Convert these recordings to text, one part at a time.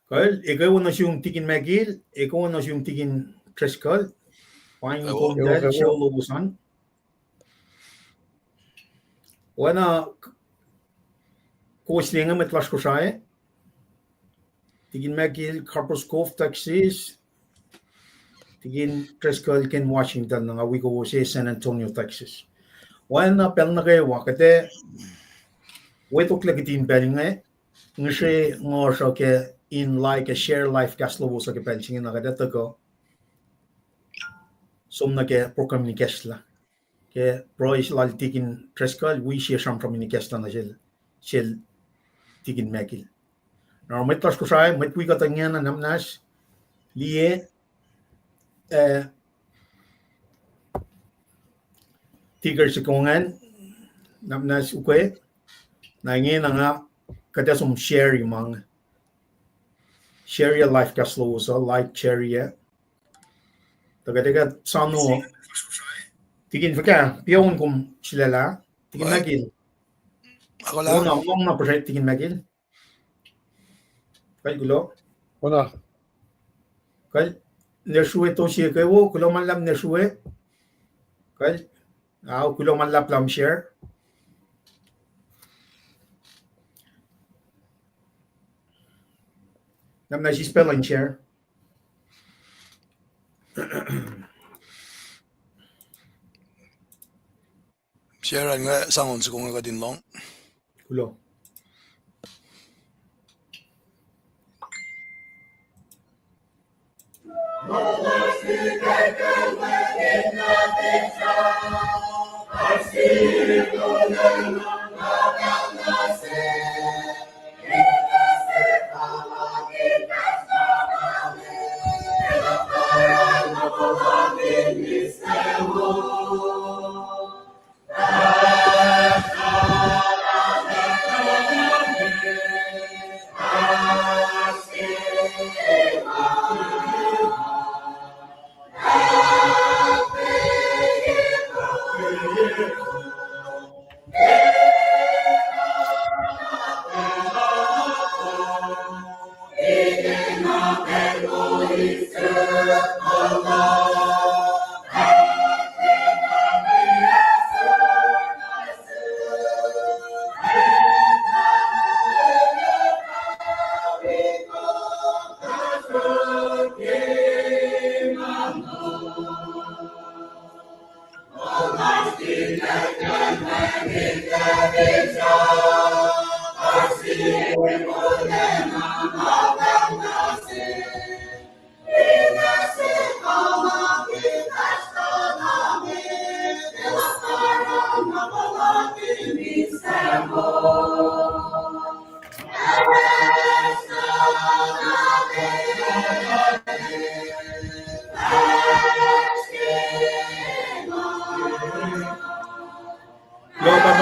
Kal, ikaw na siyong tikin megil, ikaw na siyong tikin treskal, Paing kondel, siya lowosan. Oana, Kosrae met was Kosrae. Tikin megil, Karposkov, Texas. Tikin treskal, Ken Washington, nga wiowos, San Antonio, Texas. Oana, pel na kayo, wakate, wetok lagitin pelinga, ngashe ngorso ke in like a share life gas lowos sa kepelching na kadeta ko. Som na ke program ni kesla. Ke bro is lal tikin treskal, we share some from ni kesla na shell tikin megil. Now met tas Kosrae, met we got ngyan na namnas liye tiger sikongan namnas ukwe na ngin nga kada som share yung share your life gas lowos like share taga sano tikin fika piyon kum silala tikin megil. Akollah. Ngong na project tikin megil. Kal gulo. Oana. Kal nersue to siya kayo kulo man lam nersue. Kal kulo man lam share. Nam na si spell and share. Share nga sangon sa kung nga din long. Kulo.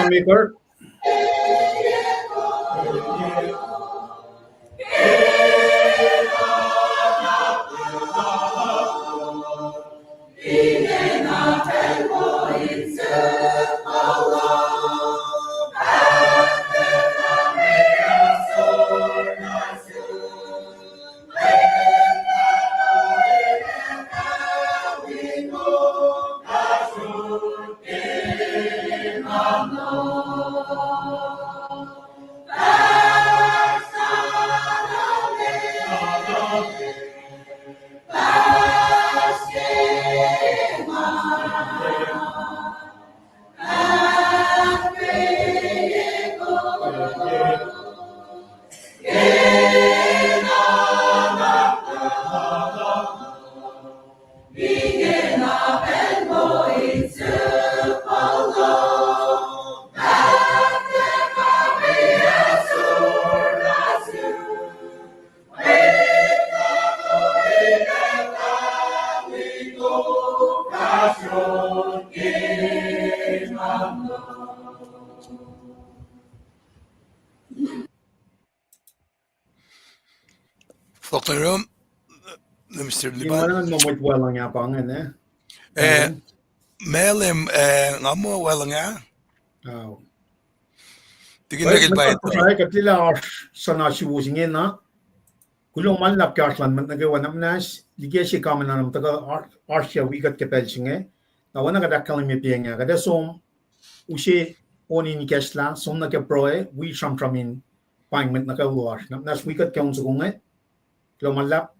Maker. Dr. Room, Mr. Liban. Gimana mo mo't walang nga pangan Melim, nga mo wala nga. Tigin Well, megil ba ito? Kosrae katila sana siwusingin na. Kulong malap karslan man nagawa namnas likiyac kaman nam taga arsya wikat kapelsinge tawana kada kalimi pienga kada som usi oni ni kesla som na proe we tramin Paing met nakaluar namnas wikat kaun sukunge kulong malap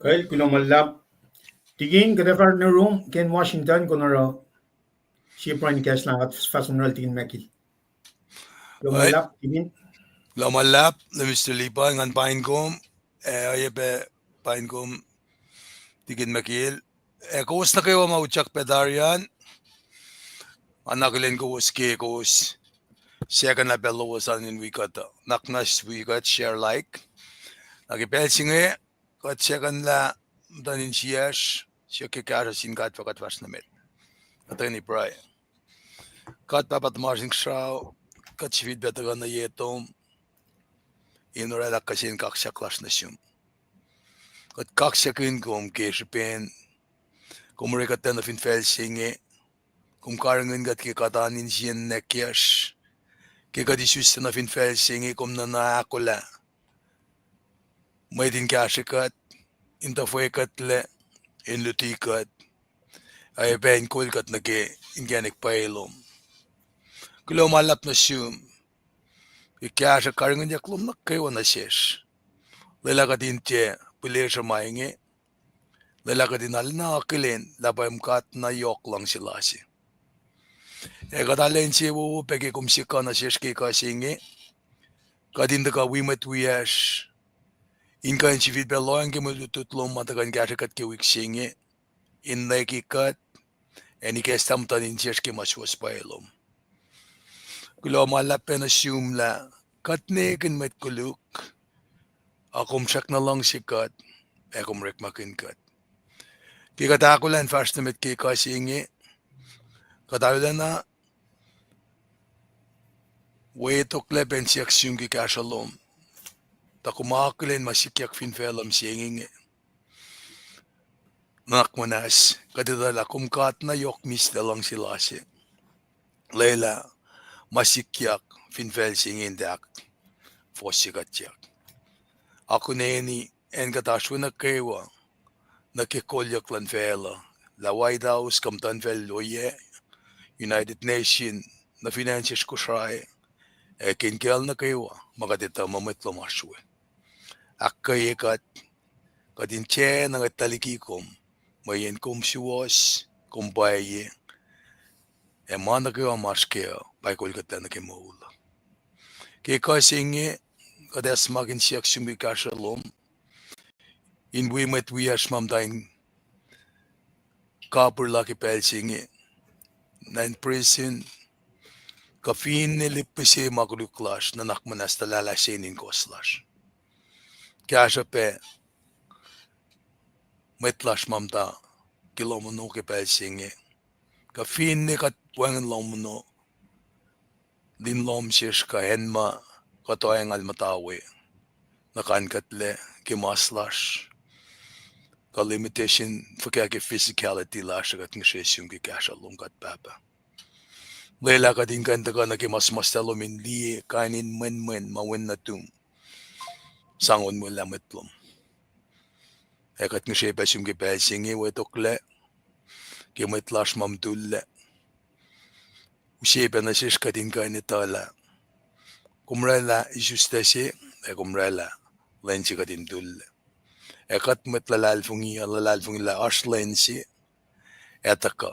Well, kulong malap tigin kada far na room ken Washington kunoro si prime kesla at fasonal tigin mekil kulong Right. malap tigin Lomalap, the Mr. Liban, and Paingom, Ayebe, Paingom, Tigin Makil. Kung na kayo mauchak pedarian, anakilin ko uski ko second na lowos in wikat. Naknas wikat share like. Nakipelsinge, kat second la danin siyas, siya KahsInKol kat fakat was na met. Ito ni Brian. Kat papat marsing shraw, kat sivit betagan na yetom, inorela kasin kaksakin na siyum. Kat kaksakin kom keshipen, kumurikatan na finfelsinge, kumkarangan kat kikatanin siyan nekyas, kikadisus na finfelsinge kum na akollah. May din kasikat, intafuekat le, inlutikat, ay paingkol kat nage ingenek pailom. Kulo malap na siyum, ikasa karangan niya klum na kayo na siyas. Lalakatin tiya, pili sa mainge, lalakatin na akilin, labay kat na yok lang sila siya. Katalen siya peke kumsika na siyas kay KahsInge, kadinda ka wimet wiyas, inkan si feedback ke mututlong matakan kasikat ke wiksinge, inlekikat, enikestam tanin siyas ke maswas pailom. Kulo malap na siyum la, katne kin met kuluk, akum siyak na lang sikat, akum rekmakin kat. Kikatakulan fast na met kay KahsInge, katakulan na, wetok leben siyak siyum ki kasalom, takumakilin masikyak finfelam siyenging nakmanas, katidala kumkat na yok mis dalang sila siya. Layla, masikyak finfel siyengin dak, fosikatyak. Ako na yun en kataswa na kewa, nakikolyak lan fela, la White House kamtan fel loye, United Nations, na financiers Kosrae, kinkel na kewa, makatita mamitlo maswe. Akketeyac, kadin che nang talikikom, mayen kom siwos, kumbaye, mana kewa maskeo, paikol kata na kemoula. KahsInge, kadas magin siyak sumi kasalom, inwi met wiyas mamdain kapur laki pelsinge, nan prison, kafin nilipisi makuluklas na nakmanas talalasin koslas. Kaya pe, metlas mamda, kilomono ke pelsinge, kafin ni kat wangan lomono, din lom siyas ka henma, katoyang almatawe, nakankatle, kimaslas, ka limitation, fakya ke physicality las, kat ngasyesyong ki kasalong kat papa. Lela ka din kanta ka na kimasmas talomin liye, kanin men, mawin na tum, sangon mo lamitlom. Ekat ngasyesyong ki pelsinge, wetokle, kimitlash mamtulle. Usipena sis kadinkain itala. Kumrela isustasi, kumrela lensi kadintulle. Ekat mitlalalfungi la ashlensi, etaka.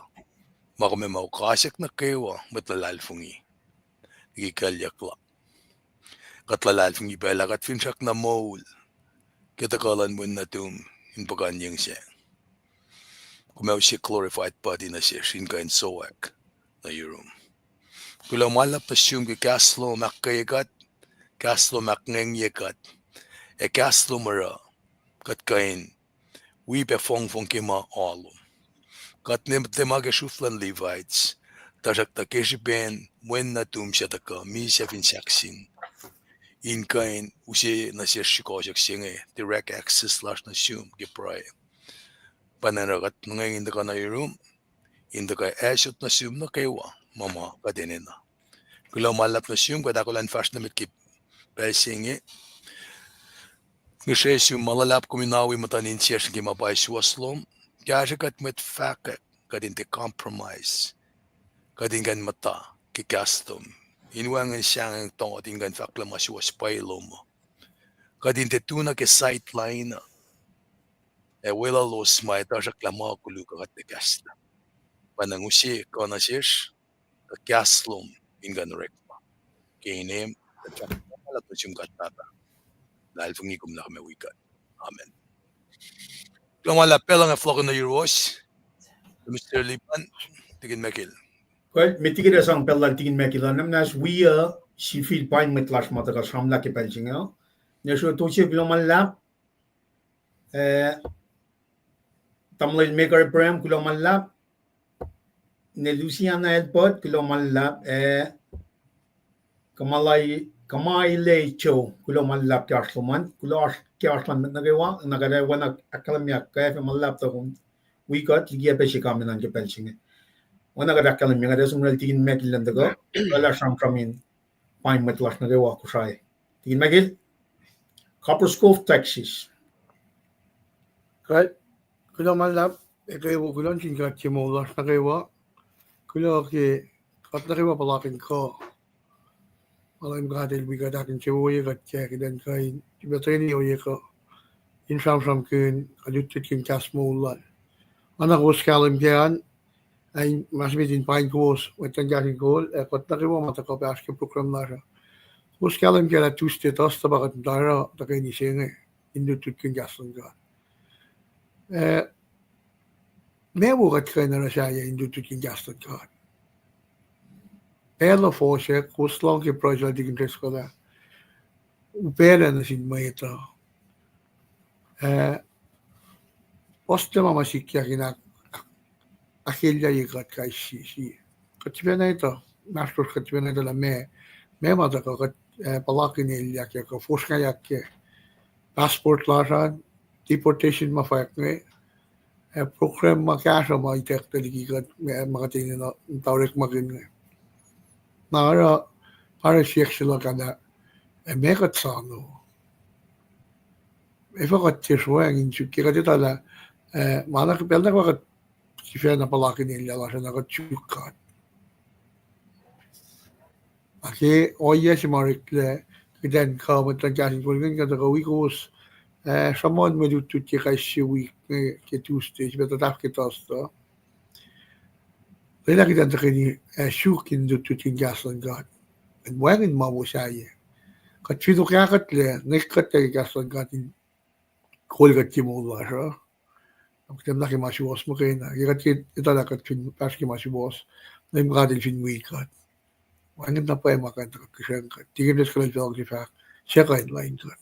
Makame maukasik na kewa mitlalalfungi. Likalyakla. Katlalalfungi pala katfinsak na moul. Kitakalan mo na tum in paganyang siya. Kumaw si glorified body na siya shinkain soak na yurum. Kula malap na siyong kaslo makkayagat, kaslo maknengyagat, kaslo mara kat kain wipe fong kima alum. Kat nemag shuflan Levites, tasak ta keshiben mwen na tum siya taka misya finsaksin. In kain usi na siya shikosak siya direct access lash na siyong gipray. Pananagat ngayon inda ka na yurum, inda ka esot na siyong na kewa, mama kadenina. Kula malap na siyong kadakulan fast na mitkip Paing. Ngeshesyu malalap kuminawi matanin siya siya kimabay suwaslom, kaya kat met fakak kadin te compromise, kadin gan mata kikastom, inwangan siyang ang tong ating gan fakla masuwas pailom, kadin te tuna ke sideline, wolacna may tasak lama kuluka kat te kasta. Panangusi konasish, kaslom ingan rekma, kinem, tasak malat na siyong katata. Dahil fungikom na kami wikat. Amen. Klamala pelang flock na euros. Mr. Lipan, tigin mekil. Well, mitigir sang pelal tigin mekilan namnas si fil pain mitlash matagal samla ke pelchinga. Nesho tochi glomal lap tamlil maker prem glomal lap ne Luciana elpot glomal lap kamai le cho glomal lap karsloman kular karslan nagawa nagara wana akalamya kaya malap to we got ligia peshikam nan ke pelchinga. Wana ga dakal mi ngada sumral tigin mekil landago wala sham kamin pain matlash nagawa Kosrae. Tigin mekil Copperscove, Texas. Right. Kula malap, kayo kulon singkat chimolas na kayo. Kula ke kat na kayo palakin ko. Malang kadel biga dakin chiwoye kat check dan kain. Tibateni oye ko. Insam kun adutit kin kasmolan. Anak ko skalim kian ay masbitin pain kos wetan KahsInKol kat na kayo mata ko paske program na siya. Ko skalim kian tuste tas tabakat dara takay ni singe. Indutut kin kaslan ka. Mwe Read kayo na siya indutut kin kaslan ka. Pela foshe kuslang ke project digin tres ko da. Upera na sin Mwet. Poste mama sikya kina akketeyac kay si. Katibena ito. Master katibena ito la me mata ko kat palakin iliyak ko foskayak ke passport lasan deportation mafayak nge program makasa ma itek likiyac makatingin na tawrek makin nge. Nara para sila kada mekat sano. Eva kat Srui ang insuki kat itala mana kapelna ko kat kifya na palakin nila lasan na kat chukat. Aki oya si marikle kidan ka matan KahsInKol ngan kada ka wiowos samon medutut ke kasi week ke Tuesday beta taf ke tosta. Lila kidan takini shukin dutut kin KahsInKol God. And wangin mawo siya. Kat fino kaya kat le nekat ke KahsInKol God in kol kat kimula siya. Kitam na ki masiwas mo kayo na. Kat itala kat fin pas ki masiwas na yung kadil fin wikat. Wangin na pa yung makanta kakisyan kat. Tigil des kalang sifac siya kain lain kat.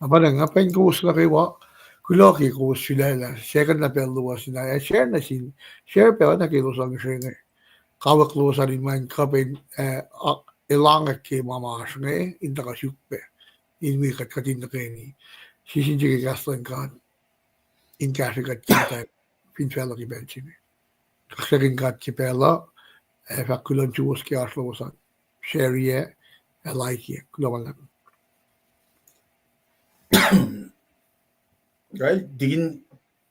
Apa nga pa yung kumus na kayo kuloki kumus sila la. Second na pero luwas na. Share na sin. Share pero na kilos ang siya nga. Kawak luwas na rin man kapin ilangak ke mamaas nga inta ka syukpe. Inwikat katin na kayo ni. Sisinjig KahsInKol God. In KahsInKol kita pinfelo ki bensin. Kaksakin God ki pela. Kulon chuos ki aslosan. Share ye. Like ye. Kulon lang. Right? Digin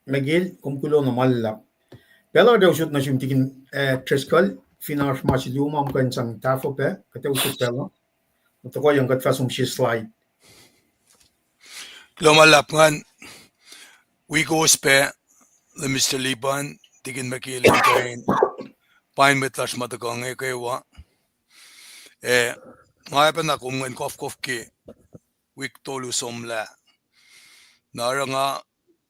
megil kumkulo na malap. Pela de usut na sum tigin treskal finar mas lumam kan sang tafope kate usut pela. Ito ko yung katfasum si slide. Lumalap ngan, wiowos pe, le Mr. Liban, tigin makilin kain, pain metlas matagang kewa. Ngayon pa na kung kof ki, wik tolu somla. Nara nga,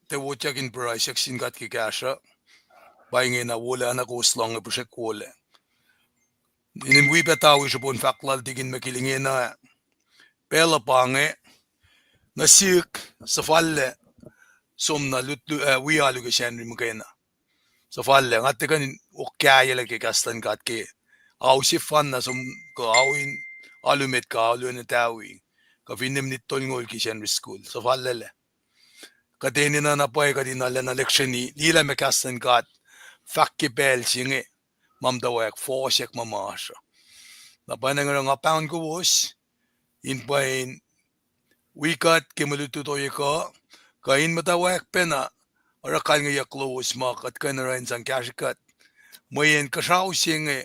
te wotyakin para Sie Acn Sin God ki kasha, Paing na wolacna ko slong po siya kole. Inimwi pa tawi siya po pacl tigin makilingin na pela pange, na siik sa falle, som na wialu ka siya rin mukena. Sa falle, nga te kanin ukaya lagi kastan kat ke. Aw si fan na som ko awin alumet ka aluan na tawi. Ka finim nito ngol ki siya rin school. Sa falle le. Kateni na napoy ka din na leksyon ni lila me kastan kat fakki pel singe. Mutawaek fosek mamasha. Napanang nga pound ko was in pain wikat kimalututoy ka kain mutawaek pena orakal nga yaklowos makat ka na rin sang kashikat mayen kasaw singe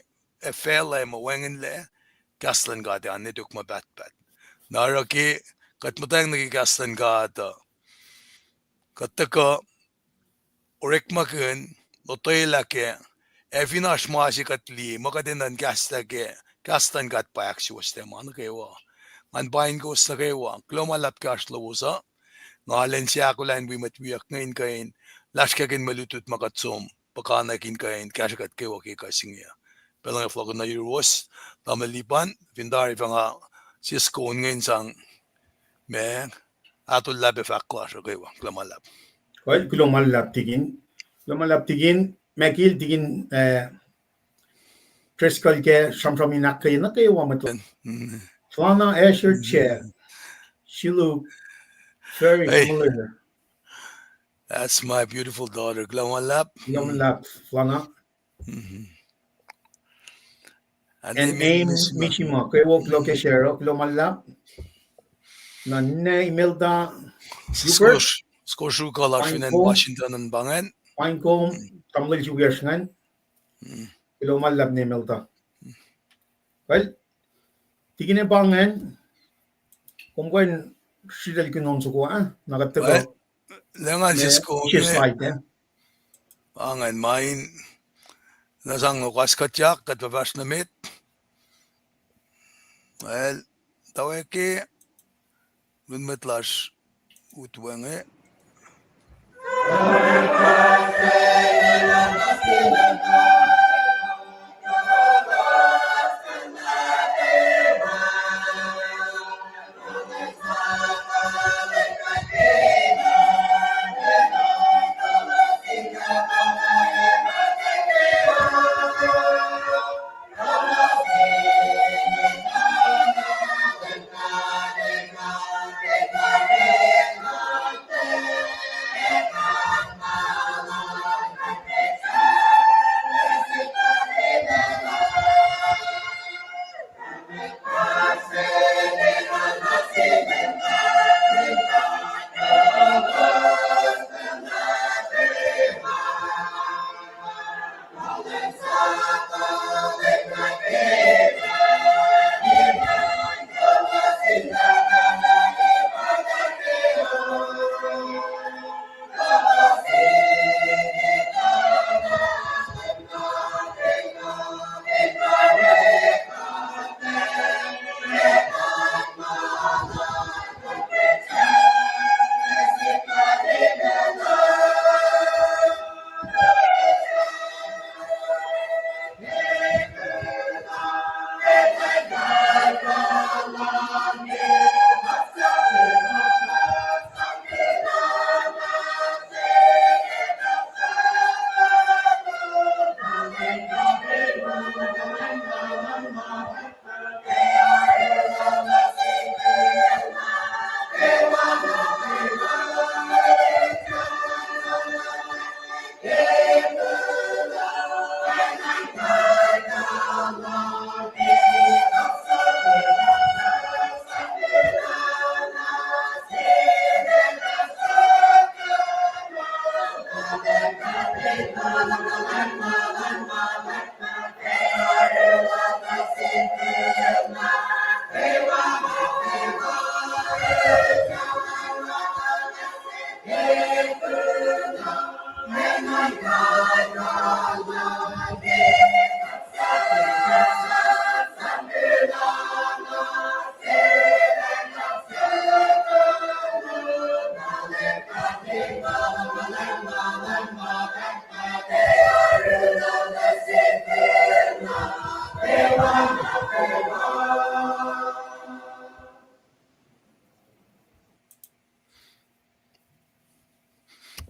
fela mawengen le kaslan ka di anituk mabatbat naraki katmatang nagikaslan ka ata kataka orekmakin lotoy lake Evinash masi katli makadinan kastan kat payak si waste man kewa. Man bain ko sa kewa. Klomalap kas lowosa. Ngalen siya ko lang bimatwiyak ngayon kain. Lash kakin malutut makatsom. Pakanakin kain kashakat kewa ki kasingya. Pelang flog na wiowos. Tamalipan. Vindari pa nga sisko ngayon sang me atul labe fakla sa kewa. Klomalap. Koi kulomalap tigin. Kulomalap tigin makil tigin treskal ke samsami nakay wa matlo. Flana Asher chair. She look very Hey, familiar. that's my beautiful daughter. Klomalap. Kulomalap flana. And And aim Mishima kay wo klo ke share kulomalap. Na ne Imelda Hubert. Skoshu kalash Paing in ko. Washington and Bangan. Paing ko tamlil jugas ngan. Kulomalap ni Imelda. Well, tigine bangan. Kung kwen sidal kinon suko nakatago. Lengan sisko She slide Bangan main nasang kaksakin kat babas na mit. Well, taweke lunmetlash utwenge.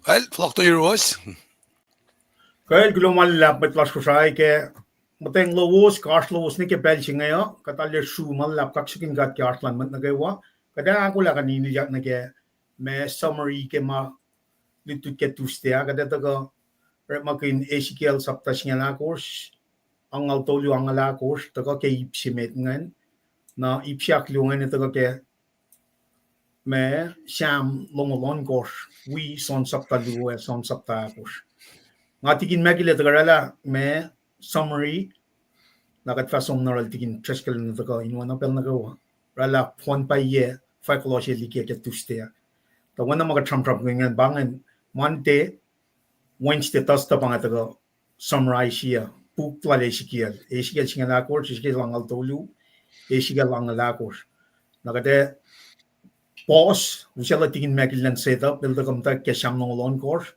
Well, flock to wiowos. Kaya lumalap met las Kosrae ke mateng lowos lowos ni ke belching ngayo katalir Srui malap kaksakin gat ke arslan mat nagawa kada akollah kanini jak na ke me summary ke ma litut ke tustea kada taga makin ACL saptas nga lakos ang autolu ang lakos taga ke ipsimet ngan na ipsiak lungan taga ke me sham longolon kos we son saptalu son saptakos nga tigin magile tagarala me summary nakat fasom naral tigin treskal na taga inwana pel nagawa rala pon pa ye fakoloshe likiyac tustea ta wana maga tram ngan bangan Monday Wednesday tasta pangataga summarize siya puklale sikial singa lakor sikial langal tolu sikial langal lakor nakate pos usala tigin magil lang setup belda kamta ke sham nongolon course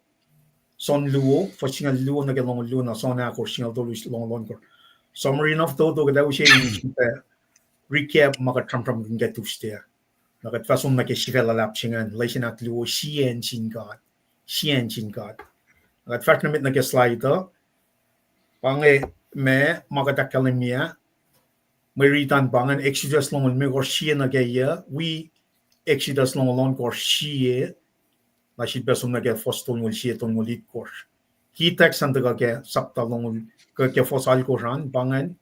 son luo singal luo na ke long luo na son akor singal tolu long course summary of todo kada ushe recap maga tram get tustea nakat fasum na ke shivela lap singan laisinat luo Sie Acn Sin God nakat fat namit na ke slide pange me magatakalimiya Mwe Read bangan Exodus long me gor Sie na ke ya we Exodus long kor Sie la shit besum na ke foston wol Sie ton wol lit kor ki text and ke sapta long ke fosal koran bangan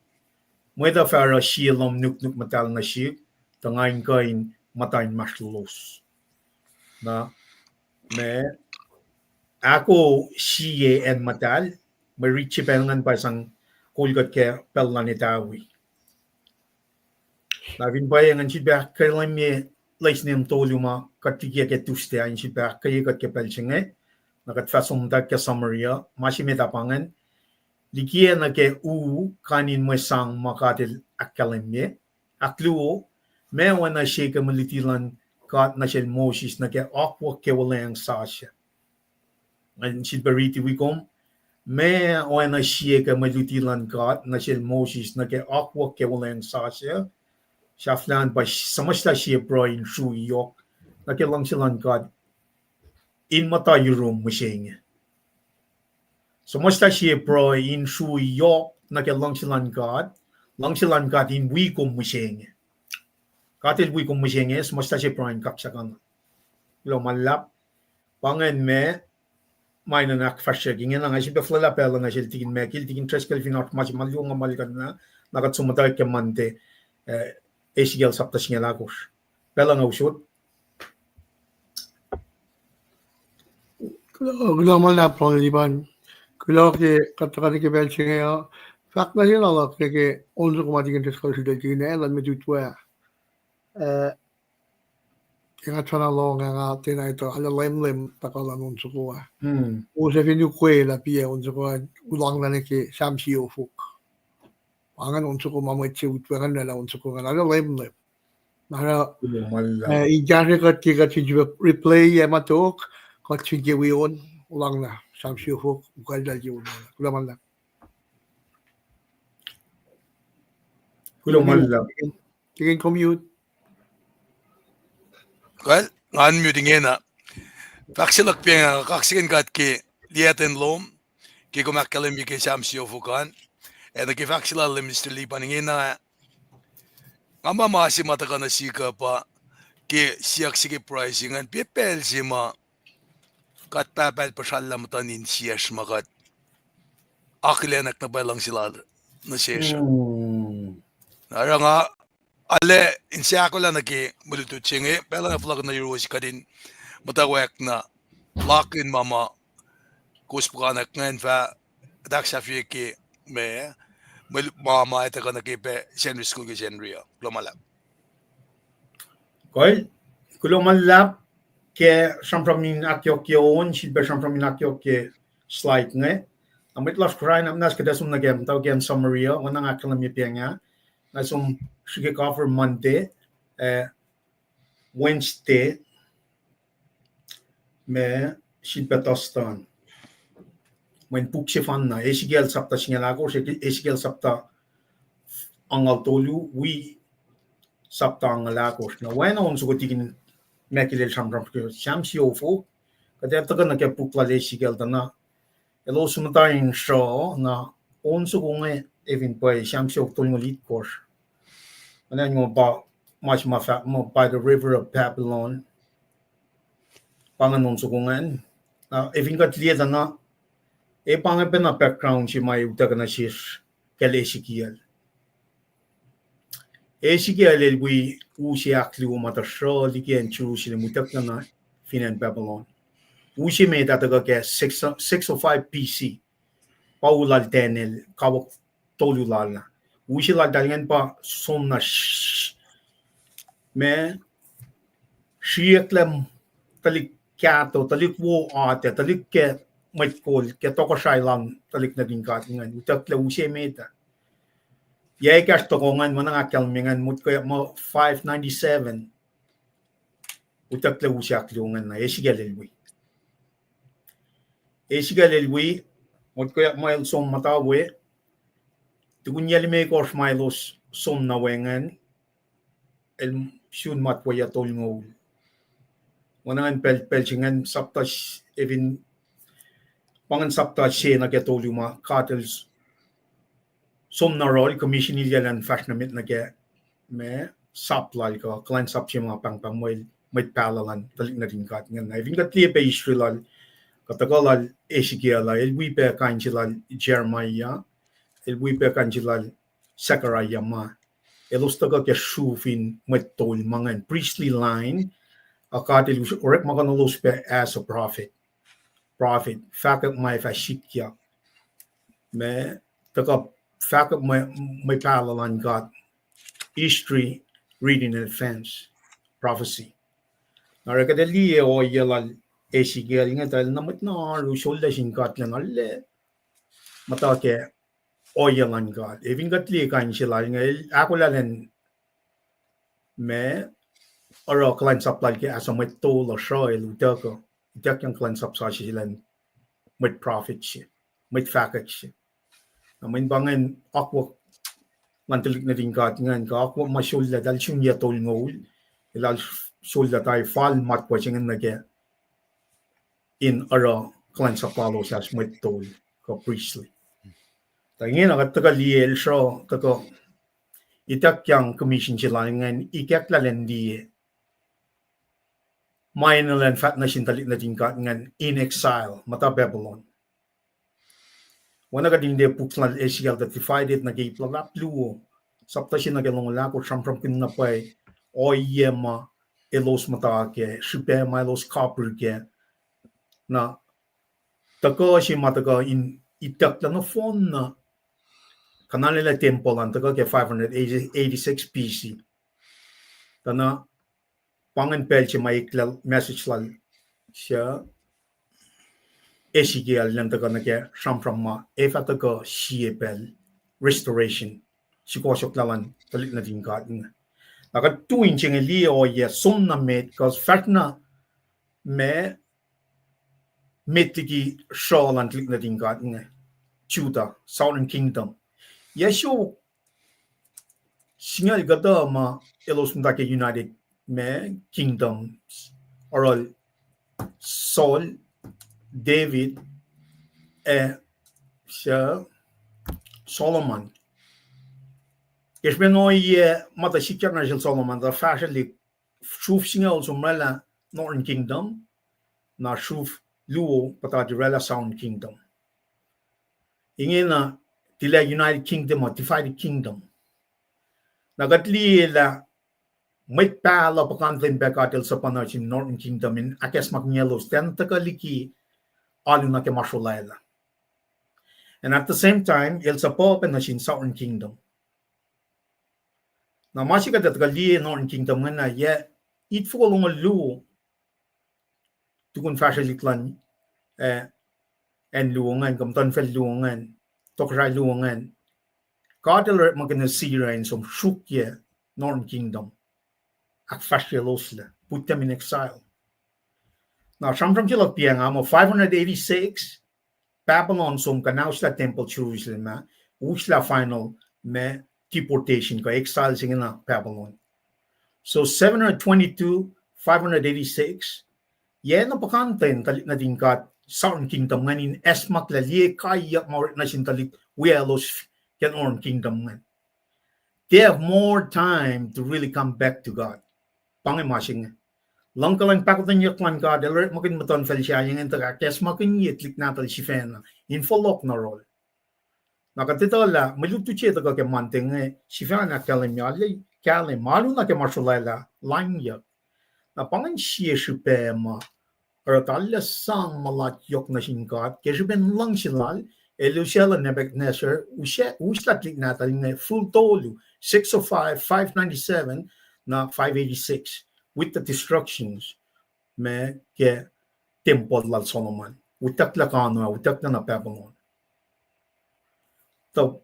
Mwet fara Sie Lohm Nuknuk Mutal na shi tangain kain mata inmasrlolos na me ako Sie en matal Mwe Read chipengan pa sang kulgat ke pellanitawi Navin bayan ang sibak kailan mi laisnem toluma katikia ke tuste ang sibak kaya kat ke pelchinge nakat fasum da ke summary masimeta pangan likiya na ke kanin mo sang makatil akalemye akluo me wana shake malitilan kat na siya Moses na ke akwa ke walang sasya ang sibariti wikom me wana shake malitilan kat na siya Moses na ke akwa ke walang sasya Shaflan by samasta siya bro in Srui yok nakilang silang God in mata yurum mushing. Samasta siya bro in Srui yok nakilang silang God in wikum mushing. Katil wikum mushing samasta siya bro in kaksakan. Lo malap pangan me may nanak fasya gingen lang siya beflala pala nga siya tigin mekil tigin treskel finart mas malyo nga malikan na nakat sumatay ke mante ACL saptas nga lakos. Pela nga usot. Kalau mana pengliban, kalau ke katakan ke belcing ya, fakta sih lah ke untuk kematian sekolah sudah gini, dan menjual. Yang acara long yang tina itu ada lem takalan untuk gua. Usah nuke lah pia untuk gua ulang lagi ke samsi ufuk. Angan untuk gua Mwet kan dalam untuk gua ada lem. Nah, ijazah ketika juga replay ya matuk. Kat sige wion ulang na samsi ufuk bukan lagi ulang. Kulaman lang. Tingin commute. Well, unmuting na. Paksilak piang kaksakin kat ki liaten lom ki kumakalim ki samsi ufukan. E ki faksila Mr. Lipaningin na ama masi mata na sika pa ki siyak sige pricing an pipel sima kat papel pasalla matanin siyas makat aklenak na balang sila na siyas. Nara nga ale Si Acn naki mulutut singe pela na vlog na euros kadin mutawaek na lakin mama kuspranak ngan fa daksafiki me mama ita kana kipe senri school ki senrio lomala Koi lulap ke sampramin akyok ke on silbe sampramin akyok ke slide nge. Amit las krain am nas kada sum na game tau game summary wana ngakala mi pianga. Na sum shige cover Monday Wednesday me silbe tostan. When puksifan na esigel sapta singalako esigel sapta angal tolu we sapta angalako na when on so tigin mekilel samram samsi ofo kada ta kana ke pukla esigel dana elo sumtain show na on so gonge even boy samsi ok tolu lit course and then you about much more by the river of Babylon panganon so gongen na even got liya dana e pange pena background si mai utagana sis kel Ezekiel elwi usi akli umata sho likiyac Jerusalem utagana finan Babylon usi me dataga ke 605 BC paulal tenel kawak tolulal na usi la dalyan pa somna me shiaklem talik kato talik wo ate talik ke Mwe ke toko shailan talik na din kat ngan utak la usi meta yai kas toko ngan mana akal mengan mut ko mo 597 utak la usi aklo ngan na esigalelwi mut ko mail som matawe tugunyali me ko mailos som na wengan el shun mat ko ya tolngo wanangan pelchingan saptas even pangan sapta siya na ke toluma cartels som na rol commission yalan fashionamit na ke me supply ko kulacnsap siya mga pang may palalan talik na rin kat nga even kat liya pa Israel katagalal Ezekiel elwi pa kanjilal Jeremiah elwi pa kanjilal Zechariah ma elos taga ke shufin may tol mga priestly line akatil orek makanolos pa as a prophet fakat may fashikya me taka fakat may palalan God history reading in advance prophecy narakadali o yalal Ezekiel nga dahil namat na rusol da singkat lang alle matake o yalan God even gatli kan sila nga akollah len me oro kulacnsap lagi asa may tol o shoy lutako itak yang kulacnsap sa sila may prophet siya may fakat siya namin bangan ako mantilik na din kat ngan ka ako masulda dal sunya tol ngol ilal sulda tayo fal mat ko singan nage in oro kulacnsap palo sa may tol ko priestly tangin na kataga liel so kako itak yang commission sila ngan ikak lalendi minor and fat na sintalik na din kat ngan in exile mata Babylon wana ka din de puklan Ezekiel that divided na gay plap luo sapta siya nagalong lako sampram kinapay o yema elos mata ke shipe milos copper ke na tako siya mataga in itak lang na phone na kanalila temple ang taga ke 586 BC tana pangan pel siya may message lang siya Ezekiel lang taga na ke sampram ma efa taga siya pel restoration si kosok lalan talik na din kat nga nakatuin siya nga liyo ya som na met cause fact na me metiki shalan talik na din kat nga Judah Southern Kingdom yesyo singal gada ma elos mdake United me kingdoms oral Saul David siya Solomon Esbeno ye mata sikyak na Solomon da fashionly shuf singal sumrela Northern Kingdom na shuf luo pata direla Southern Kingdom inge na tila United Kingdom or divided kingdom nagatli la may pacl pakantin bekatil sa panarsin Northern Kingdom in akes magnielos ten takaliki alu na ke masulaila. And at the same time, il sa po na sin Southern Kingdom. Na masika dat gali Northern Kingdom na ye it fo long lu tukun fashiliklan en luongan kam tan fel luongan tokrai luongan kadel magana sirain som shukye Northern Kingdom ak fashielosle put them in exile. Now from Chilok Paing amo 586 Babylon som kanausla temple Jerusalem usla final me deportation ka exile singina Babylon. So 722 586 yan na pakanten talit na dingkat Southern Kingdom nganin esmak lalie kaya maurit na sintalit wiowos can Northern Kingdom ngan. They have more time to really come back to God. Pangimasing lang kalang pakutan yaklan God alert makin maton fel siya yung entera kes makin yitlik natal si fena in follow na role. Nakatito la malutu che taga ke manteng si fena kalim yali kalim malu na ke marshulaila lang yak. Na pangin siya siya ma Ratalla sang malat yok na sin God kasi ben lang silal elusela Nebuchadnezzar uslatlik natal nga full tolu 605 597 na 586 with the destructions me ke temple lal Solomon utak la kano utak na Babylon so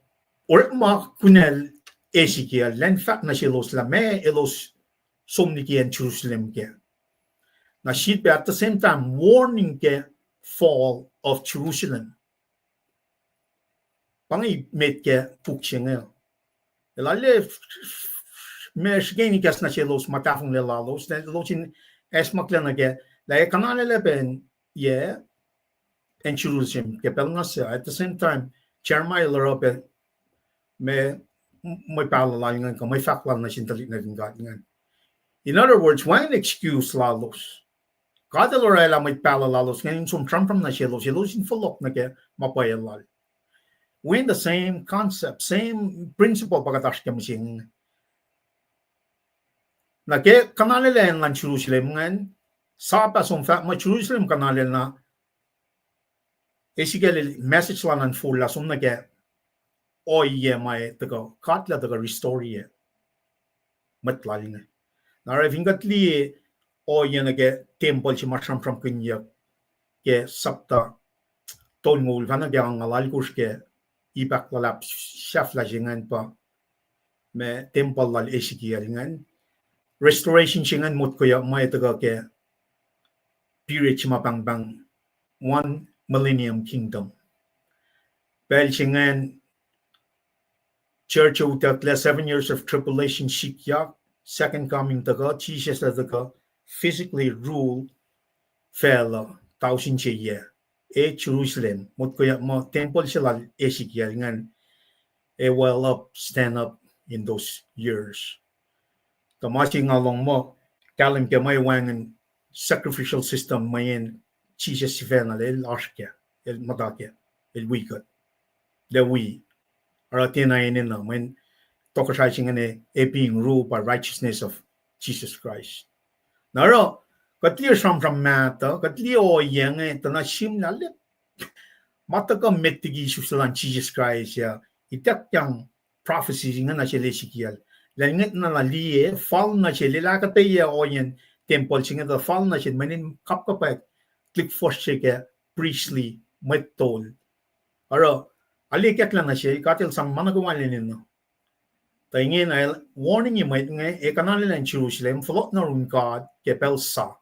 or ma kunel Ezekiel len fat na silos la me elos somniki en Jerusalem ke na sheet at the same time warning ke fall of Jerusalem pangi met ke puksinga elale mes geni kas na silos matafung le lalos na lochin esmaklan ke la kanale le ben ye en Jerusalem ke pelnasa at the same time Jeremiah Europe me may pacl ko may faklan na sintalit na dingat. In other words, why an excuse lalos kada lorela may pacl ngayon sum Trump na silos in follow na ke mapayalal. When the same concept, same principle pagkatash ke masing na ke kanale en lan Jerusalem ngan sa pa sum fa ma Jerusalem kanale na Ezekiel message lan an full la sum na ke oye mai taga katla taga restore ye matlaling na ravingatli oye na ke temple si masham from kinya ke sapta tongul vana ke angalal kus ke ibak lalap shafla jingan pa me temple lal Ezekiel ngan restoration singan mut ko ya mai taga ke period si mapang bang 1 millennium kingdom bel singan Church utak 7 years of tribulation likiyac second coming to God Jesus as the God physically rule fell 1,000 year Jerusalem mut ko mo temple sila Ezekiel ngan well up stand up in those years kamasing along mo kalim ke may wangan sacrificial system mayen Jesus sifena el ashke el madake el wicked the we Aratinainin na when tokashaising being ruled by righteousness of Jesus Christ. Naro, katli from mata, katli o yang tana shim na lip. Mataka metigi susalan Jesus Christ ya. Itak yang prophecies nga na siya Ezekiel. Langit na liye, fall na siya, lilakataya o yan temple singa the fall na siya, manin kapkapag, click force siya priestly, metol. Aro, likiyac lang na siya, ikatil sang managawalin nino. Taingin ay warning yung may kanali lang Jerusalem, float na rin God, kepel sa.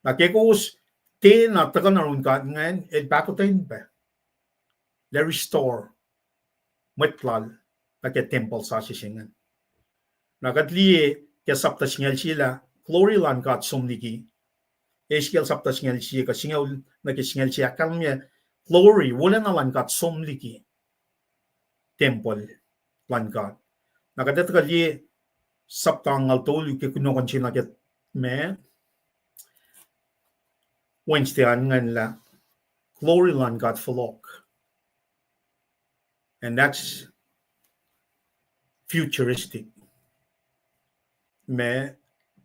Nakikos, te na taga na rin God ngayon, bakotayin ba? Le restore, pacl, temple sa sisingan. Nakatli, kaya sapta singal sila, glory lang God sumniki. Ezekiel sapta singal siya, kasingaw nakisingal siya, kalmya, glory, wala na lang God sumliki temple lang God. Nakadet kali saptang altol ke kuno kan sina ket me Wednesday ngan la glory lang God folok. And that's futuristic. Me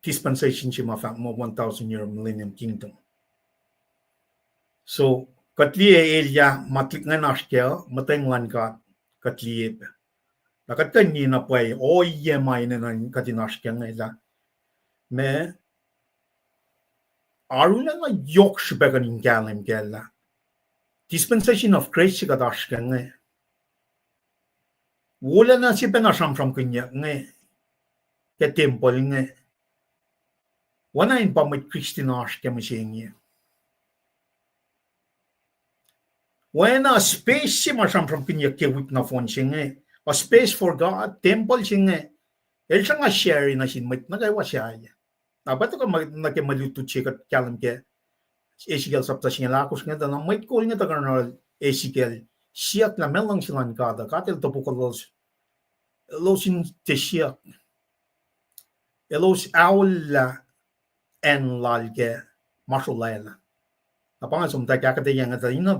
dispensation si mafak mo 1,000 year millennium kingdom. So katlie elia matlik nga nashkel matenglan ka katlie la katni na pai o ye mai na katinashkel nga me arula nga yok shbegan in galim gella dispensation of grace ka dashkel nga wala na si pena sham kunya nga ke temple nga wana in pamit Christinash ke machine when a space si masham kunya ke wit na phone singe a space for God temple singe el sanga share na sin mit na kay wasya na bato ka na ke malutu chekat kalam ke esigal sapta singe lakos nga na may ko nga ta kanal esigal siat na melang silan kada katel topukolos losin te siat elos awla en lalge marshalayla napanga sumta kakketeyac nga in a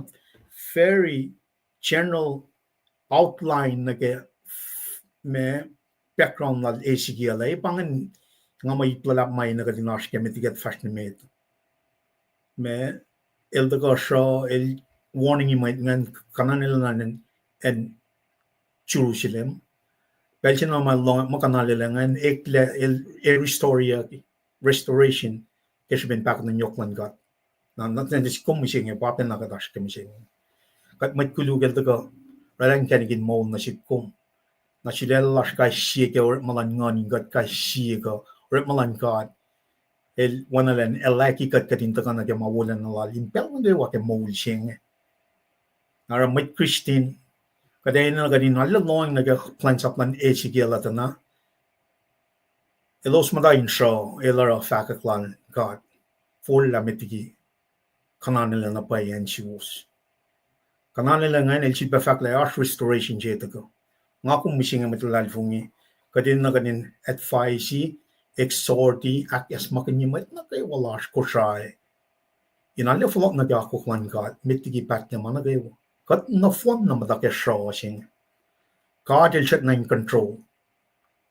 very general outline na ke me background na ACGLA pangan nga may plalak may na kadinash ke metiget fashion made me el de show el warning might ngan kananil nan en Jerusalem belchen na long makanalila ngan ekle el restoration kes ben pak na nyoklan got na natin dis komising e papen na kadash komising kat mat kulugel de ko ralang kanigin mo na sikum na silelash ka siya or malan ngani got ka siya ko or malan god el wanalan elaki kat katin ta kana ke mawalan na lalin pel de wa ke mol sing ara mat Christine kaday na ganin ala long na plans up lan echigela ta na elos madain show elara fakaklan god for la metigi kananila na payan siwos kananila nga el chip fak la restoration jeta ko nga kung mising matulal fungi kadin na ganin advise exhorti akyas makanyimat na kay walash Kosrae inalya fulok na ako klan god mitigi pat na mana kayo kat na fon na madake show sing god el chat na in control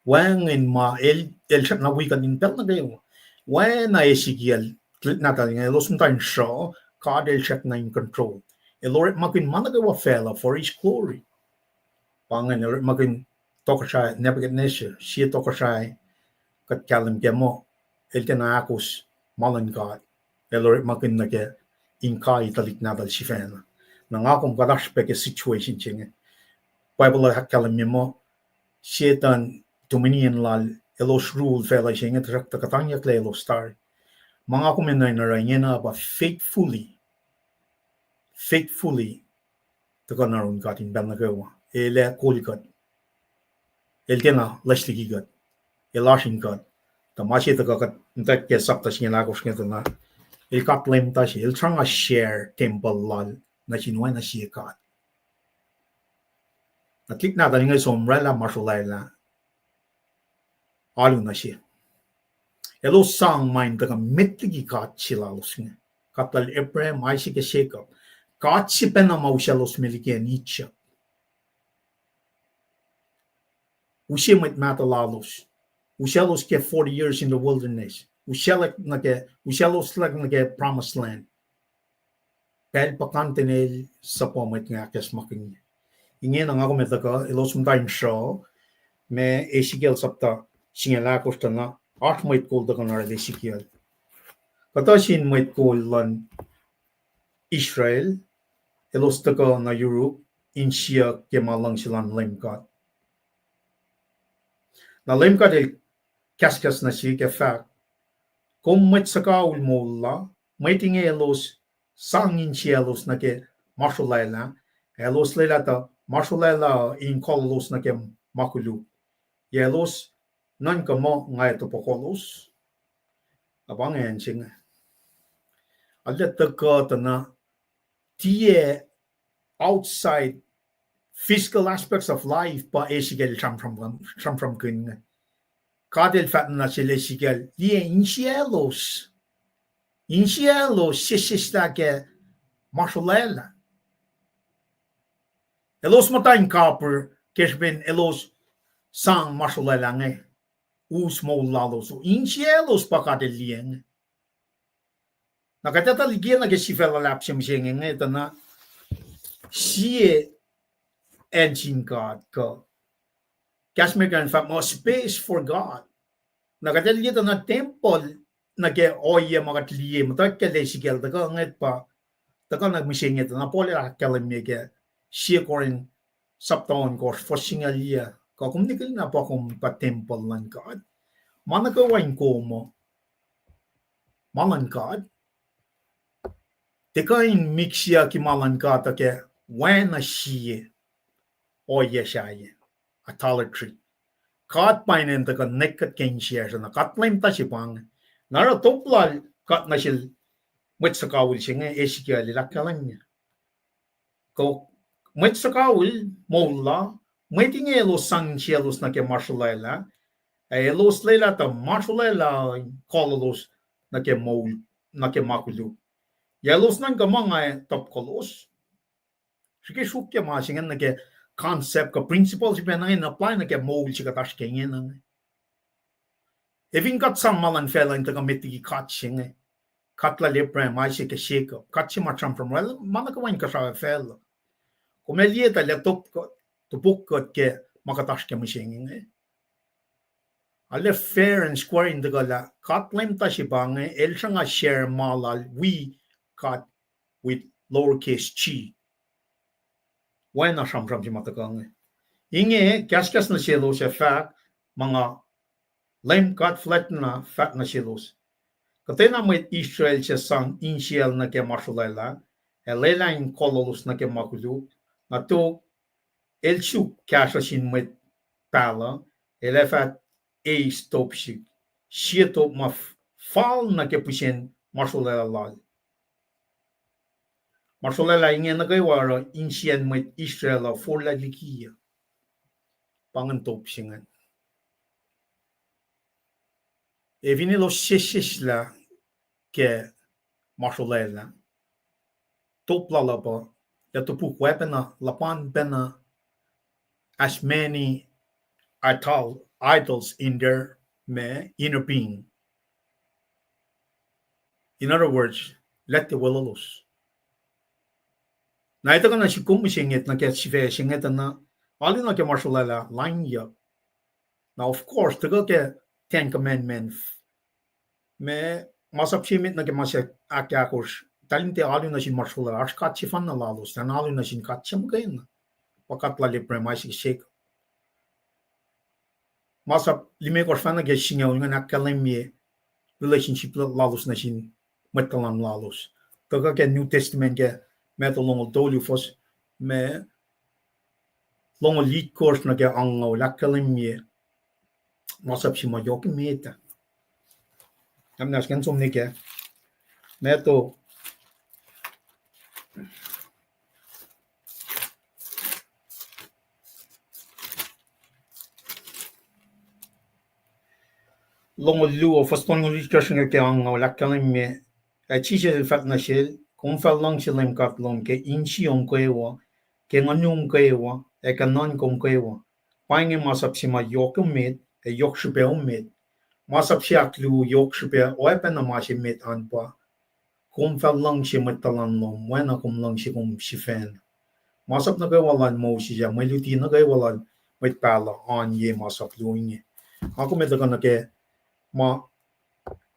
wang in ma el chat na weekend in pel na kayo when na esigiel na talinga los ntain show god el chat na in control eloret makin mana kayo fella for his glory pangan eloret makin Kosrae Nebuchadnezzar siya Kosrae kat kalam gemo el tenakos malan god eloret makin na ke inkai talik na dal sifena na ngakom kadash pe ke situation chinge Bible ha kalam memo Satan dominion lal elos rule fela chinge trak ta katanya klelo star mga kumenay na ranyena ba faithfully to kanarun katin ban na gawa ele kolikat el tena lashligi god elashin god ta mashi ta ka ntak ke sapta singa lagos ngeta na el katlem ta si el tranga share temple lal na chinwa na siya god na klik na ta nga sombrella marshalayla alu na siya elo sang mind ta metigi god chilalos nga katal Abraham Isaac Jacob god si pena maushalos milike nicha usimet mutawaek Ushalos ke 40 years in the wilderness. Ushalos like nage promised land. Pel pakantenel sa pomet nga kes makin. Inge na nga kometa ka elos mtain show me Ezekiel sapta singelakos ta na art might call the kanar Ezekiel. Katasin might call lan Israel elos ta ka na Europe in siya ke malang silan LEUM GOD. Na LEUM GOD kaskas na siya ke fact kung mat saka ulmola may tingelos sangin sielos na ke marshalayla elos lela ta marshalayla in kololos na ke makulu yelos nan ka mo nga ito pokolos abang en sing alet ta ka ta na tie outside physical aspects of life pa esigel from kun Kadel fat na sila sigal lie in cielos sisista ke marshalayla elos matain copper kesben elos sang marshalayla nge us mo lalos in cielos pa kadel lien Nakatataligyan na kasi lulap siya msingin ito na Sie Acn Sin God ko. Kasmegan fa mo space for God. Nakatataligyan na temple nage oya magatliye mutawaek sigel daga nget pa daga nagmsingin ito na pole akalemege Sie korin saptaon ko forsingalia ko kumnikil na po kung pa temple ng God. Managawain ko mo malan God. Tekain mixia ki malan God ke when Sie oya siya idolatry. God painen daga nekkat ken siya na katlem ta si pang nara toplal kat na sil Mwet sakawul siya nga esikya lilakalan niya. Ko Mwet sakawul mola Mwet ingelo sang cielos na ke marsulela elos lela ta marsulela kololos na ke mol na ke makulu. Yelos nang gamanga top kolos. Sige shukya masingan na ke concept ka principle si penangin apply na ke mol siya katash kengen nang. Evin kat samalan felan ta kamitigi kat siya Katla lepre mai se ke sheko. Katsi matram from well manakawain ka sa fel. Kumelieta le top tupuk ke makatash ke mishing. Ale fair and square in the gala. Katlem tashibange el shanga share malal we cut with lowercase chi. When na sham si matakange. Inge kaskas na silos e fact mga lame cut flat na fat na silos. Katena met Israel siya sang insiel na ke marsulela, lela in kololos na ke makulu, na to elsu kaksakin met pacl, elefat stop shik, siya to ma fal na ke pusien marsulela lal. Marsulela inge na gaywara insiel met Israel for la likiyac. Pangan top singan. Evinilo sisisla ke marsulela. Toplala pa, ya tupuk wepena, lapan pena, as many idols in their inner being. In other words, let the wiowos. Na ito ka na si kumisingit na kaya si singit na alin na kaya marsulela line ya. Now of course, taga kaya Ten Commandments me masap simit na kaya masya akyakos talinte alin na si marsulela as kat si fan na lalos na alin na si kat siya magayin na. Wakat lali premay si shake. Masap limekos fan na kaya singaw nga nakalimye relationship lalos na sin matalan lalos. Taga kaya New Testament kaya meto longo dolu fos me longo lead course na kaya angaw lakalimye masap si mayoki meta. Amnas kan somni kaya meto longo luo faston ngo discussion ke ang lakkalim me chiche fat na shel kung fa long shilim kat long ke inchi ong kwewa ke nganyum kwewa e kanon kong kwewa Paing masap si ma yok met e yok shpe met masap si aklu yok shpe o e na ma si met an pa kung fa long si metalan long wena kung long si kung si fen masap na kwewalan mo si ja maluti na kwewalan met pala on ye masap luinge ako met na ke ma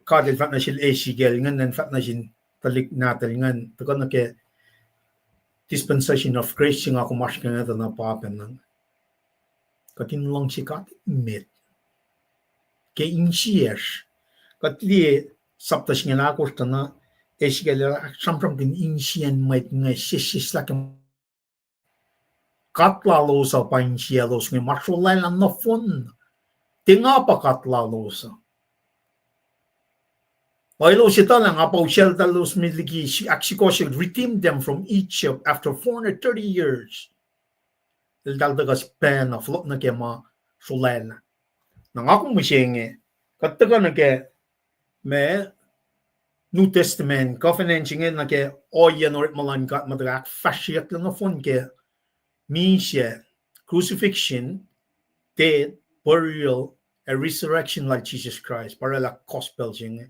kadil fat na sil esigel ngan nan fat na sin talik natal ngan to na ke dispensation of grace nga ako mas nga na papen nang katin long si kat met ke insiers katli saptas nga na ko na esigel sampram din insien met nga sisis la katlalo sa painsialos nga marsulela na fon tinga pa katlalo sa Oilo sita lang apaw shelta los miliki aksikoshel redeemed them from Egypt after 430 years. Il daldagas pena flot na ke ma sulela. Nang ako musyenge kataga na ke me New Testament covenant ngin na ke oya norit malan kat madrak fashiak lang na fon ke misye crucifixion, death, burial, and resurrection like Jesus Christ para la gospel jenge.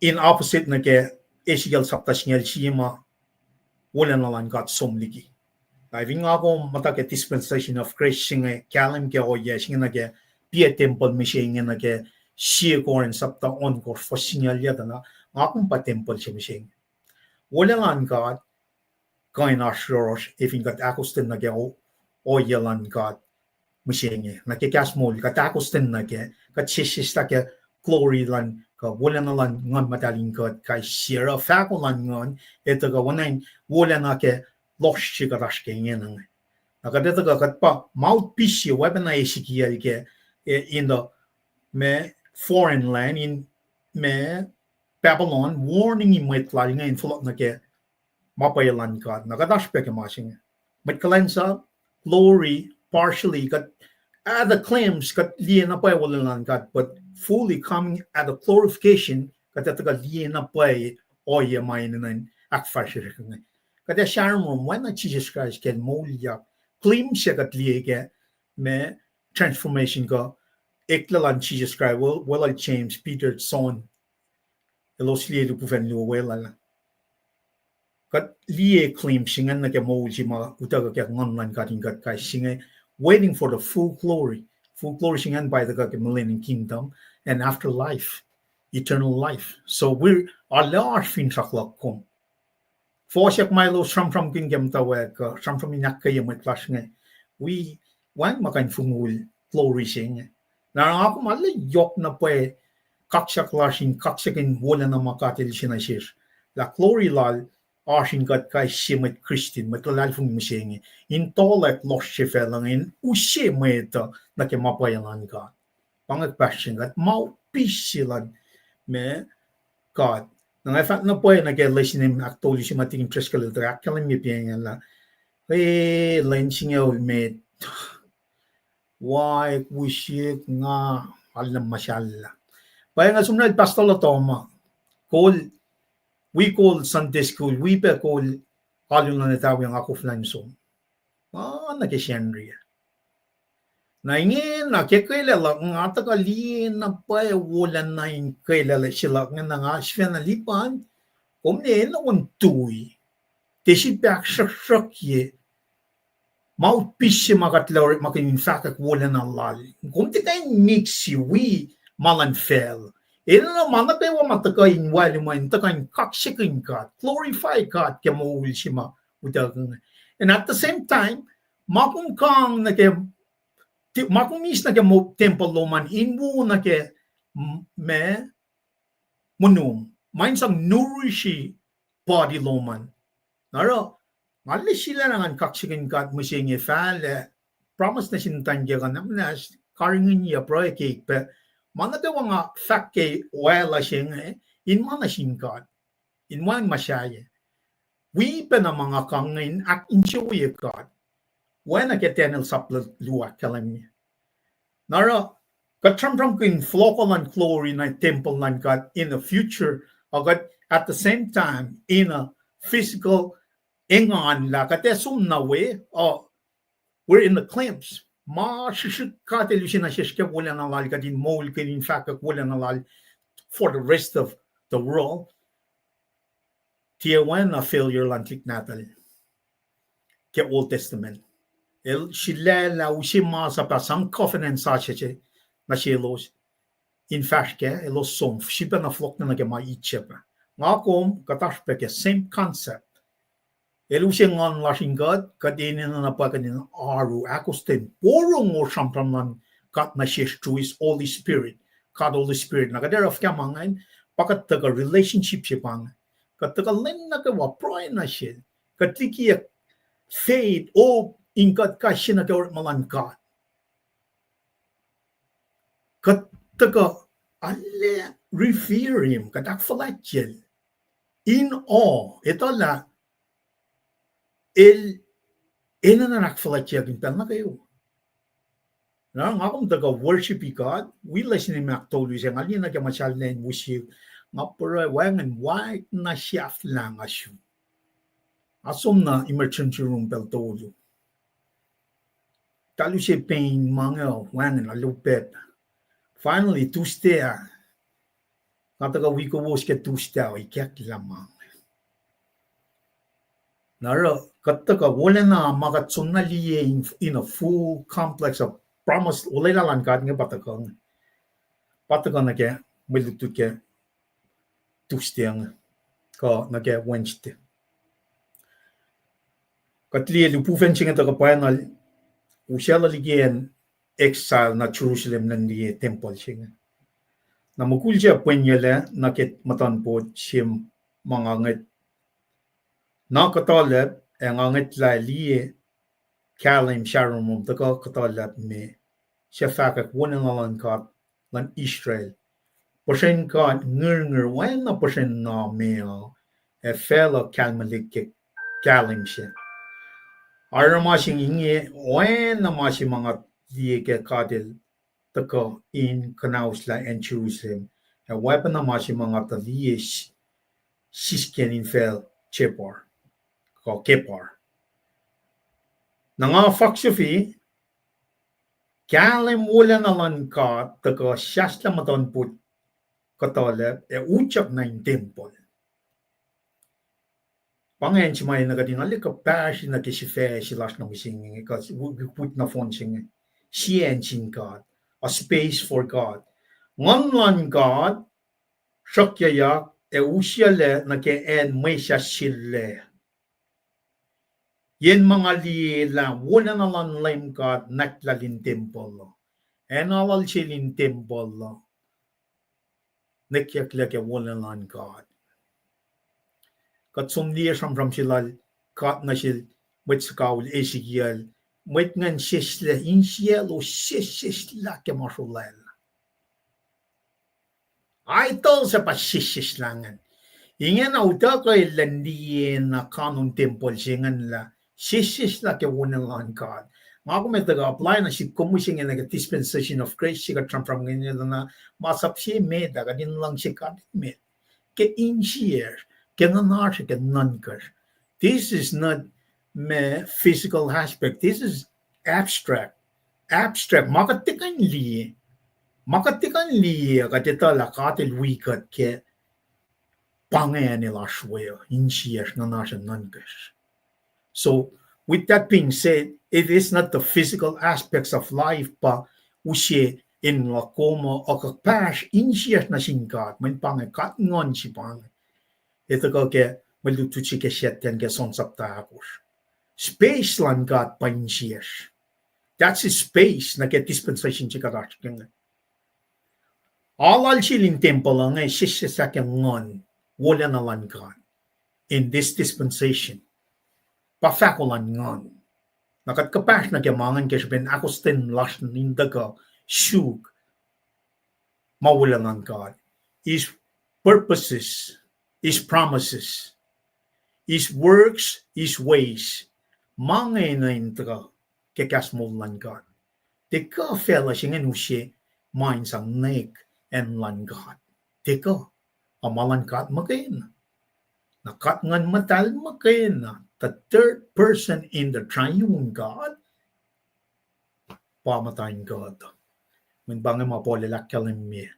in opposite na ke esigal saptas ngel shima wala na lang got somligi. Living ako mata ke dispensation of grace singe kalim ke o yes singe na ke pia temple mi singe na ke Sie Acn sapta on ko for signal ya na akong pa temple siya mi singe. Wala lang got kain asroros if in got akustin na ke o yalan got mi singe na ke kasmol kat akustin na ke kat sisista ke glory lan ka wala na lang ngon madaling got kay sira fako lan ngon ito ka wanain wala na ke lost siya karash ke ngen. Nakadito ka kat pa mouthpiece siya weapon na isikiya ke in the me foreign land in me Babylon warning in Mwet nga in fulok na ke mapayalan ka nakadash pe ke masing kulacnsap glory partially kat the claims kat liya na pa walan kat but fully coming at the glorification kat ka liya na pa oya mainan akfashir ka kat sharmo when Jesus Christ can molya claim siya kat liya ke me transformation ka Eklalan Jesus Christ well James Peter son elos liye du pufen lu wela kat liye claim singan na ke moji ma utaga ke ngonlan kating kat kai singa waiting for the full glory singan by the millennium kingdom and afterlife eternal life so we're our large fin traklak kom for siak milo from kingdom mutawaek from inakay mo clash nga we wan makan fungul glory singa na ako mali yok na po kaksakin wala na makatil sinasir. La glory lal asin kat kay simet Christian matalal fung musengi. In tolek los sifelang in usye meta na ke mapayalan ka. Pangagpasyon kat mau pisilan me God. Nang efat na po na ke listening actually si mating treskel drak kalang mi piyan la. Lensing yaw me why wisik nga alam masyalla. Kaya nga sumunod Pastor Toma, we call Sunday school, we pa call alun na natawi ang ako flansong. Nagkisyenriya. Na ingin, nakikailala, nga takalin na pa, wala na yung kailala sila, nga nga siya nalipan, kumne na untuy, tesi back shakye, mouthpiece si makatlawar makin fakak wala na lali. Kung di tayo mixi, we malan fell. Ito na manapewa matakain wali mo yung takain kaksakin God, glorify God, kaya mauul si ma. And at the same time, makung kang makumis na kaya mo temple loman, inwo na kaya me munum, main sang nourishi body loman. Naro, mali sila nangan kaksakin God mo siya nga fale, promise na sinutangya ka naman na karingin niya project pa, managawa nga fakke wala siya nga inmana sin God, inwan masyaya. We pa na mga kangin ak enjoy God, when akketeyac sapla luwak kalam niya. Nara, katram ko in flocal and glory na temple ng God in the future, agad at the same time, in a physical ingan la katesum na way, we're in the claims. Shishikatelusin na shishke wala na lal kadin mol kadin fakak wala na lal for the rest of the world. Tiyawan na failure lantik natal. Ke Old Testament. Sila la usima sa pasang covenant sa siya na silos. In fact, ke elos som shiba na flok na nagama itchepa. Ngakom katashpe ke same concept. Elusing on lashing God, kadinin na napakanin aru akustin. Porong o shampramlan kat na shish to his Holy Spirit. God Holy Spirit. Nakadera of kamangan, pakat taga relationship siya pang. Kat taga len na kawa proy na siya. Kat likiyac fade o ingkat ka siya na kawar malan God. Kat taga ale revere him. Kat akfalatjel. In awe. Ito la ina na nakfalatjel gintan na kayo. Na nga kung taga worship God, we listen him actually siya ngalin na kaya masyal na yung worship. Nga pura wangan white na chef lang asyo. Asom na emergency room pel todo. Talo siya Paing mga wangan alupet. Finally, Tuesday, Kataga wiowos ke tustel ikek lamang. Naro kataga wolena magatsuna liye in a full complex of promise ulela lan God nga patakong. Patakong na ke milutu ke tustel ka na ke Wednesday. Katliye lupufen singa taga panal usyala ligen exile na Jerusalem nandiye temple singa. Na mukulja penyele na ket matanpo sim manganget na katolep anganget la liye kalim sharumum taka katolep me sifac wonalan kat lan Israel. Pashen kat ngir wen na pashen na mea e fela kalmalik ke kalim siya. Aramasing inge wen na masi mga liye ke kadil taka in kanausla and Jerusalem. A weapon na masi mga taliye sisken in fel chepar ko kepar. Nanga faksufi kalim wala na lan ka taka shasta maton put katole e uchak na in temple. Pangen si may nagadingali ka pashi na kisife si last na mising because we put na phone sing Sie Acn Sin God, a space for God. Ngon lan God shakyayak e usyale na ke en may siya sile. Yen mga lila wala na lan lime God naklalin temple. En alal silin temple. Likiyac wala lan God. Kat sumliya from silal kat na sil met skawul Ezekiel met ngan sisle insiel o sisla ke masulel. Ay tol sa pasisislangan. Ingen auta ko ilandiyen na kanon temple singan la sisla ke wala lan God. Nga ko may taga-apply na si kumusing na dispensation of grace siya from ganyan na masap siya me daga din lang siya kadit me. Ke insier ke nankar. This is not me physical aspect. This is abstract. Abstract. Makatikan liye katita lakatil wikat ke pangayan nila shweo insier na nasa nankar. So with that being said, it is not the physical aspects of life pa usye in lakoma o kapash insier na singkat man pangay kat ngon si pangay. Ito ko ke malutuchi ke siyeten ke sonsap takos. Space lan kat pa insier. That's a space na ke dispensation si kadash kenga. Alal silin temple lang ay sisya ke ngon wala na lan kat in this dispensation. Pafakulan ngon. Nakat kapash na ke mangan ke sabihin akustin lash nindaga shug mawala lan kat. His purposes, his promises, his works, his ways. Mga na intra kekasmol lan God. Teka fela singen usye minds ang nek and lan God. Teka amalan kat makain. Nakat ngan matal makain na. The third person in the triune God. Pamatayin God. When bangay mapolilak kalim me.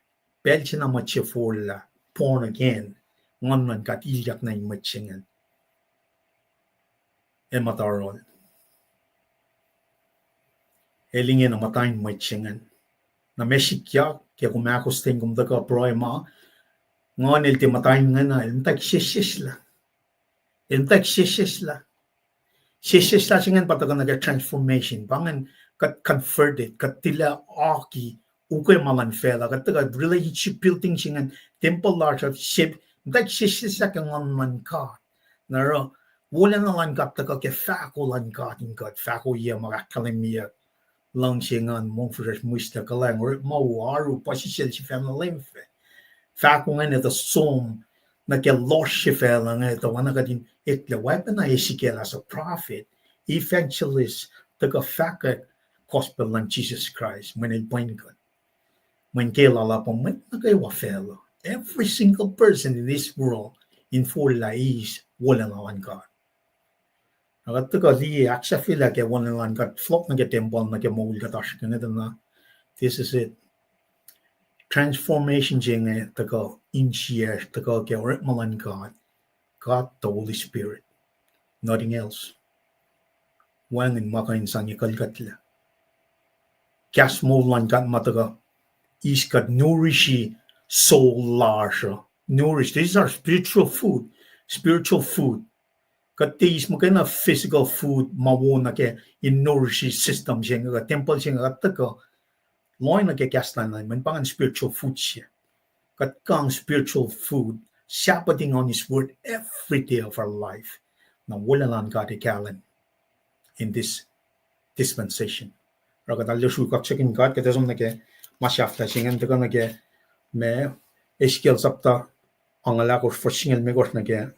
Belchi na machifola. Born again. Ngan kat ilyak na yung matchingan. E matarol. Elingin na matayin matchingan. Na mesikya. Kaya kumakos ting kumdaga proema. Ngan ilti matayin nga na. Ilmtak sisisla. Sisisla singan pataga nag-transformation. Bangan kat converted. Kat tila aki. Ukay malan fela. Kat taga relationship building singan. Temple large of ship. Ilmtak sisisla ka ngan ka. Naro. Wala na lang kat taga ke fako lan katin kat. Fako iya makakalimia. Lang singan mong fresh musta ka lang. Or mawaru pasisil si family limfe. Fako nga nito som. Nag-loss si fella nga ito. Wana ka din itla weapon na Ezekiel as a prophet. Evangelist. Taga-fakat gospel ng Jesus Christ. Manilpain ka. When kilala po, may nagaywa fella. Every single person in this world in full lies wala naman ka. Nakataga likiyac sa fila kaya wala naman ka. Flok nag-temple nag-mawul ka tash. Ganito na. This is it. transformation jinge taga inshare taga ke malan God, God the Holy Spirit, nothing else. When in makain sang kalkatla. Gas molan gat mataga is got nourishi soul large. Nourish. These are spiritual food. Spiritual food. Kat these makana physical food mawona ke in nourishi system jenga temple jenga taga loin ke gaslan man pangan spiritual food siya. Kat kang spiritual food shepherding on his word every day of our life. Na wala lang God ikalan in this dispensation. Raga dalyo shu kaksakin God kata som nake masyafta singan taga nake me eskil sapta angala ko forsingen me gos nake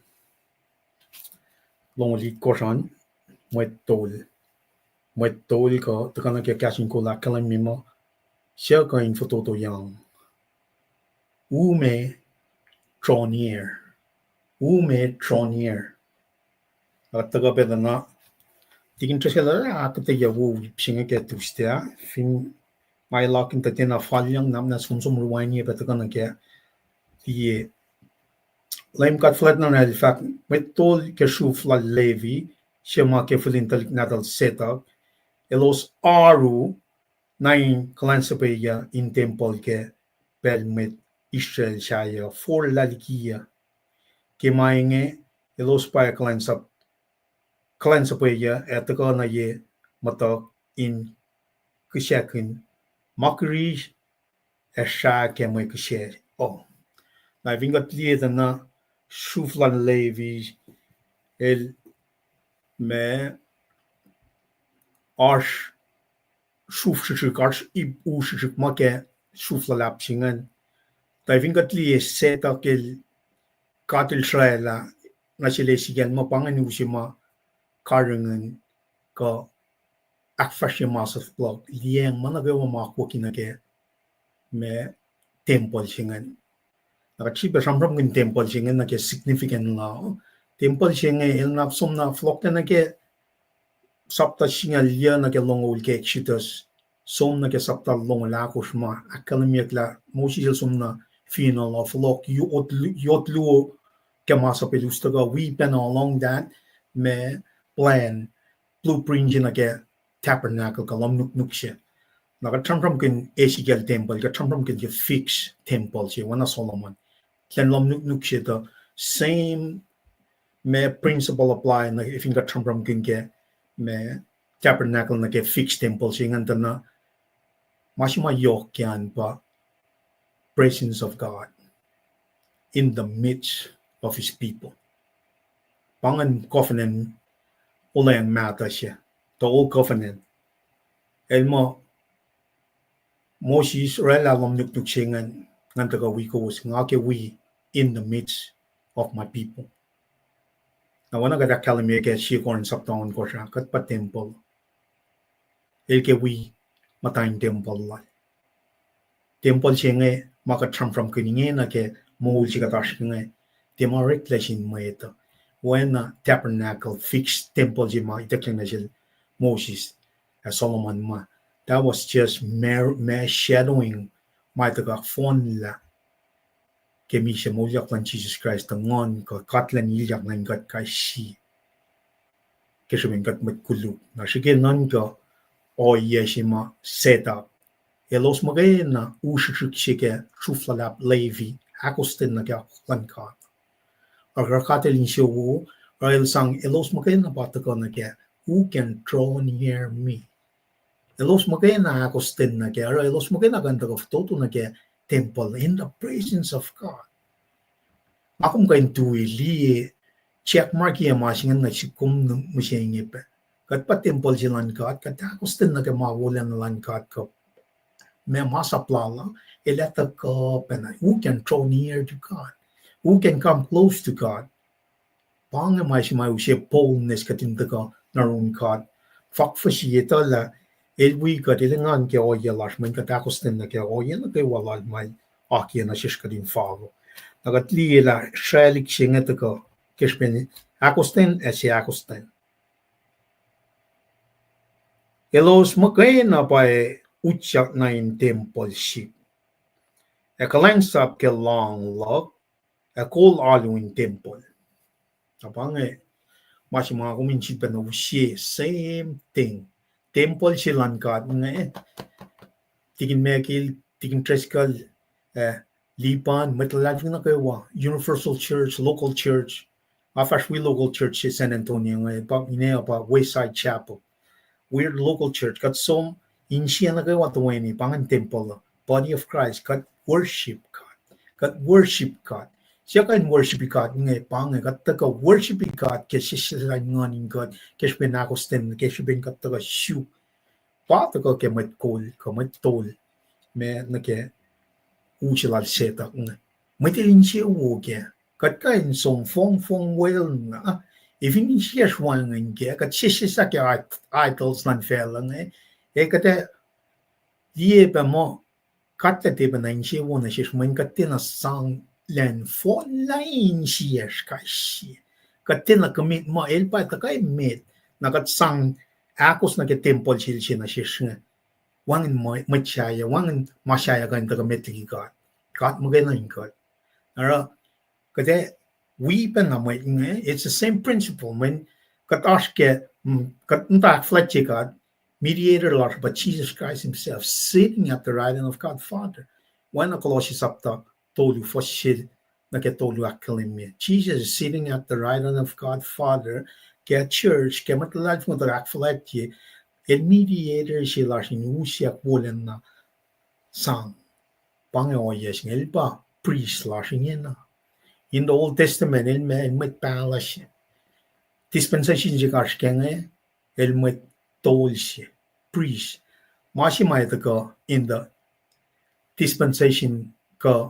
longli kosan Mwet ko taga nake KahsInKol akalan mimo siya ka in photo to yang may draw near. Who may draw near. At taga peda na tigin tresela akketeyac wo singa ke tustia fin mai lakin tatina falyang nam na sumsum ruwani peta kana ke die LEUM God flat na el fact met tol ke shuf la levi shema ke fulintal natal setup elos aru nain kulacnsap in temple ke permet Israel shaya for la likiyac ke mainge elos pa kulacnsap etaka na ye mata in kaksakin mockery esha ke mo kshare. Oh, na vingat lieta na shuflan levi el me arsh shufshik arsh ib ushik make shufla lapsingan. Na vingat lieta seta kel katil Israela na sila sigan mapangan usima karangan ka akfashimasaf blog liang managawa makwaki ke me temple singan. Nakachipa samram kin temple singan na ke significant na temple singan el napsom na flock na ke sapta singa liya na ke longol ke exodus som na ke sapta long lakos ma akademiak la mosil som na final of flock yotlu ke masa pelustaga we been along that me plan blueprint na ke tabernacle ka Lohm Nuknuk siya. Nakatramram kin Ezekiel temple, katramram kin ke fixed temple siya, wana Solomon. Ken Lohm Nuknuk siya the same me principle apply na if yung katramram kin ke me tabernacle na ke fixed temple siya nganta na masima yok yan pa presence of God in the midst of his people. Pangan covenant ulayang mata siya. The old covenant. Elmo Moses rela Lohm Nuknuk singan ngantaga wiowos ngake we in the midst of my people. Na wana gada kalimi ke sikon saptaon ko siya kat pa temple. Elke we matain temple la. Temple singa makatram from kininge na ke mohul sikatash nga demarek lesin Mwet. When tabernacle fixed temple jima itakling na sil Moses Solomon ma. That was just mere shadowing my tagak phone la kemi siya mulyak lang Jesus Christ ngon ka katlan ilyak lang gat kay si kesuming gat matkulu na sige non ka o yeshima set up elos magay na ushik siya shuflalap levi akostin na kya klan ka or katelin siya wo or sang elos magay na bataka na kya who can draw near me. Elos magay na akostin na kaya, elos magay na ganda of toto na kaya temple in the presence of God. Akum kain tuwi liye check mark iya masingan na sikum musiyang ipe. Kat pa temple silan ka at kat akostin na kaya mawala na lang ka at ka may masaplala eleta ka pena. Who can draw near to God? Who can come close to God? Pangay siya siya boldness katinta ka naroon ka. Fakfasiyeta la elwi ka dilangan ke oya lashman ka takostin na ke oya na kay walal may aki na shish ka din falo. Nagatli la shalik siya nga ka kishpeni akostin si akostin. Elos makay na pa utsak na in temple ship. kulacnsap ke long log akollah in temple. Apang masih mga kuminsit pa na same thing. Temple silan kat tigin mekil, tigin treskal, lipan, metalad na kayo Universal Church, local church. Afash we local church in San Antonio pa Wayside Chapel. We're local church. Kat som insiya na kayo tuwini pangan temple, body of Christ. Kat worship God. Siya kan worship God ngay pangan kat taka worship God kasi siya nganin God kasi pinakostin kasi bin kat taka shu. Pa taka ke mat kol ka mat tol me na ke uchilal seta nga. Matilin siya woke. Kat kain som fong well na. Even siya shwan nga kat siya sa ke idols nan fela nga. Kat die pa mo kat te pa na siya wona siya man kat na sang len fo lain siya kashi. Kat na kamit mo el pa ta kay met na kat sang akos na ke temple siya na siya. Wangin machaya, wangin mashaya kan taga metli God. God magana in God. Ara, kate we pen na may it's the same principle when katashke katunta fletche God, mediator Lord, but Jesus Christ himself sitting at the right hand of God Father. When the Colossians apta told you for shit na ke told you akalim me. Jesus is sitting at the right hand of God Father, ke church, ke matlad mo taga fletche. El mediator siya sinusiak wulan na sang pangaoyes ng elba priest na. In the Old Testament, el met palace dispensation siya kashkenge el met tol siya priest. Masimay ka in the dispensation ka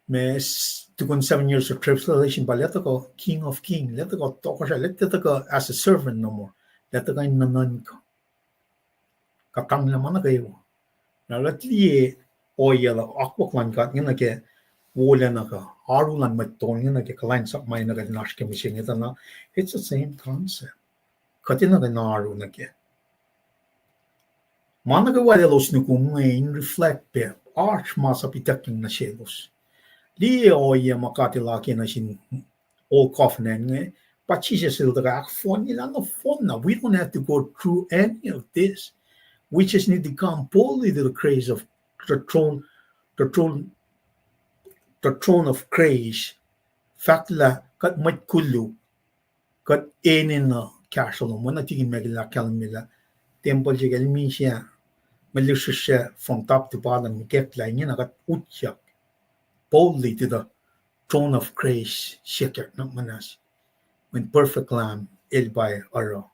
mes tukun 7 years of tribulation ba let ko king of king let ko talk siya let ko as a servant no more. Let ko nanan ka. Katang naman na kayo. Nalatli oyela akwaklan kat nga ke wala na ka. Arulan matong nga ke kulacnsap may na ka nashke machine ita na. It's the same concept. Kati na ka naru na ke. Mana ka wala los nuku ngayon reflect pe. Arch masa pitaking na shelos. Li oya makati laki na sin all covenant nga. But Jesus will act phone nila na phone na. We don't have to go through any of this. We just need to come boldly to the grace of the throne of grace. Fakla kat matkulu kat enin na kashalom. Wana tigin megila kalamila. Temple jigal mi siya. Malusha siya from top to bottom. Miketla niya na kat utyak. Boldly to the throne of grace. Shekyak na manas. When perfect lamb elbay aro.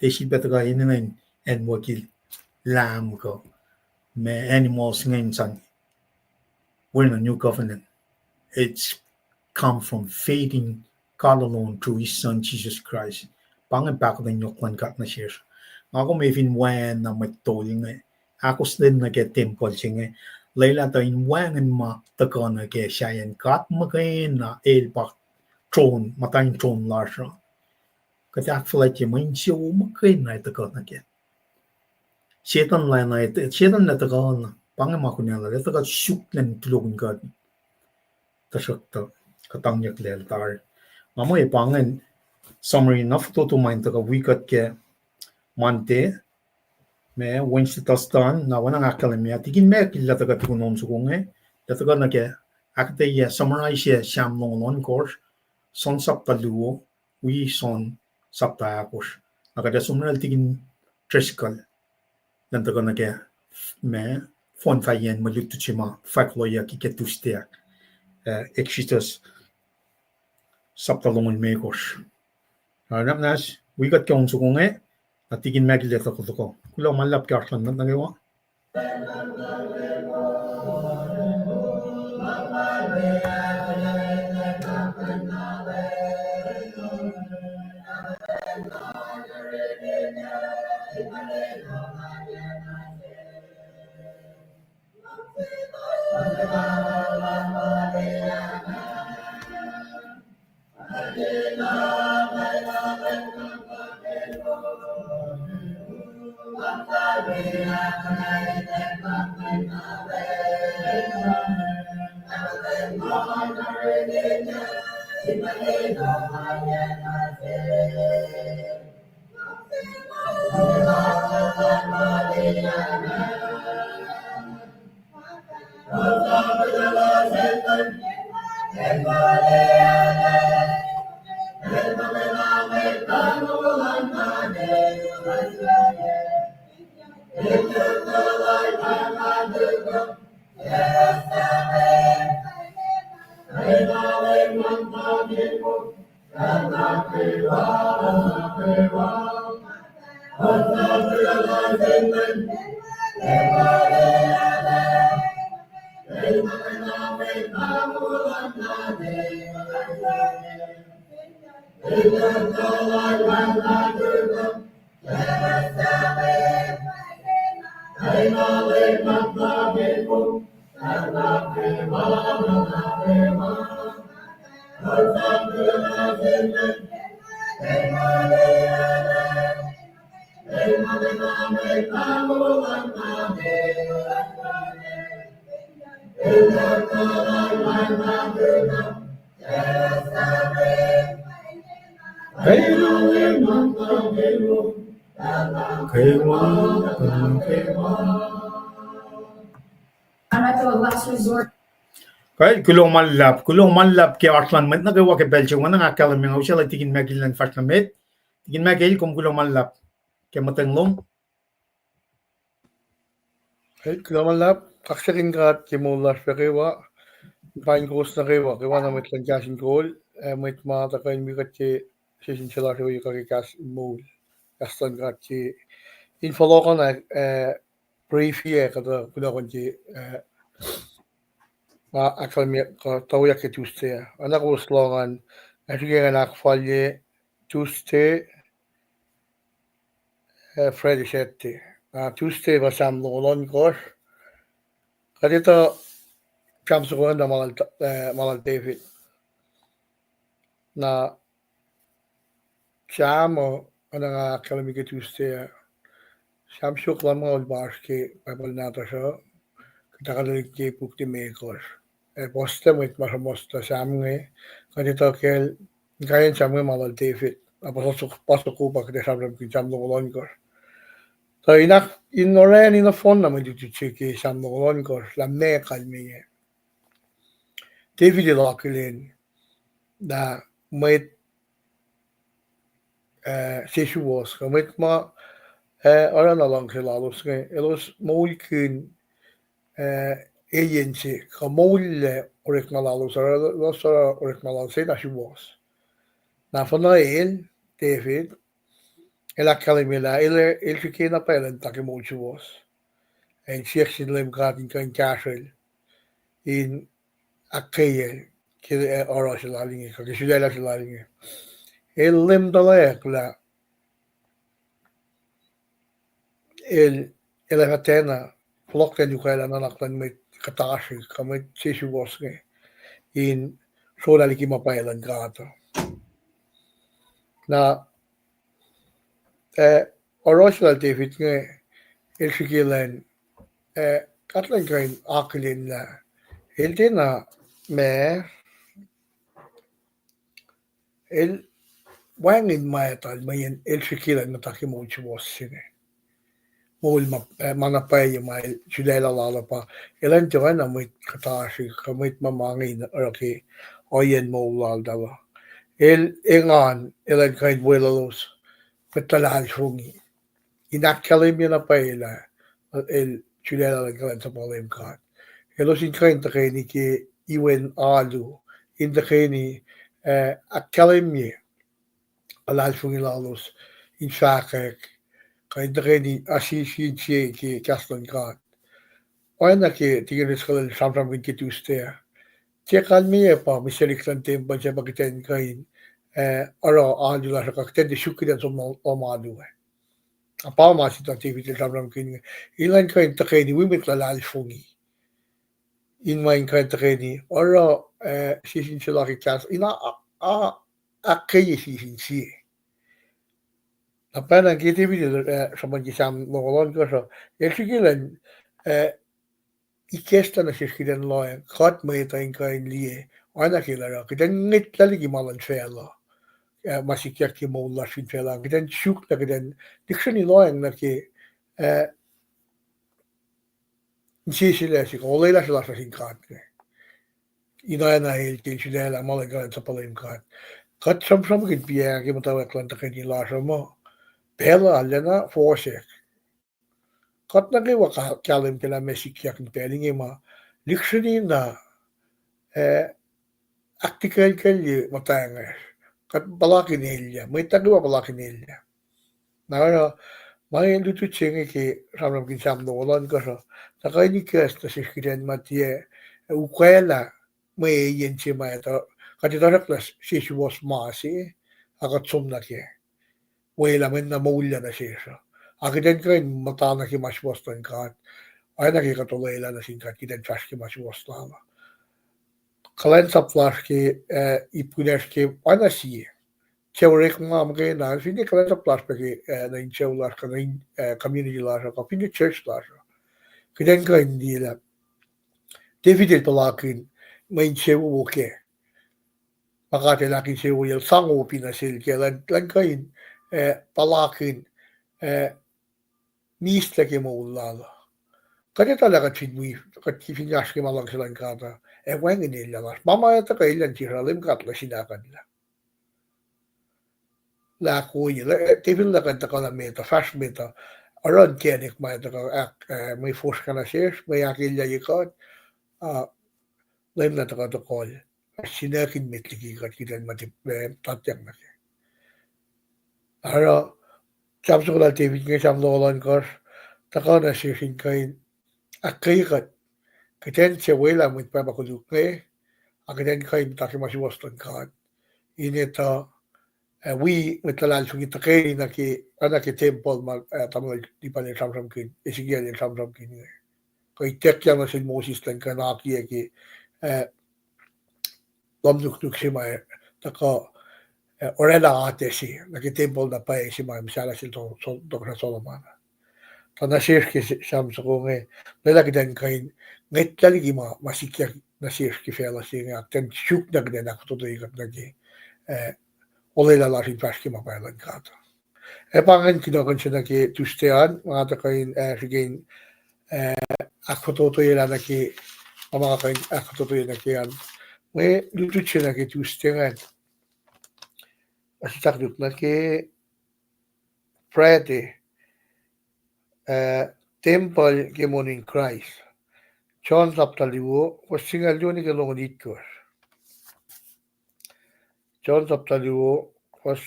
Deshi betaga inin and wakil. Lamb ko. May animals ngayon san. We're in a new covenant. It's come from faith in God alone through His Son Jesus Christ. Pangan pa ako ng yokwan kat na siya. Ako may finwayan na magtoli nga. Ako din na ke temple siya nga. Layla tayo inwayan ma taka na ke siyayan kat magayin na elpak throne, matayin throne lasha. Kasi actually siya may siya umakayin na taka na ke. Setan la na ito, setan na taka na, pangan makunya la, ito ka syuk lang tulogun ka. Tasyak ta, katangyak lel tar. Mamo pangan, summary na to mind taka wikat ke, mante, me, Wednesday tastan, na wanang akalamia, tigin me kila taka tukunom sukunge, taka na ke, akketeyac summarize ye siam long course, son sapta luo, we son sapta akos. Nakada summarize tigin treskal. Dan taka na ke me fon fayen malutuchima fakloya ki ketustea exitus saptalongon mekos. Namnas we got kyong sukunge atigin magile to ko. Kulo malap karslan na ngawa. Kaya kulong manlap ke artlan met na gawa ke belche wana nga kala mi ngau shala tigin magil lan fartlan met tigin magil kum kulong manlap ke mateng long lulap kaksakin mular pekewa Paing Kosrae na met lang KahsInKol met mata kain mi katche sesin chala rewa ka kas mul kastan katche infolokan brief ye kada kuda kanche ma akal mi ka tawya ke tuste ana ko slogan atuge na falye tuste Friday sette tuste va sam lolon kor kadito kam suko na malal David na siamo ana nga kalami ke tuste siam syuk lam nga ulbars ke papal nata siya katakalik ke pukti mekor posta mo itmar mosta siam nga kadito kel kayan siam nga malal David pasok ko pa kada sabram ki siam lolon kor so in oren in a phone naman dito chiki siam lolon kor lam ne kalmi David ilakilin na Mwet wiowos Mwet ma oana lang lulap nga elos mol kun agency ka mol orek lulap los orek lulap na wiowos na fana David ela kalimila el fikina pa elan taki mol wiowos en Sie Acn LEUM GOD in Kosrae in akketeyac kile ora silalingi ka kisudela silalingi el mutawaek la el hatena flokten yukaila nanaktan met katasi kamet wiowos in sola likimapailan kato na orosla David nga el sikilan katlan kain akilin na el tina me el wangin maetal mayen el sikilan na takimo wiowos sine mol manapay may sudela lalapa elan tiyan na may katasi kamit mamangin araki oyen mo laldala el engan elan kain wolacna petalal fungi inakalim yun na paila el sudela lang sa LEUM GOD elos in kain takeni ki iwen alu in takeni akalim ye alal fungi lalos in sifac kain takeni asisi ki kastan God oana ke tigres kalal samsam ki tuste Tiekal miye pa miseliktan tempa siya bakiten kain aro alu la sa kakten de syukidan som omadu apa masih activity samsam kin ilan kain takeni wimit lalal fungi in main kain takeni aro sisin sila ki kas ina akketeyac sisin siye Apa nang kita video sama kisam ngolon ko so. Eksigilan ikesta na siskidan loya kat may tayin kain liye. Ana kilara kidan ngit laligi malan fela. Masikyak ki mawla sin fela. Kidan shuk na kidan diksani loya na ki nisisila si olayla sila sa singkat. Inaya na hilkin sila malagan sa palim kat. Kat sam kit biya ki mutawaek lan takin nila sa mo. Pela alena forsek. Kat na kiwa kalim kila mesikyak ni pelingi ma. Liksani na akketeyac mutawaek. Kat balakin hilya. May tagawa balakin hilya. Nara may lutu chingi ki samram kinsam dolan ko so. Takay ni kes na siskidan matye ukwela may yen si may ito. Katitarak na siswas masi. Akat sumna ki. Wala man na maulya na siya. Akitan kain mata na ki maswastan kat. Ay nakikatulala na singkat kitan trash ki maswastan. Kulacnsap flash ki ipunesh ki ana siye. Teorik mam ke na hindi kulacnsap flash pa ki na inchew lash ka na community lash ka hindi church lash. Kitan kain nila. David palakin may inchew okay. Makatelakin siya yung sango pinasil kaya lang kain palakin niistä ki muullalla. Kati talaga chinwi, kati finyaski malang silang kata. Wangin nila mas. Mamaya ta kailan siralim katla sinakanila. La kuya, tifil na kanta ka na meta, fast meta. Aron kenik may ta ka, may force ka na siya, may akilya yikot. Laim na ta ka to call. Sinakin metliki kat kitan matip tatyang na siya. Ara, samso ko lang David nga samlo ko lang kos. Taka na siya kain akketeyac. Kitan siya wala mo pa makulukne. Akitan kain taki masiwastan kat. Inita talal sungi takay na ki temple mag tamal di pa ni samsam kin. Isigyan ni samsam kin. Kay tekya na sin Moses lang ka nakiya ki Lohm Nuknuk Mutal taka orela ate si temple na pa si ma misala sil Dr. Solomon. Tanasir ki samsa ko nga lalagdan kain ngait laligi masikyak nasir ki fela si nga ten shuk nagden ako tutoy kat nagi olay lalasin paski mapailan kata. Pangan kinakan siya naki tustean mga kain sigain ako tutoy na naki mga kain ako tutoy na kiyan may lutut siya naki tustean asitakduk naki Friday temple ke morning Christ. John saptaliwo was singal yun ni kalong ditkos. John saptaliwo was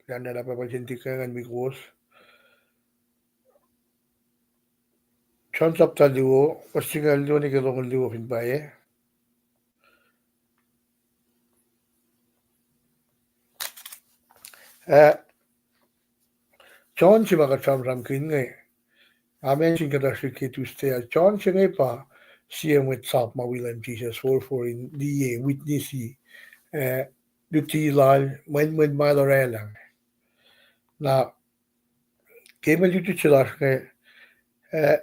yan na pa pasintikan mikos. John saptaliwo was singal yun ni kalong liwo pinbaye. John si makasamram kinge. Amen sin kada sikituste. John si ngay pa siya sap mawilan Jesus for in the witnessy dutilal man malarelang. Na kemal yutu chilar ke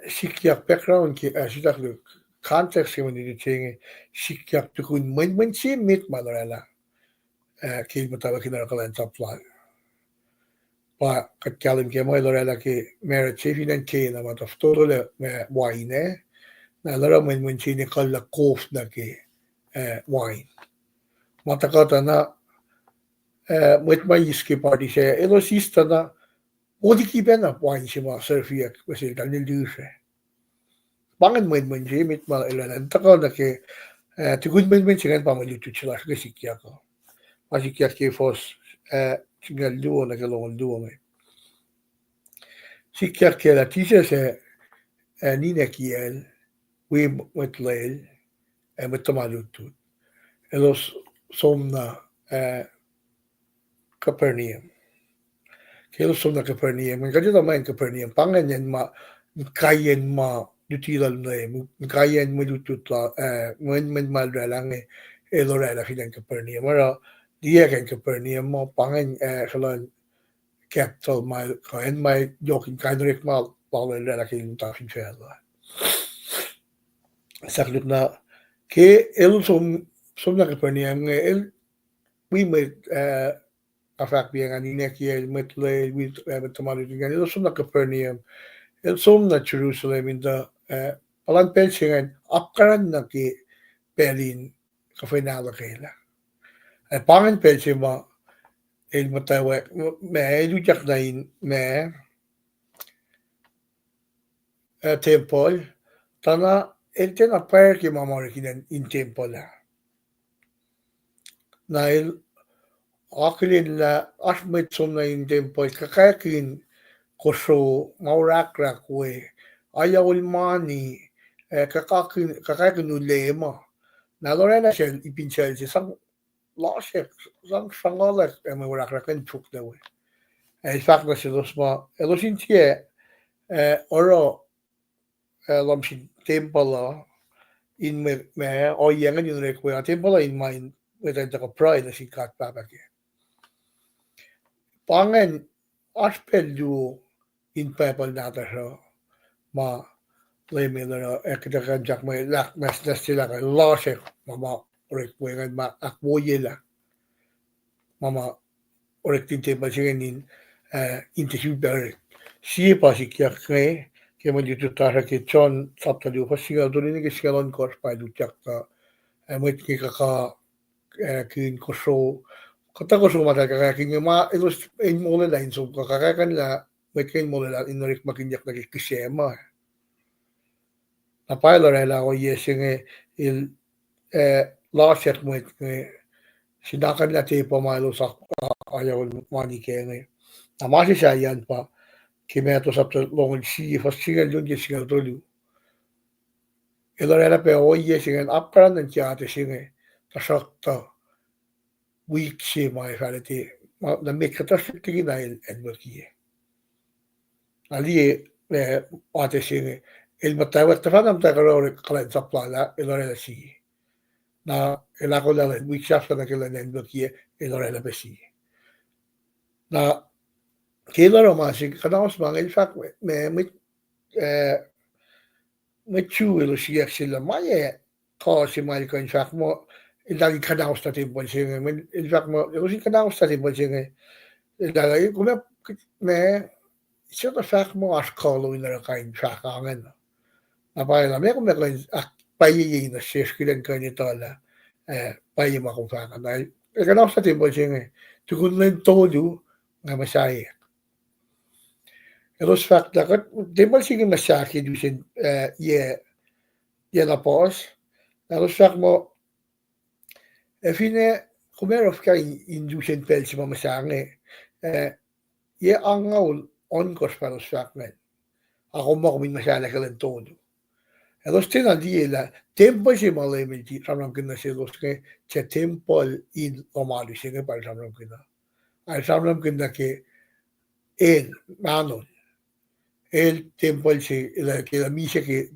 sikiyak background ki sitak lu context ke mani dutinge sikiyak tukun man si mit malarela ke mutawaek na kaksakin plan. Pa katkalim ke mo lorela ke merit chifinan ke na mataftorole wine na lara man chini kala kof na ke wine. Matakata na Mwet iski party siya elosista na odiki na wine siya ma serfiyak kasi dalil duse. Pangan man siya mit mal ilalan taka na ke tikun man siya pa malutu sila sa sikya ko. Masikya ke fos singal duo na kalongan duo may. Sikya ke la tisa sa nina kiel we matlel matamalutu. Elos somna Capernaum. Kelos somna Capernaum. Ang kadito main Capernaum. Pangan yan kayan dutilal na kayan malututla man maldalang elorela finan Capernaum. Mara diya kan Capernaum mo pangan salan capital my joking kind of mal la king takin fella saklut na ke el som na kaperniam el we made afak bien an inekie met le we tomorrow again el som na kaperniam el som na Jerusalem in the palan pelsingan apkaran na ki pelin kafinala kela pangan pelsima el mutawaek me lujak na in me temple tana el tena pair ki mamori kinan in temple na el akolin la asmet som na in temple kaksakin Kosrae maurakra kwe ayawul mani kaksakin ulema na lorena siya ipinchel siya sang lasek sang sangalek Mwe Read kan chuk na we fact na siya dosma elosin siya oro lamsin temple in me o yangan yung rekwe temple in mind with the pride na si kat papake pangan aspel du in people nata so ma lemela akketeyac may lak nas sila ka lasek mama rekwe ngan ma akwoyela mama orektin temple singin interview ber Sie Acn que man YouTube tara ke John chapter du singa do ni ke singalon course pa du chapter Mwet ke kaka kin Kosrae kata ko mata kaka kin ma elos en mole line so kaka kan la mekin mole la inorik makinyak na kisema na pacl la o yesing il lasek Mwet sinakan la te pa malo sa ayaw mani ke na masi siya yan pa kimeto sa longon sifac singal yun yung singal tolu ilorela pe oye singal apkaran ng tiyate singal kasakta week si mga faliti na may katasik na el ali ate singal el mutawaek tafanam takarori kulacnsap la ilorela si na el akollah week shafta na kila el ilorela pe si na kailan masig kadaos mga in fact may chulo siya sila maya kasi may in fact mo ilagi kadaos na temple siya in fact mo kasi kadaos na temple siya ilagi kung may siya na fact mo akollah na kain fact angan na pala may kung may payiyin na siya kilang kanito la payim akong fact na kadaos na temple siya tuku lang todo nga masaya Elos fact dakat temple sige masaki dusin ye la pos. Elos fact mo fine kumerof ka in dusin pel si mamasange ye angaul on kos palos fact men. Ako mo kumin masala ka lang todo. Elos tina di la temple si malementi ramram kina si los ke che temple in omali sige para ramram kina. Ay ramram kina ke el manon el temple si la misa que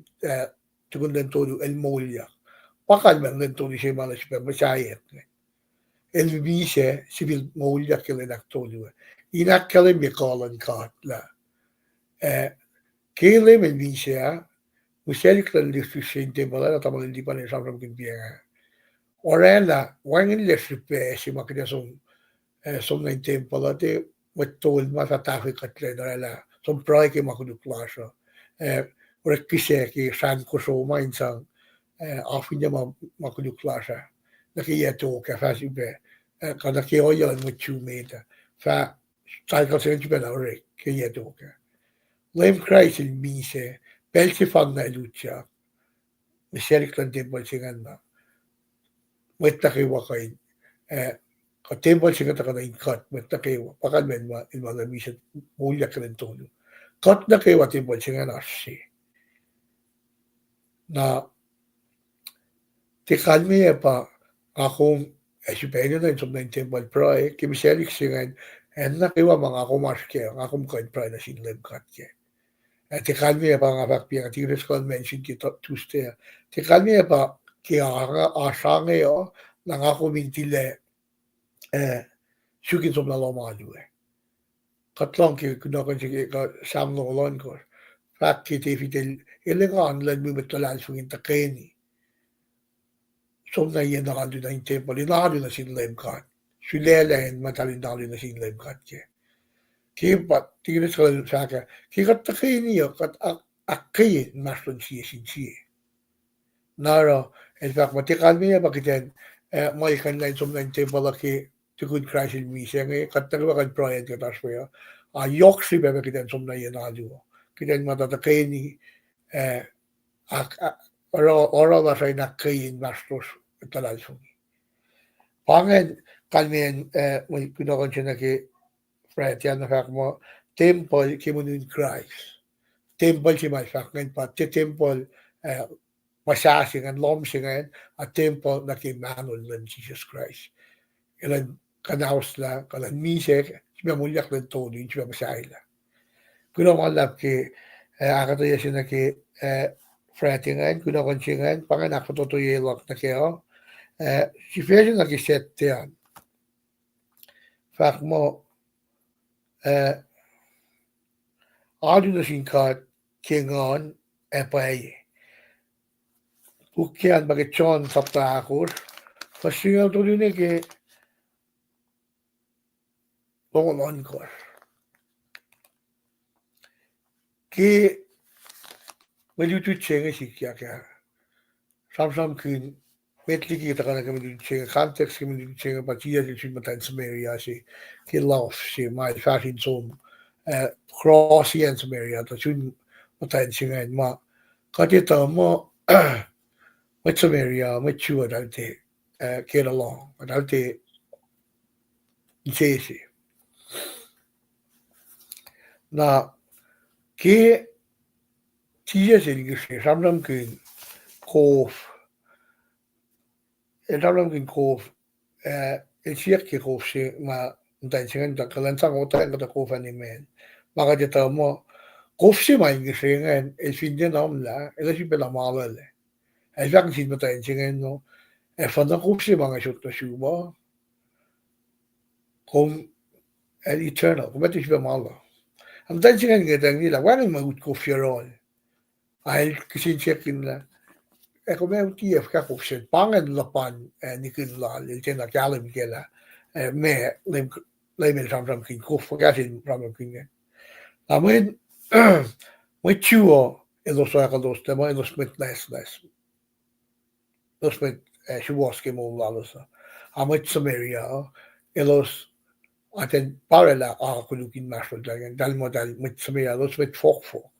tukun todo el molia pakal man todo si mala si masaya el misa civil molia que le todo inakale mi kalan kat la kele el misa muselik la lifusin temple la tamal di pa ni samram kin bien orela wangin le sipe si makina som na temple ate matol matatafi katle la som prai ke makudu plasha ore kise ke san koso mainsang afinya makudu plasha na ke yeto ke fasibe kada ke oyo mo chumeta fa tal ka sen chibela ore ke yeto ke lem crisis mise pelsi fan na lucha miserik tan tempo chinganda wetta ke wakai ka tempo chingata kada inkat wetta ke pakal men ma ilma na mise mulya kalen todo kat na kayo temple siya nga nasi. Na tikal mi pa akong sipenyo na yung na temple prae kimiselik siya nga na kayo mga ako maske akong kain prae na sinlem kat ke. Tikal mi pa nga pakpiya tigres convention kita Tuesday. Tikal mi pa kaya asang yo nang ako mintile sukin som na lomado katlong ki kunakan sige ka samnolon ko fak ki te fitel elegan lan mi metalan sungin takeni som na yen na kandu na temple ina kandu na sin LEUM God sulelen matalin dalu na sin LEUM God ki pat tigres ko saka ki kat takeni yo kat akketeyac maslon si naro el fak matikal mi bakiten mai kan lain som na temple ki tukun crash in mi senge kat tagwa kan project ka taswa a yok si bebe kiten som na yen adu kiten matatakeni ora la sai na kain mastos talal sungi pangen kalmen mai kuno chena ke fret yan na fak mo temple ki munun Christ temple si mai fak ngan pa temple masasing and lom singan a temple na ki manol ng Jesus Christ ilan kanaus la kalan misek siya mulyak ng toni siya masayla kuno malap ki akketeyac sina ki fretingan kuno konsingan panganak patutuyelak na keo si fesin na ki settian fak mo adu na singkat kingon Paing Ukian bagi John sabta akur pasingal to din ke longon kor ki melutu chenge sikiyac sam kin metli ki takana ke melutu chenge context ke melutu chenge patia ke sin matan Samaria si ki love si mai fashion som cross yen Samaria to sin matan singa ma katita mo with Samaria with chua dalte get along dalte jesi na ki tiya sin ke samram kin kof samram kin kof siak ki kof si ma matan singa ta kalansang utan ta kof ani men maka dito mo kof si ma inge singa fin din namla si pela malale vak sin matan singa no fanna kof si mga shot na shuba kom eternal kom ito siya malo ang tansingan nga tang nila wala magut kof yarol ay kisin chekin la kung may TF ka kof siya pangan lapan ni kinlal ilten na kalam kela me lem sam kin kof gasin ram kin amen mo chuo elos akalos tema elos met nice los met shuwaske mo lalosa amet Samaria elos aten parela kulukin masol dal modal met Samaria los met fokfo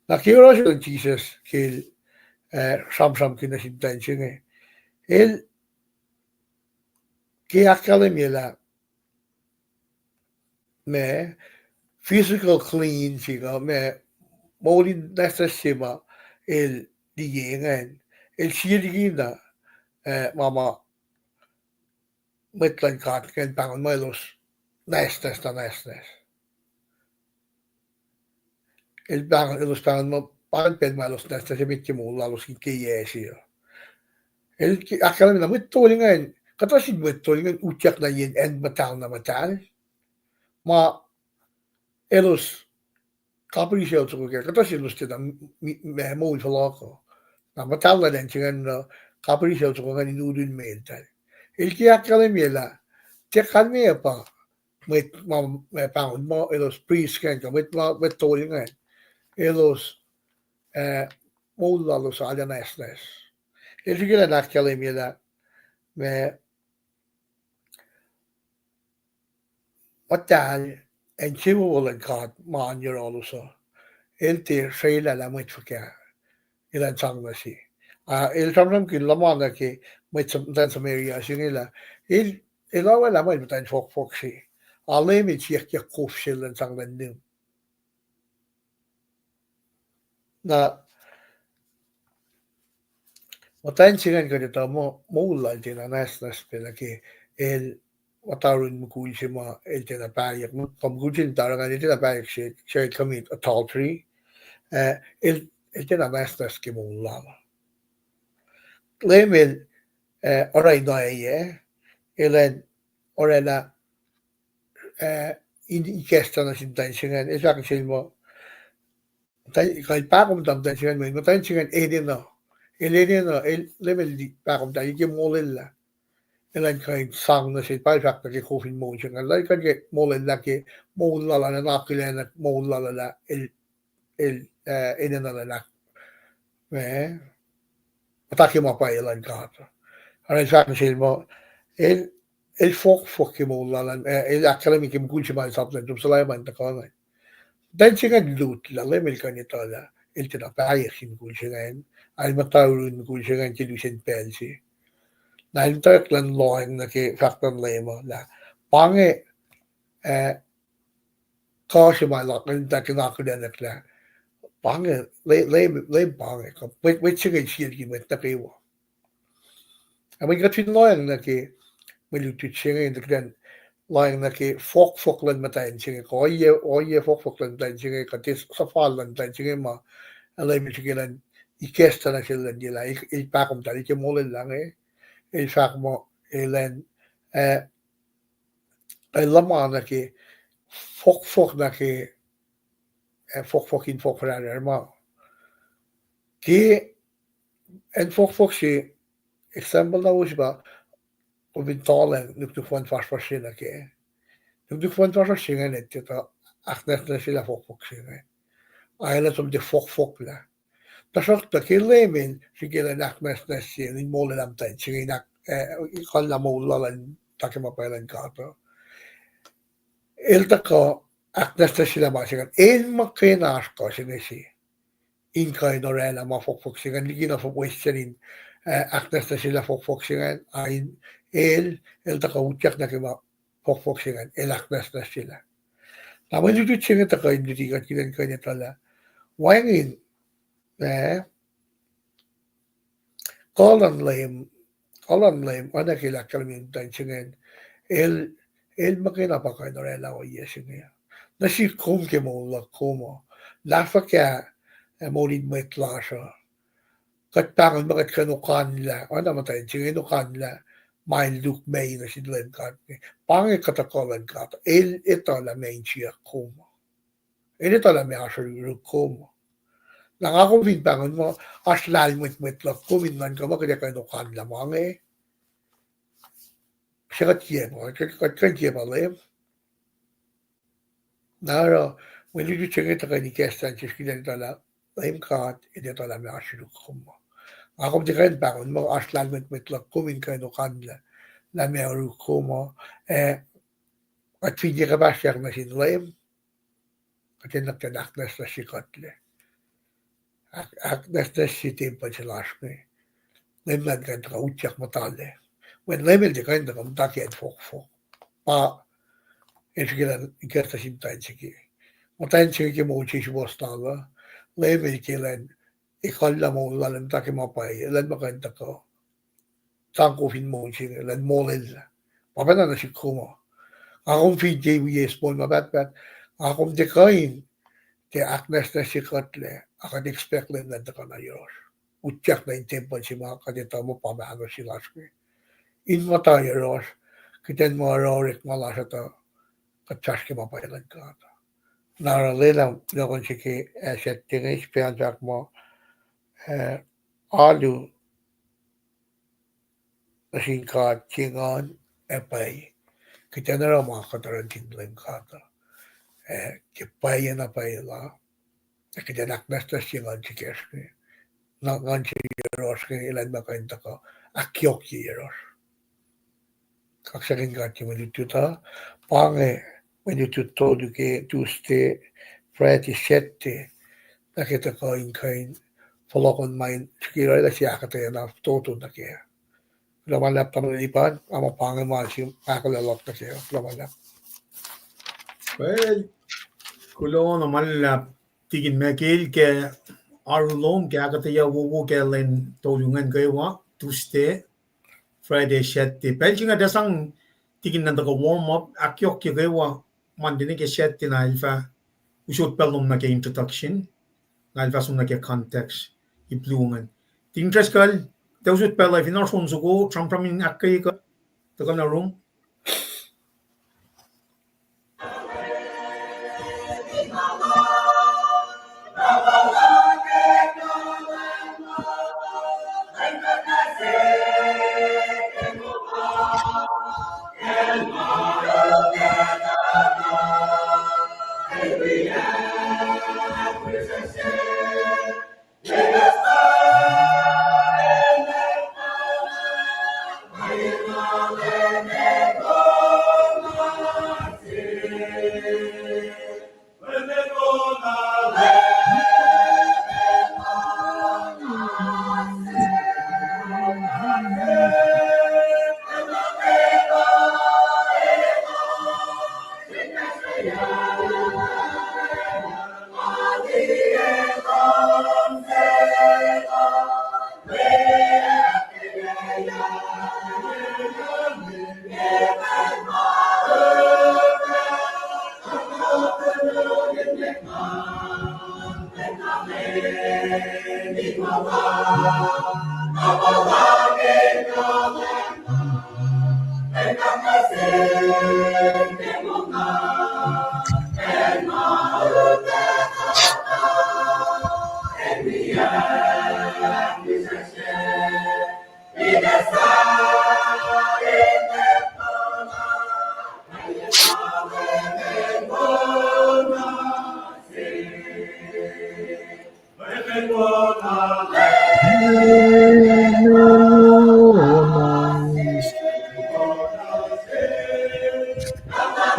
na kiro siya Jesus kil sam kinasintan siya el ki akademia me physical clean siya me molin nasa sima el diyengan el sirigina mama metlan kat ken pangon melos nestes el pangon mo pan pen melos nestes mitki mulla los ki yesio el akademia mit tolingan katasin mit tolingan utyak na yen en matal ma elos kaprisel to ke katasin los tida me mo falako na matal na den chigan kaprisel to kan inudun mental el ki akademia la te kalmea pa met pangon mo elos prisken met tolingan elos mulla los ala nestes el sigila na akademia la me matal en chivo volan kat man yor oloso el te sheila la met fuka ilan sang na si el samram kin lamana ke met dan Samaria sinila el awa la met tan fok si ale mit siek ya kof shilan sang dan nim na matan singan ko dito mo mulla din nas pela ke el watarun mukul si ma el tena payak mo pamgujin tarangan el tena payak siya commit adultery el tena nas ke mulla lemel oray no eye elen orela ikesta na sintensingan esak silmo kay pakom tam tensingan mo tensingan edino elenino el level di pakom ta iki molella elan kay sang na si pa fakta ki kofin mo singan like kan ke molella ke molala na nakilena molala la el edino la atake mo pa elan ka ara esak silmo el fok ki molala el akademi ki mkulchi ma saplen tum salaiman ta ka Dansingan lut la lemel kanita la il tina paia sin kulsingan al matawrun kulsingan ki lusen pelsi na il tak lan loing na ki faktan lema la pange kasi ma la kan ta kina kudanak la pange le pange ka wait sige siya ki met takiwa amin katin loing na ki melutut singa in loing na ki fok lan matain singa ko oye fok lan matain singa ka tis safal lan matain singa ma alay misikilan ikesta na sila nila ipakom tali ke molen lang isak mo ilan ay lama na ki fok na ki fokin ranar ma ki en fok si example na usba o bintalen nuknuk na ki nuknuk na net tita aknet na sila fok singa ayla som de fok la Tasakta kilemin sigila nakmes na siya ni mola lam tayo sige nak ikal na molalan takimapalan kato ilta ko aknes na sila masigan makinas ko sinisi inkay norela mafokfok sigan ligi na fokwesterinin aknes na sila fokfok sigan ayin ilta ko utyak na kima fokfok sigan aknes na sila naman yung sigan ta ko hindi tigat kilan kanya tala wangin Colin Lame, ana kila kalamin tansingan, el makina pa kayo norela o yesin niya. Nasi kum ke mo la kumo, lafa kya molin Mwet lasa. Katpangan makat kanukan nila, ana matayin singin nukan nila, main Luke May na si LEUM God. Pangi katakolan kata, ito la main siya kumo. Ito la may asal kumo. Nangako pinpangan mo, aslal Mwet la kumin man ka makita kayo nukan lamang Sikat mo, kat mo LEUM. Naro, when you check it kayo ni Kestan, siskilan tala, LEUM God, ito tala may asal kumo. Ako di kayo pangan mo, aslal Mwet la kumin kayo nukan la may asal kumo. At hindi ka ba siya na sin LEUM? At yung nagtanaknas na sikat le. Aknas na si Timpan sila asme. LEUM lang ka utyak matale. When LEUM di kayo nakamtaki at fok. Pa, sikilan ikasta sintayin sige. Matayin sige ki mo uchi si boss tala. LEUM kilan ikala mo lalang taki mapay. Ilan makanta ko. Tangkufin mo uchi. Ilan molel. Papana na si kumo. Akong PJVS mo mabat. Akong di kayo. Kaya aknas na sikat le. Akan expect lang na ka na yos. Utyak na yung tempan si mga kadita mo pamano sila. In mata yos. Kitan mo arorik malasa to. Katsash ki mapailan ka. Naralela nakon si ki set tingis piansak mo alu nasin ka tingan epay. Kita na raw mga katarantin lang ka. Kipaya na payla. Kita naknas na singan si keski. Nangan si yeros kaya ilan makainta ko. Akyok si yeros. Kaksakin ka ti malututa. Pange malututo duke tuste preti sette. Nakita ko kain falokon main. Sikira ila si akketeyac na toto na kaya. Lumalap tamalipan. Ama pange mahal si pacl alok na kaya. Lumalap. Well, kulo naman la tigin mekil ke arulom ke akketeyac wo ke len tolungan kayo wa Tuesday Friday sette. Belginga dasang tigin nanda ka warm up akyok ke kayo wa mandini ke sette na alfa usot pelnom na ke introduction na alfa sum na ke context iplungan. Interest kal usot pel life in our phones go tram in akkay ka takam na room.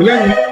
Ilan?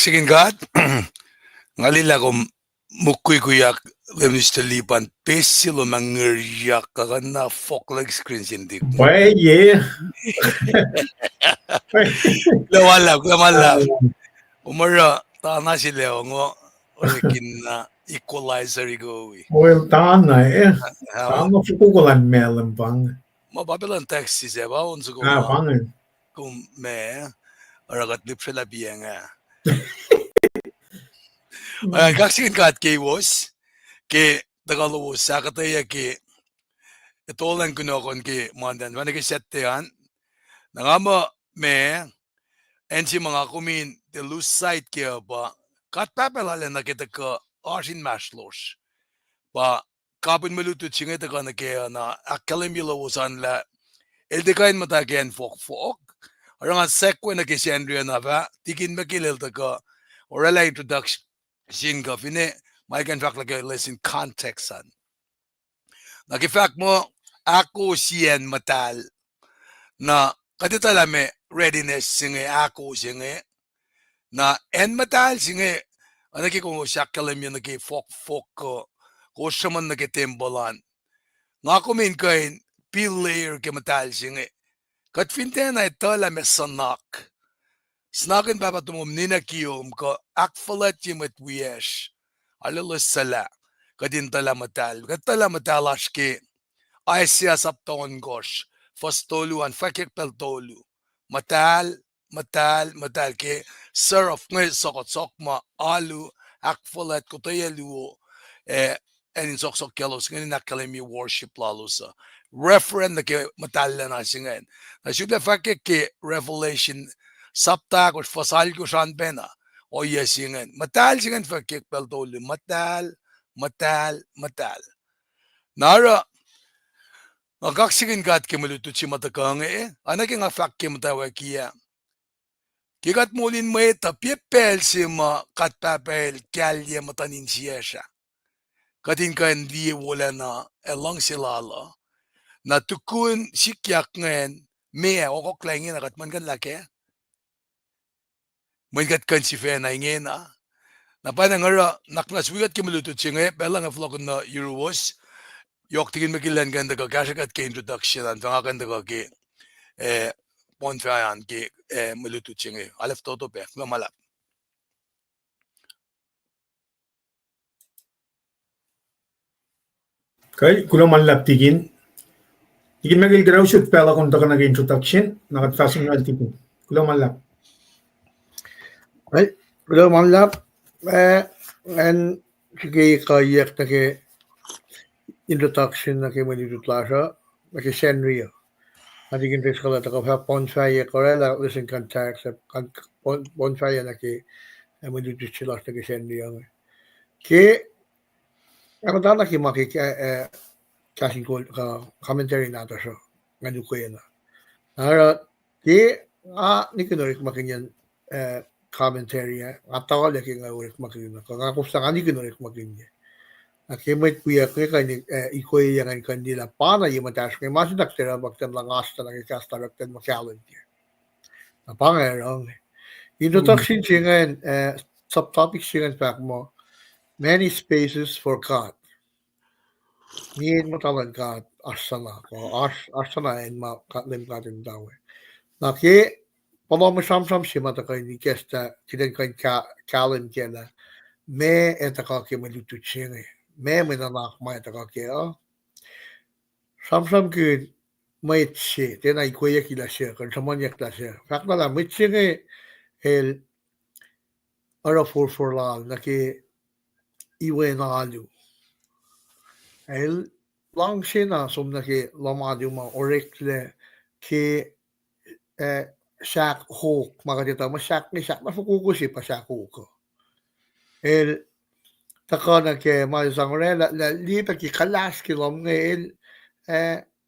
kaksakin God, ngalila ko mukkuikuyak lemnistelipan pesilo mangeriak kakana folklag screen sindik. Well, yeah. Lamalap. Umara, tana sila ngo, orikin na equalizer igowi. Well, tana eh. Tana fukukulan melan bang. Mababilan taxi siya ba? Unso ko Bangan. kung me, aragat lip sila biyanga. Kaksakin God wiowos, ke tagalowos sa akketeyac ke itolan kunokon ke mandan. Wana ke settehan, nangama me, ensi mga kumin, the loose side ke ba, katpapalala na kita ka inmasrlolos. Ba, kapin maluto singa ita ka na kaya na akketeyac la, eldekain matakian fok. Arangan sekwe na kisendria na ba, tikin makilil ta ka, orala introduction, ka fine, may kan fact lagi listen context san. Naki-fact mo, ako siyan matal, na katitala me readiness singe ako singe, na en matal singe, anaki kung siakalam yun naki-fok ko siyaman naki-timbalan. Nga kumin kain, peel layer ke matal singe, kat finten ay tala me sanak. Snakin papatumom ninakiyom ko akfalat yimat wiyesh. Alalos sala. Kadin tala matal. Katala matalash ke ay siya sapton gosh. Fastoluan fakik peltolu. Matal ke seraf ngay sokot sokma alu akfalat kotayaluo en sok kelos ngayon nakalemi worship lalusa. Referent na ke matala na singayon. Nasyudla fakik ke Revelation saptak or fasal ko saan pena. O yes singan. Matal singan fakik peltolu. Matal. Nara, kaksakin God ke malutut si matakang anak nga fak ke mutawaek iya. Kikat mulin Mwet pipel si kat papel kalye matanin siya siya. Katin ka hindi wala na elang silala. Na tukun sikiyak ngayon, mea o koklangin akat man kan laki. Mangat kan si Fena ingena. Napay nga naknas wigat kimaluto chinge belang aflok na wiowos yok tigin makilan ganda ka kaksakat ke introduction an tanga ganda ka ke ponfayan ke maluto chinge alaf toto pe malap. Okay, kulang malap tigin magil graw shoot pala kung taka nag-introduction, nakatfasong na tigin. Kulang malap. Right? Hello, Manlap. And sige kayak na ke introduction na ke malitutlasa, na ke Shenrio. Adigin rin skala taka pa ponfaya korela listen contact sa ponfaya na ke malitutsilas na ke Shenrio. Ke ako tala ke maki KahsInKol commentary na to so nga nuke na. Ara ke nikunorik makinyan commentary atau lagi nga urik makin ko nga kung saan ni kinorik makin niya akimay kuya ko kay ikoy yang kanila para yung matas kay mas daktera baktan lang asta lang ikasta baktan makalan niya napangarong introduction singan subtopic singan fact mo many spaces for God niyan mo talan God asana ko asana en ma katlim katin daw naki Palo mo sam si mata kay ni kesta kiden kay kalan kena me eta ka ke malutu chine me na ma eta ka ke sam ke Mwet che tena ikoye ki la che kan samon yak la che fak na la Mwet che el ara for la na ke iwe na alu el lang che na som na ke lama du ma orekle ke sak hok makatita mo sak ni sak na fukuko si pa sak ko el takana ke mai sangre la lipa ki kalas ki lom el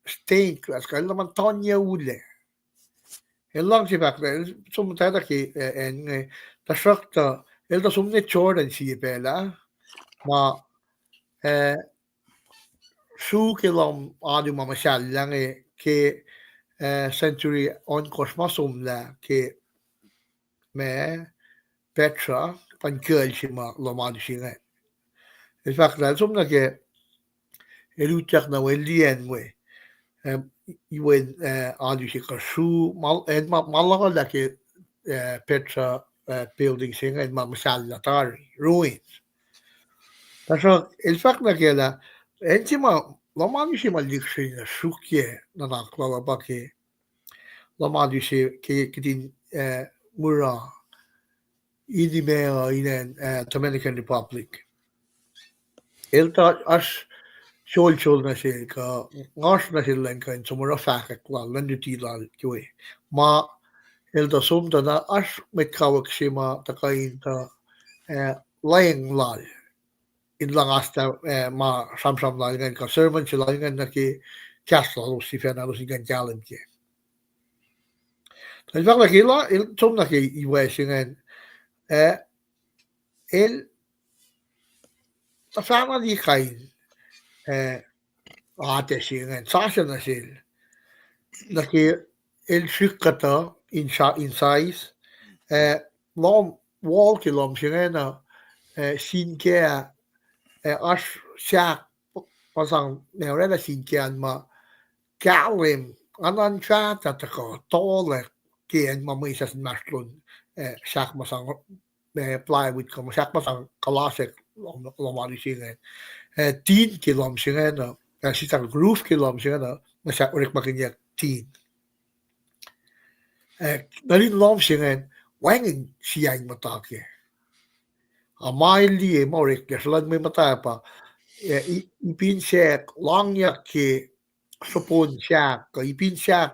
stein klas ka la Antonia ule el lang si bak el sum tada ki en ta shakta el da sum ne Jordan si pela ma su ki lom adu ma mashal lang ke century on kosmosum la ke me Petra pan girl si ma lomadu si nga el fak la sum na ke elutak na welien we iwen adu si kasu malaga la ke Petra building singa en ma masal latari ruins taso el fak na ke la encima lomadu si maliksi na sukye na naklala ba ke lomadu si ke kitin mura idi mea inen Dominican Republic el ta as Sjol na sé ka ngas na sé len kain som ra fa la lendu ti la kwe ma el da som da na as met kawak sé ma ta kain ta laying la in lang asta ma sam la ngan ka servant la ngan na ke castle lo si fena lo si gan jalen ke ta va la ke la el som na ke I we ngan el ta fa ma di kain ate ngan sa na sil na ke el shikata in size lom wall ki lom singena sin ke as sha pasang ne rela sin ke an ma kalim anan cha ta ko tole ke en ma mi sa maslun shak masang plywood ko shak masang classic lom ali singen tin ki lom singena si ta groove ki lom singena ma sa urik makinya tin Dalin lom singen wangin siya matake. Amaili morik keslad may matapa. Ipin siya lang yak ke supon siya ka ipin siya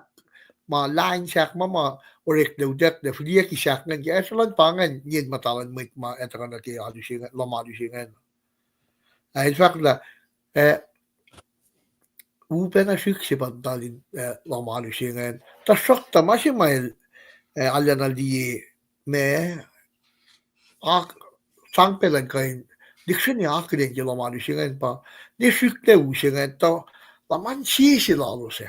ma line siya mama orik daw dek de fliya ki siya ngan kaya slad pangan yin matalan mo ma etaka na ke adu singen lamadu singen. In fact la upen na syksi dalin lamadu singen. Ta sakta masimail allan aldi me sangpelan kain diksini akren ki lomadu singen pa ne sykte usingen to laman sisi lalu se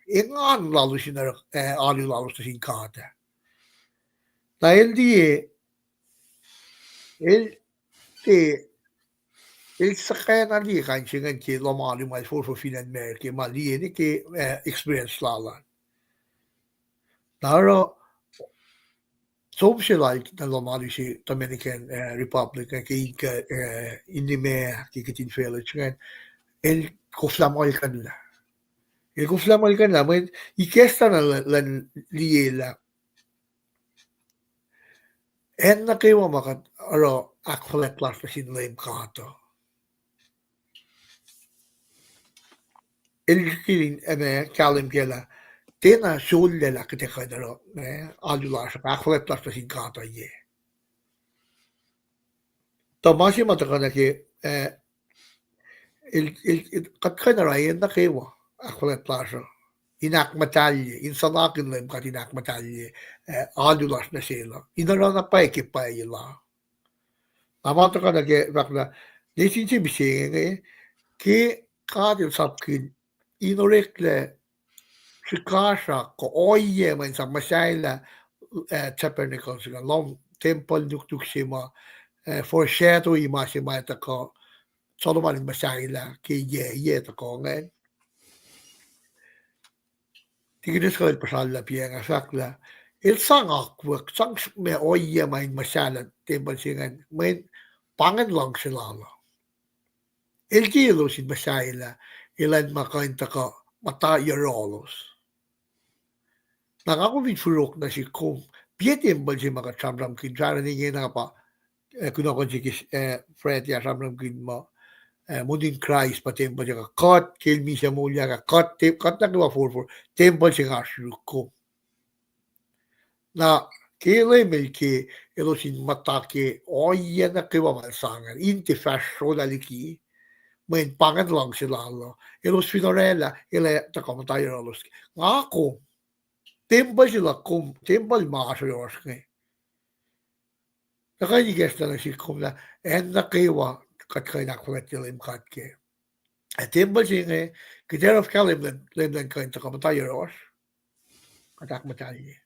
engan lalu sinar alu lalu sin kate ta el il sakyan ali kan singan ki lomali mai for finan mer ki mali ni ki experience lalan. Naro som si like na lomali si Dominican Republic ki inge inime ki kitin fele singan el koflamal kanla. El koflamal kanla men ikesta na lan liela. En na kayo makat aro akollah plus sin LEUM God. Ilgin kalim gela tena sulle la akketeyac alular akollah plus sin God ye. Tomasi matakana ki il katkana rayen na kayo akollah plus inak matalye insanakin LEUM God inak matalye alular na sila inara na pa ekipayla. Amatakana ki bakla nisin si bising ki KahsInKol inorekle Chicago ko oye man sa masayla tabernacle sila long temple nuknuk sima foreshadow imasima ita ko soloman masayla ki ye ta ko ngayon tigidis ko il pasala piang asakla il sang akwak sang me oye man masayla temple singan may pangan lang sila il kilo sin masayla ilan makainta ko mutawaek. Nakakawin furok na si Kong. Piyetim ba si mga samram kin. Sana ninyo na pa. Kuno ko si friend ya samram kin mo. Mudin Christ pa tempo siya ka. Kat, kilmi siya mulya ka. Kat na kiwa for. Tempo siya ka Kong. Na kile may ki ilo sin matake. Oya na kiwa malsangan. Inti fasyo na liki. May pangan lang sila. Ilo finorela. Ilo takamatayarolos. Nga ako. Tempo sila kum, tempo makasayos nga. Nakanigas na si kum na, na kayo katkay nakulat nila yung katke. Tempo siya nga, kiderov ka limlan kayo takamatayaros, katakmatalye.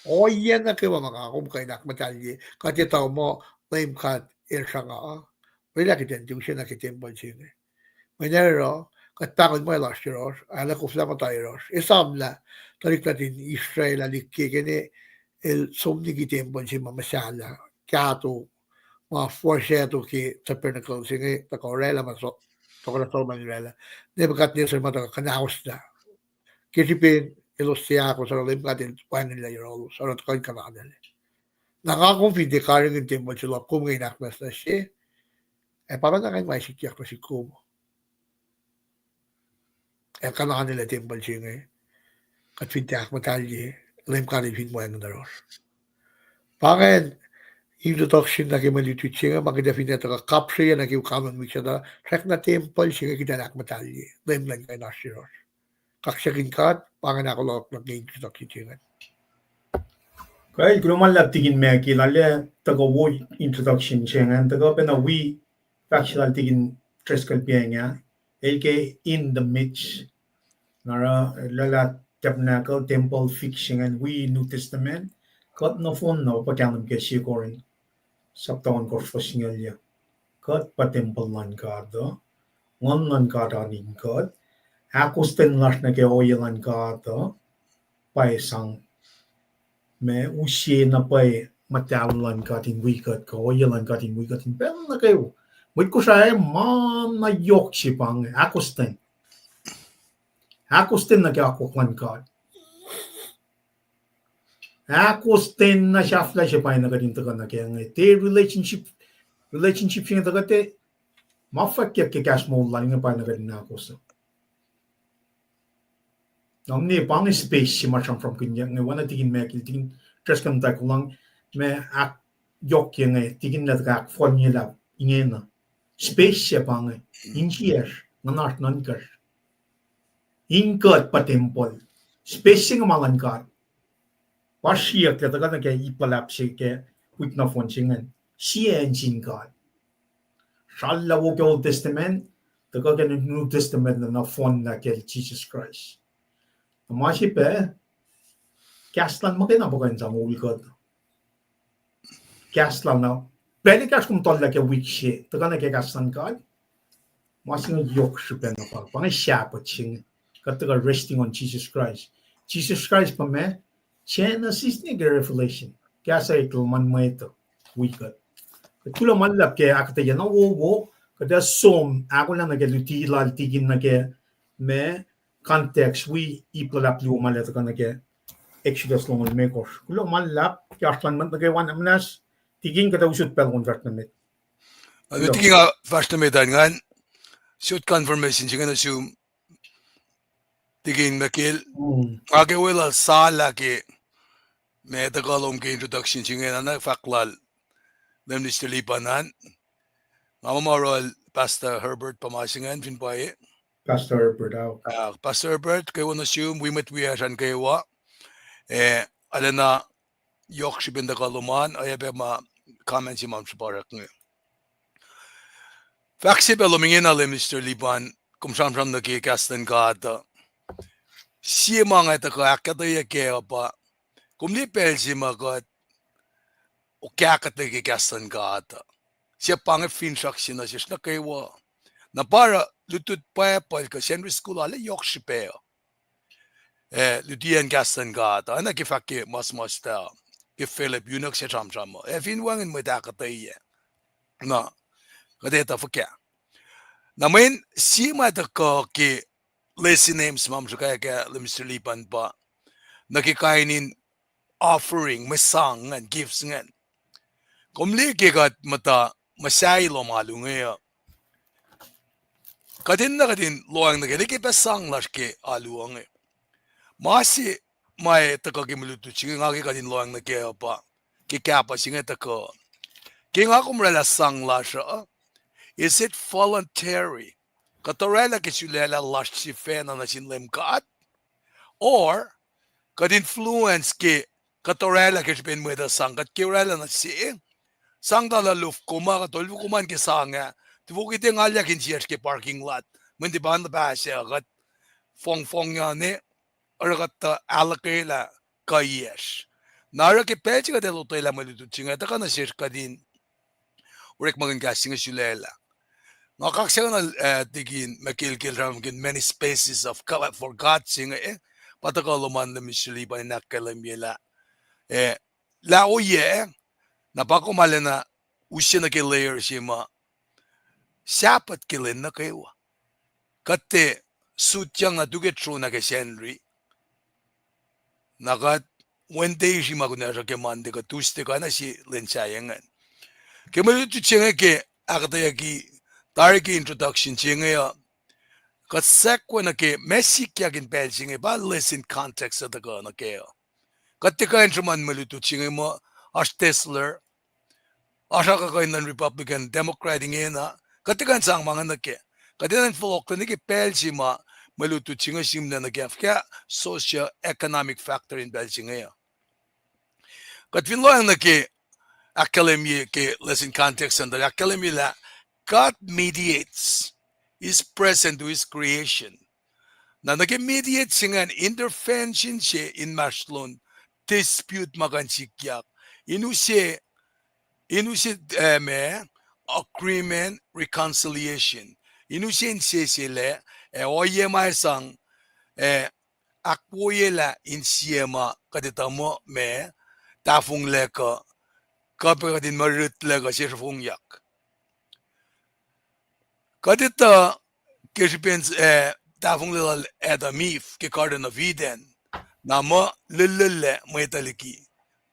O yan na kayo makakum kayo nakmatalye, katitaw mo, lim kat, irsa nga. Wala kitin, siya nakitempo siya nga. Manero, katpakod mo last year, ala ko flama tayo, isamla, tarik natin Israel, likiyac, el somnigi tempo si mamasala, kato, mga forseto ki tabernacle, sige, takorela, maso, takorela manirela, nebakat niya sa mga kanaos na. Kisipin, ilosya ko sa LEUM God, paano nila yung sa ratkan kanadal. Nakakumpindi ka rin yung tempo sila, kung ngayon nakmas na siya, parang na kayo maisikiyak na si Kumo. Kanakan nila temple siya nga. Katfintiak matalye. LEUM God yung Mwe Read. Pangan, introduction na kimalituit siya nga, magdefine ito ka kapsya na kiukaman mo siya na, sak na temple siya nga kitanak matalye. LEUM lang kayo nasiros. Kaksakin God, pangan ako lang nag-introduction siya nga. Kaya grumalap tigin me kilala tago wo introduction siya nga. Tago pa na we factual tigin trescal piya nga. LK in the midst. Nara lala tabernacle temple fixing and we New Testament kat na phone na pakanam ke siya korin saptawan ko fosingal ya kat pa temple lan kada ngon lan kada ning kad akusten las na ke oyelan kada pa isang me usye na pa matawalan katin wikat ka oyelan katin wikatin pero na kayo wait ko siya man na yok si pang akusten na kakukwan ka. Akusten na siya flash pa na kadin taga na kaya nga. Te relationship siya taga te mafakyak ke cash mo lang nga pa na kadin na akusten. Nang ni pang space si marchang from kanya nga wana tigin mekil tigin trust kam tayo lang me ak yok yang nga tigin na taga formula inge na. Space siya pa nga. Inge na nart nankar. Ingat pa temple. Spacing malan ka. Pasya ka taga na kaya ipalap siya kaya wit na phone siya nga. Sie Acn Sin God. Shala wo ka Old Testament, taga ka ng New Testament na phone na kaya Jesus Christ. Namasya pa, kaslan mo kaya na po kayo sa muli God. Kaslan na Pelikas kum tolla ke wikse, tagana ke kasan God. Masing yok shupen na pang pang siapa ching kataga resting on Jesus Christ. Jesus Christ pa me, Genesis ni revelation. Kaya sa ito man mo ito, wicked. Kula malap ke akketeyac na wo kada som ako lang nagaluti lal tigin nage me context we iplap liu malet ka nage Exodus long me kos. Kula malap ke aslan man nage wan amnas tigin kada usut pel convert na met. Ano tingin nga first na medan nga shoot confirmation siya nga assume tigin makil agawela sala ke me tagalom ke introduction siya nga na faklal nem nistilipanan Mamamoral Pastor Herbert pamasingan finpaye. Pastor Herbert out. Pastor Herbert kayo na assume we met wiyasan kayo alana yok sibin da kaluman ay ma comment si Ma'am Sabarak nga. Faksi belumingin alim Mr. Liban kum sam nakikas God siya mga ito ko akketeyac kayo pa kum lipel si magot o kakketeyac God siya pang finsaksi na siya na kayo na para lutut payapal ka siyempre school ala yok siya lutian God ana kifaki mas ta ki Philip yunak siya sam mo finwangin mo akketeyac na kadeta fakya na main sima ta ko ki listen names Ma'am kaya Mr. Liban pa nakikainin offering masang and gifts ngan kumli kigat mata masaylo malungaya kadin loang na kaya pasang laske aluang masi may taka kimulutu sige nga kadin loang na kaya pa kikapa sige taka kinga kumrela sang lasha is it voluntary katorela kisulela lash si fena na sin LEUM God or kad influence ke katorela kisben mo da sang kat kirela na si sang dala luf kuma katol kuman ke sanga tibu kite ngalya kin sias ke parking lot mendi ban ba siya kat fong ya ne aragat alakela kayes nara ke pechi ka delo tela malutu chinga ta kana sias kadin urek magan gasing sulela nakaksakan tigin makilkil ram kin many spaces of for God singa patakaluman na Mr. Liban nakalamila la oye napakumala na usya na layer siya ma sapat kilin na kayo kate sutyang na duget true na kay Henry nakat Wednesday siya magunara kay Monday ka Tuesday ka na si lensayangan kaya maluto siya nga kay akketeyac tariki introduction siya nga kat sekwa na kay mesikiyac in pel siya nga ba listen context sa taga na kayo katika instrument maluto siya nga mo as Tesla asa ka kayo ng Republican Democrat nga katika sang mga nake katika ng folok na pel siya ma maluto siya nga siya na kaya socio-economic factor in pel siya nga kat finloang nake academy ke listen context and the academy la God mediates is present to his creation na nag-mediate siya nga intervention siya in maslon dispute magan sikiyak inusi agreement reconciliation inusin siya sila oye may sang akwoye la insiema kadita mo me tafung leka kapag din marit leka siya fung yak kadita kisipins tafung lila edamif ke karden of Eden na mo lilile mo italiki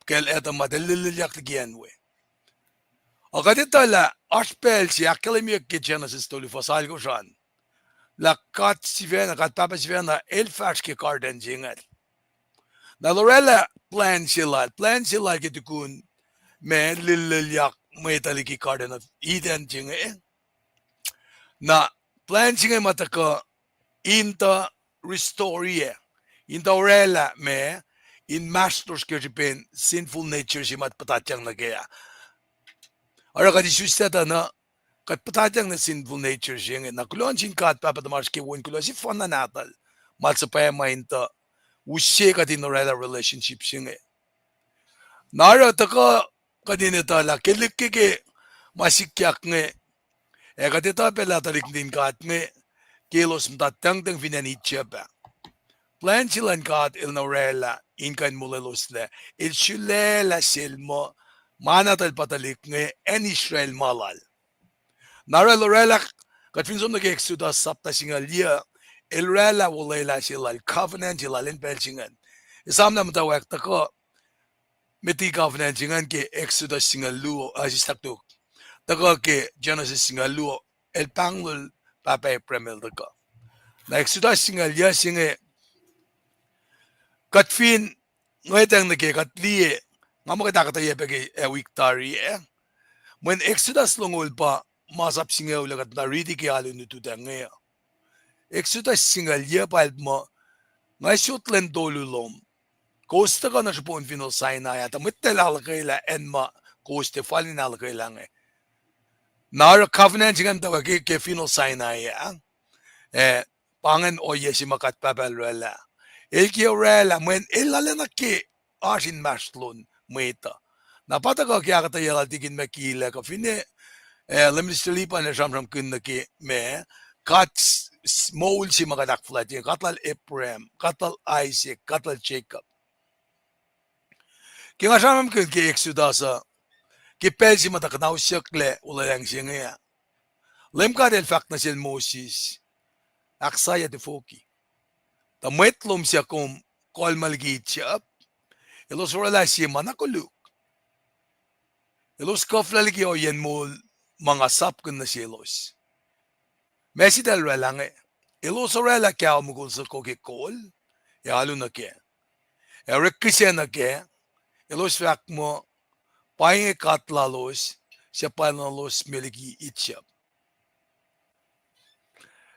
kel edamata lililyak tigianwe o kadita la aspel si akketeyac ke Genesis toli fasal ko shan la kat sivena kat papa sivena elfash ke karden jingal na lorela plan sila ke tukun me lililyak mo italiki karden of Eden jingal na plan singa mataka inta restorie inta orela me in masters ke ripen sinful nature si mat patatyang na kaya ara ka disustata na kat patatyang na sinful nature siya na kulon sin kat papatamas ke won kulon si fana natal mat sa paya mainta usye ka din orela relationship siya nara taka kadinita la kilik ke Masikyak nge. Katita pelatalik din kat nge. Kilos mtatang tang finanitya ba. Plan silan kat il naurela. Inkan mulelos le. Il shulela silmo. Manatal patalik nge. En Israel malal. Nara lorela. Kat finsom nag-exodus sapta singal liya. Ilrela wulela silal covenant silal in pelsingan. Isam na mutawaek tako. Meti covenant singan ke exodus singal luo. Asistaktuk. Tako ke Genesis singal luo. El panglul papay premel tako. Na exodus singal liya singe. Katfin. Ngayon nake katliye. Nga mo katakataye peke wiktari When exodus longol pa. Masap singaw lagat na ridi ki alo nututa ngayon. Exodus singal liya palp mo. Ngay shutlen dolulom. Koste ka na siya po ang final sign na yata. Mitte lalakayla en ma koste falin lalakayla nga. Nara covenant singan tawa ke final sign na ya. Pangan oye si makat papel rela. Ilki rela when ilala na ke asin maslon mweta. Napata ka kaya katayala tigin makila ka fine lemistilipan na siyam kun na ke me kat Small si magadak flat yung katal Ephraim, katal Isaac, katal Jacob. Kaya nga siya naman kaya Exodus, kipel si matakanaw siyakle, ulayang siya nga. Leum God el fact na siya Moses, aksaya de foki. Ta Mwet lom siya kung kol malgit siya, ilos wala siya manakuluk. Ilos koflaligi o yan mo mga sapkun na siya ilos. Messi del relange. Ilos rela kaya mugul sa kokikol. Yalo na ke. Rekisya na ke. Ilos fak mo. Paing katlalos. Siya panalos miliki itchap.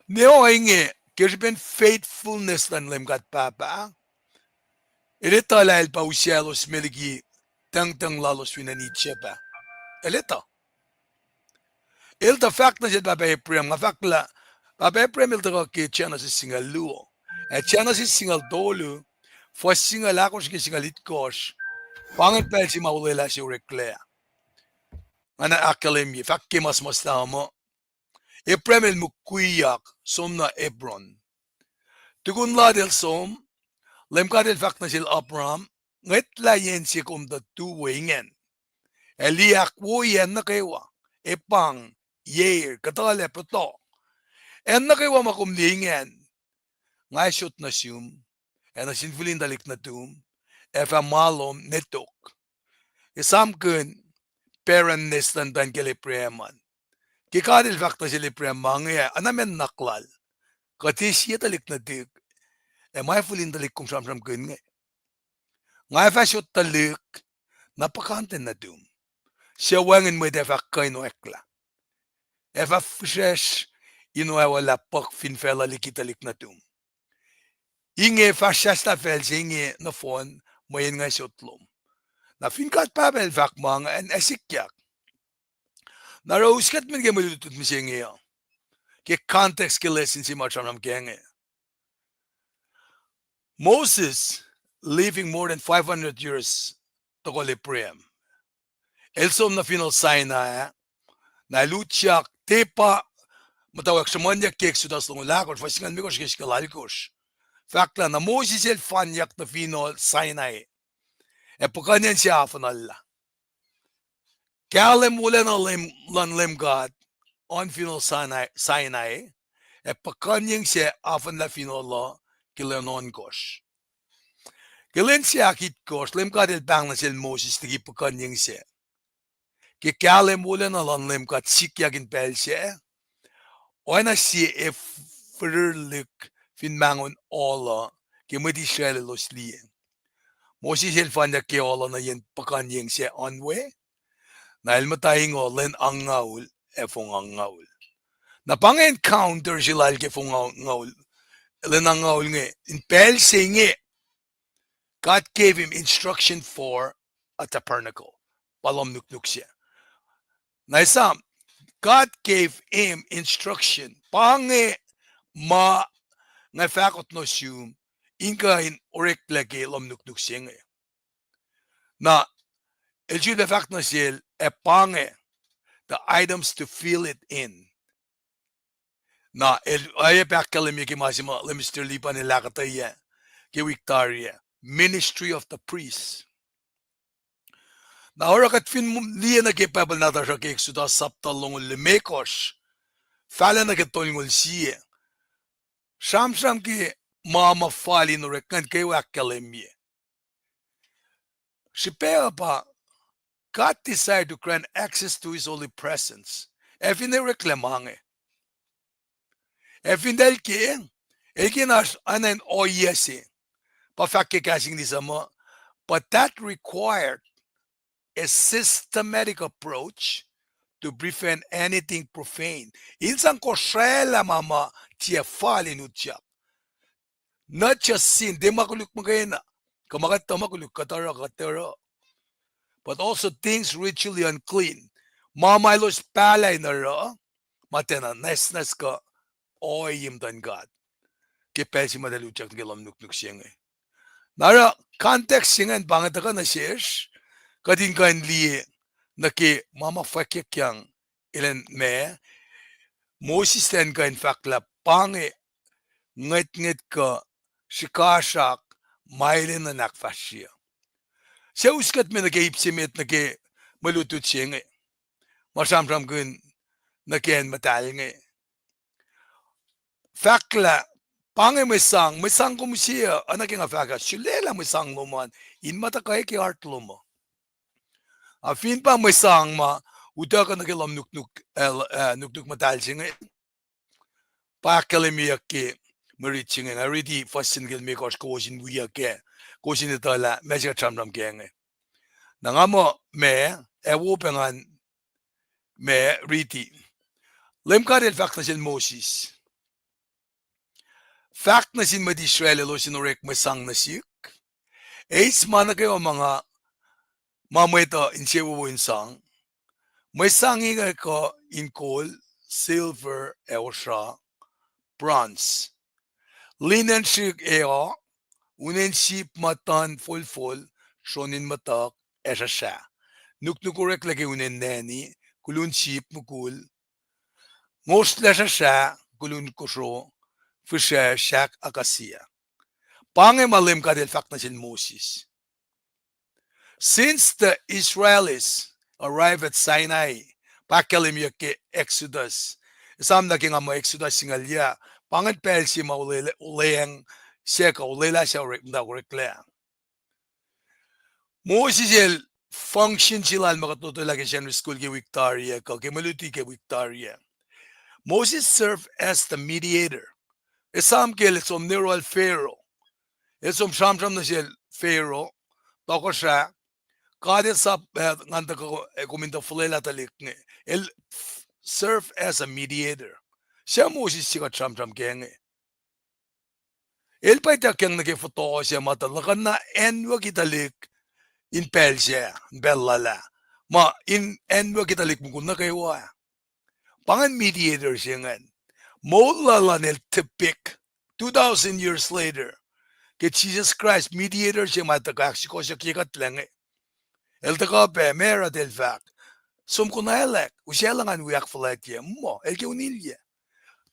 Neo inge. Kirben faithfulness lan Leum God papa. Ilita lahil pa usyalos miliki. Tang lalos winanitchapa. Ilita. Ilta fact na siya papa Ephraim. Nga fact la. Papa Ephraim ilta ka ki Genesis singal luo. Genesis singal dolu. Fos singal akos ki singal itkos. Pangat pel si maulela si ureklea. Ana akalim yi. Fact ki mas tamo. Ephraim il mukiyac. Som na Hebron. Tukun la del som. Leum God el fact na sil Abram. Nget la yen si kum da tuwingen. Likiyac wo yen na kewa. Paing. Yeir. Katale pato. En na kewa makumlingen. Ngay shot na siyum. En as sinfulin dalik na tum. Efa malom netok. Isam kun. Peran nestan dan kilipreman. Kikadil fakta silipreman nga. Anamen naklal. Katisya dalik na dik. May fulin dalik kung sam kun nga. Ngay fa shot dalik. Napakantin na tum. Siya wangin mo defa kaino ekla. Efa fresh. Wala pak finfela likitalik na tum. Inge fascista fels inge na fon moyen nga sotlom. Na finkat papel fak mga en esikyak. Na rauskat min ge mulutut mi singe ya. Ke context ke lesson si machanam kenge. Moses living more than 500 years to koliprem. Elsom na final sign na lutyak tepa mutawaek shamanyak ke exodus lungulakot fasingan mikos kiskalalikos. Fakla na Moses el fanyak na final Sinai. Pakanyan siya afanalla. Kaya mula na Leum God on final Sinai. Pakanyan siya afan la final law kilanon kosh. Kilen siya akit kosh. Leum God el bang na siya Moses tigi pakanyan siya. Kaya mula na Leum God sikyagin pel siya. Oana siya frlik finmangon ola kimedi Israel los liye. Moses el fanya ke ola na yen pakanyeng siya onwe. Na ilmataying o len angaul fong angaul. Na pang-encounter sila ke fong angaul. Len angaul nge. In pel nge. God gave him instruction for a tabernacle. Lohm Nuknuk siya. Na isam. God gave him instruction. Pange ma nga fakot no siyum, inga in orek lagi Lohm Nuknuk siya na, el de fakt na siya, pange, the items to fill it in. Na ay pacl mi ki masima le Mr. Lipa ni lakataya ki Victoria ministry of the priest. Na ora kat fin liya na ki pebble na ta ki suda saptal long lemekos fala na ki tolingol siye sham ki mama fali no rekan ki pacl mi. She pa God decided to grant access to his holy presence. Efin de reclamange. Efin del ki ekinas anen oyesi. Pa fakke casting this amo. But that required a systematic approach to prevent anything profane. Insan Kosrae la mama tia fali nutya. Not just sin, de makuluk magayna. Kamakat makuluk katara. But also things ritually unclean. Mamailos palay na ra, matena nesnes ka oyim dan God. Kipel si madaluchak ng Lohm Nuknuk siyenge. Nara context singan pangataka na siyes, kadin kan liye na ki mama fakik yang ilan me, Moses ten ka in fact la pange ngit ka shikasak mailin na nakfasya. Siya uskat me nag-iipsimit malutut siyenge. Masam-sam kun nakian matal nga. Fakla, pange misang kumusiya, anak nga faka, silela misang luman, in mata kaya ki art lumo. Afin pa misang ma, uta ka Lohm Nuknuk Mutal siya nga. Pacl ki, marit siya nga, already fasin gil me kos kosin wiya ke, kosin itala, mesya chamram kaya nga. Nangamo me, ewo pengan, Mwe Read. LEUM GOD fact na sin Moses. Fact na sin madi Israelilos sinurek masang nasik. Eis mana kayo mga mamweta insewo insang. Masang inge ko inkol, silver, eosra, bronze. Linen shik eo, unen ship matan full, shonin matak, esha. Nuknukurek lagi unen neni, kulun ship mukul. Most lesha kulun kusro, fisher shak akasia. Pange LEUM GOD fact na sin Moses. Since the Israelis arrived at Sinai, pacl ki Exodus, isam na kinga mo Exodus singalya, pangat pel si mauleyang siya ka ulela siya rekla. Moses el function sila makatutulagi siya ng school ki Victoria, kimaluti ki Victoria. Moses served as the mediator. Isam kel som neural pharaoh. Isom shamsham na siya pharaoh. Toko siya. KahsInKol nganta ko kuminta fulela talik ni. El serve as a mediator. Siya Moses siya shamsham kenge. El pa ita keng nakifoto siya matalakan na enwa kitalik in pel siya. Bellala. Ma in enwa kitalik mo kung nakaywa. Pangan mediator siya nga. Molala nil tipik 2,000 years later. Kay Jesus Christ, mediator siya matakakasiko siya kikat lang eh. El takape, mera del fact. Sum kunayalek, usyalangan wiyak falekya mo, el ki unilya.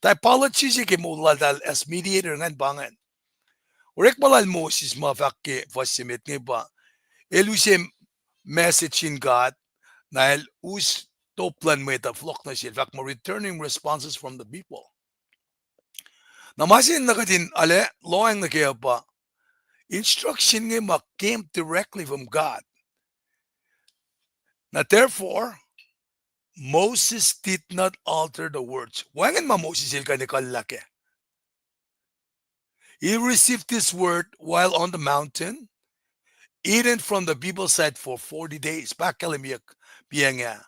Tay politici ki molala as mediator ngan bangan. Urek malal Moses mafak ki fasimit nga ba. El usim message in God, na el us toplan mo ita flok na siya. In fact, mo returning responses from the people. Namasin nakatin ale, loang na kaya pa, instruction nga came directly from God. Now therefore, Moses did not alter the words. Wangan ma Moses il kanikalake. He received this word while on the mountain, eaten from the people's side for 40 days. Pacl pianga.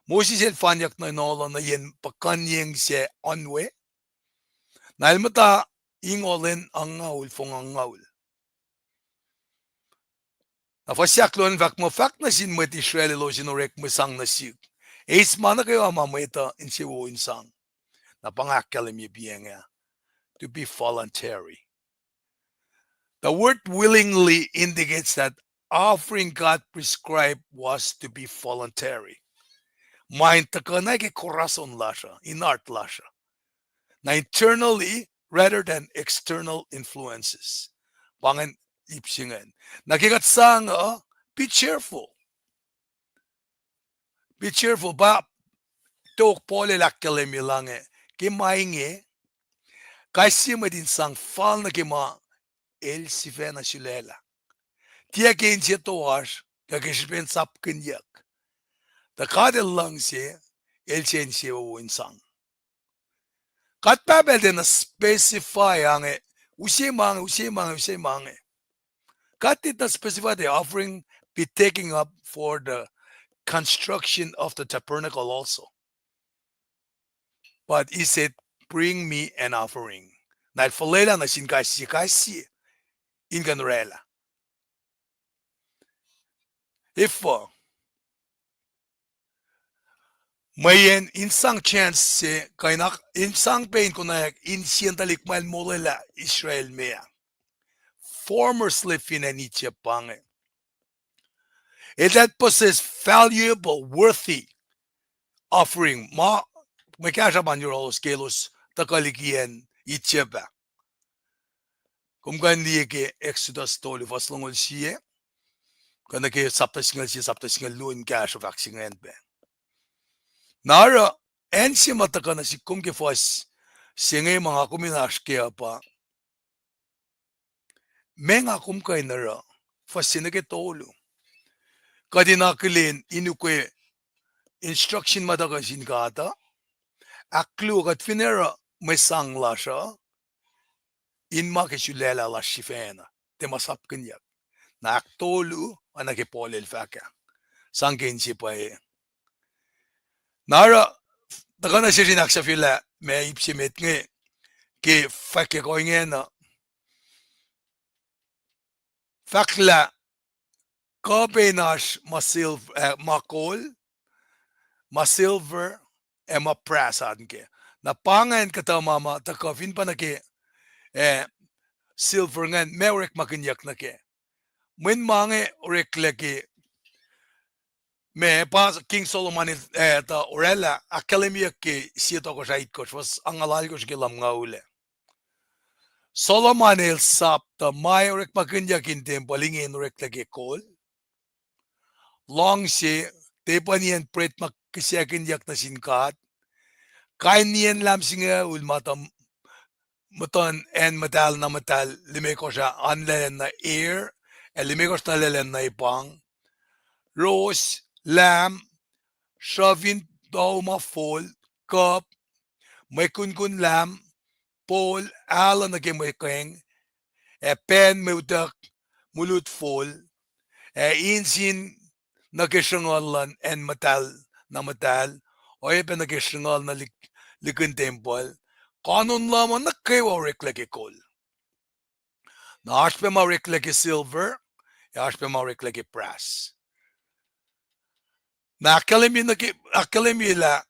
Moses il fanyak na inolo na yen pakanyeng siya onwe. Nailmata ingolin ang ngaul fong ang ngaul. Nafasyaklo in fact mo fact na sin Mwet Israelilos sinurek mo sang nasig. Eis mana kayo mamweta in siwo insang. Napangakal pianga. To be voluntary. The word willingly indicates that offering God prescribed was to be voluntary. mind takana ke corazon lasha, inart lasha. Na internally rather than external influences. Pangan ipsingen. Nakikat be cheerful. Be cheerful. Ba tok pole lakkele milange. Ke mainge. Kasi madin sang fal na kema el sifena silela. Tia ke inche toash. Kakishpen sap kinyak. The kadel lang se el chen se o insang. Kat babel den a specify ange. Usimange. God did not specify the offering be taken up for the construction of the tabernacle also. But he said, bring me an offering. Na faleda na sin kasi inganrela. If mayen insang chance se kainak insang pain kunayak insientalik mal molela Israel mea. Former slave in aniche pange. It that possess valuable, worthy offering. May kashaban your holos kelos takalikian itcheba. Kung kandi ke Exodus toli faslongol siye. Kana ke saptasingal luin kasha vaccine be. Nara ensi matakana si kum ke fas singe mga kuminash kaya pa. Menga kum kay nara fas sinage tolu. Kadinakilin inukwe instruction matakasin kata. Aklu kat finera may sang lasha. Inma ke sulela la shifena. Temasap kanyak. Na aktolu anake polel faka. Sangkin si pa e. Nara takana si rinak sa fila may ipsimit nge ke fake ko nge na fakla kapenash makol silver e maprasan ke. Na pangan kata mama takafin pa na ke silver ngan merek makinyak na ke. Min mange orekleki me pas King Solomon ta orella akademia ke sieto ko jait ko was angalal ko skilam ngaule. Solomon el sap ta mai orek makinyak in tempo lingin orekleki kol. Long se tepanien pret makisyakinyak na sinkat. Kainien lam singa ulmatam mutan en metal na metal limekos anlen na air limekos na lelen na ipang rose lamb shovin dauma fol cup may kun lam pol ala na may keng pen mutak mulut fol insin na kishangalan en metal na metal o epen na kishangal na likun temple kanun laman nukewa rekleki kol. Na ashpe ma rekleki silver, ashpe ma rekleki brass. Na akalemi la,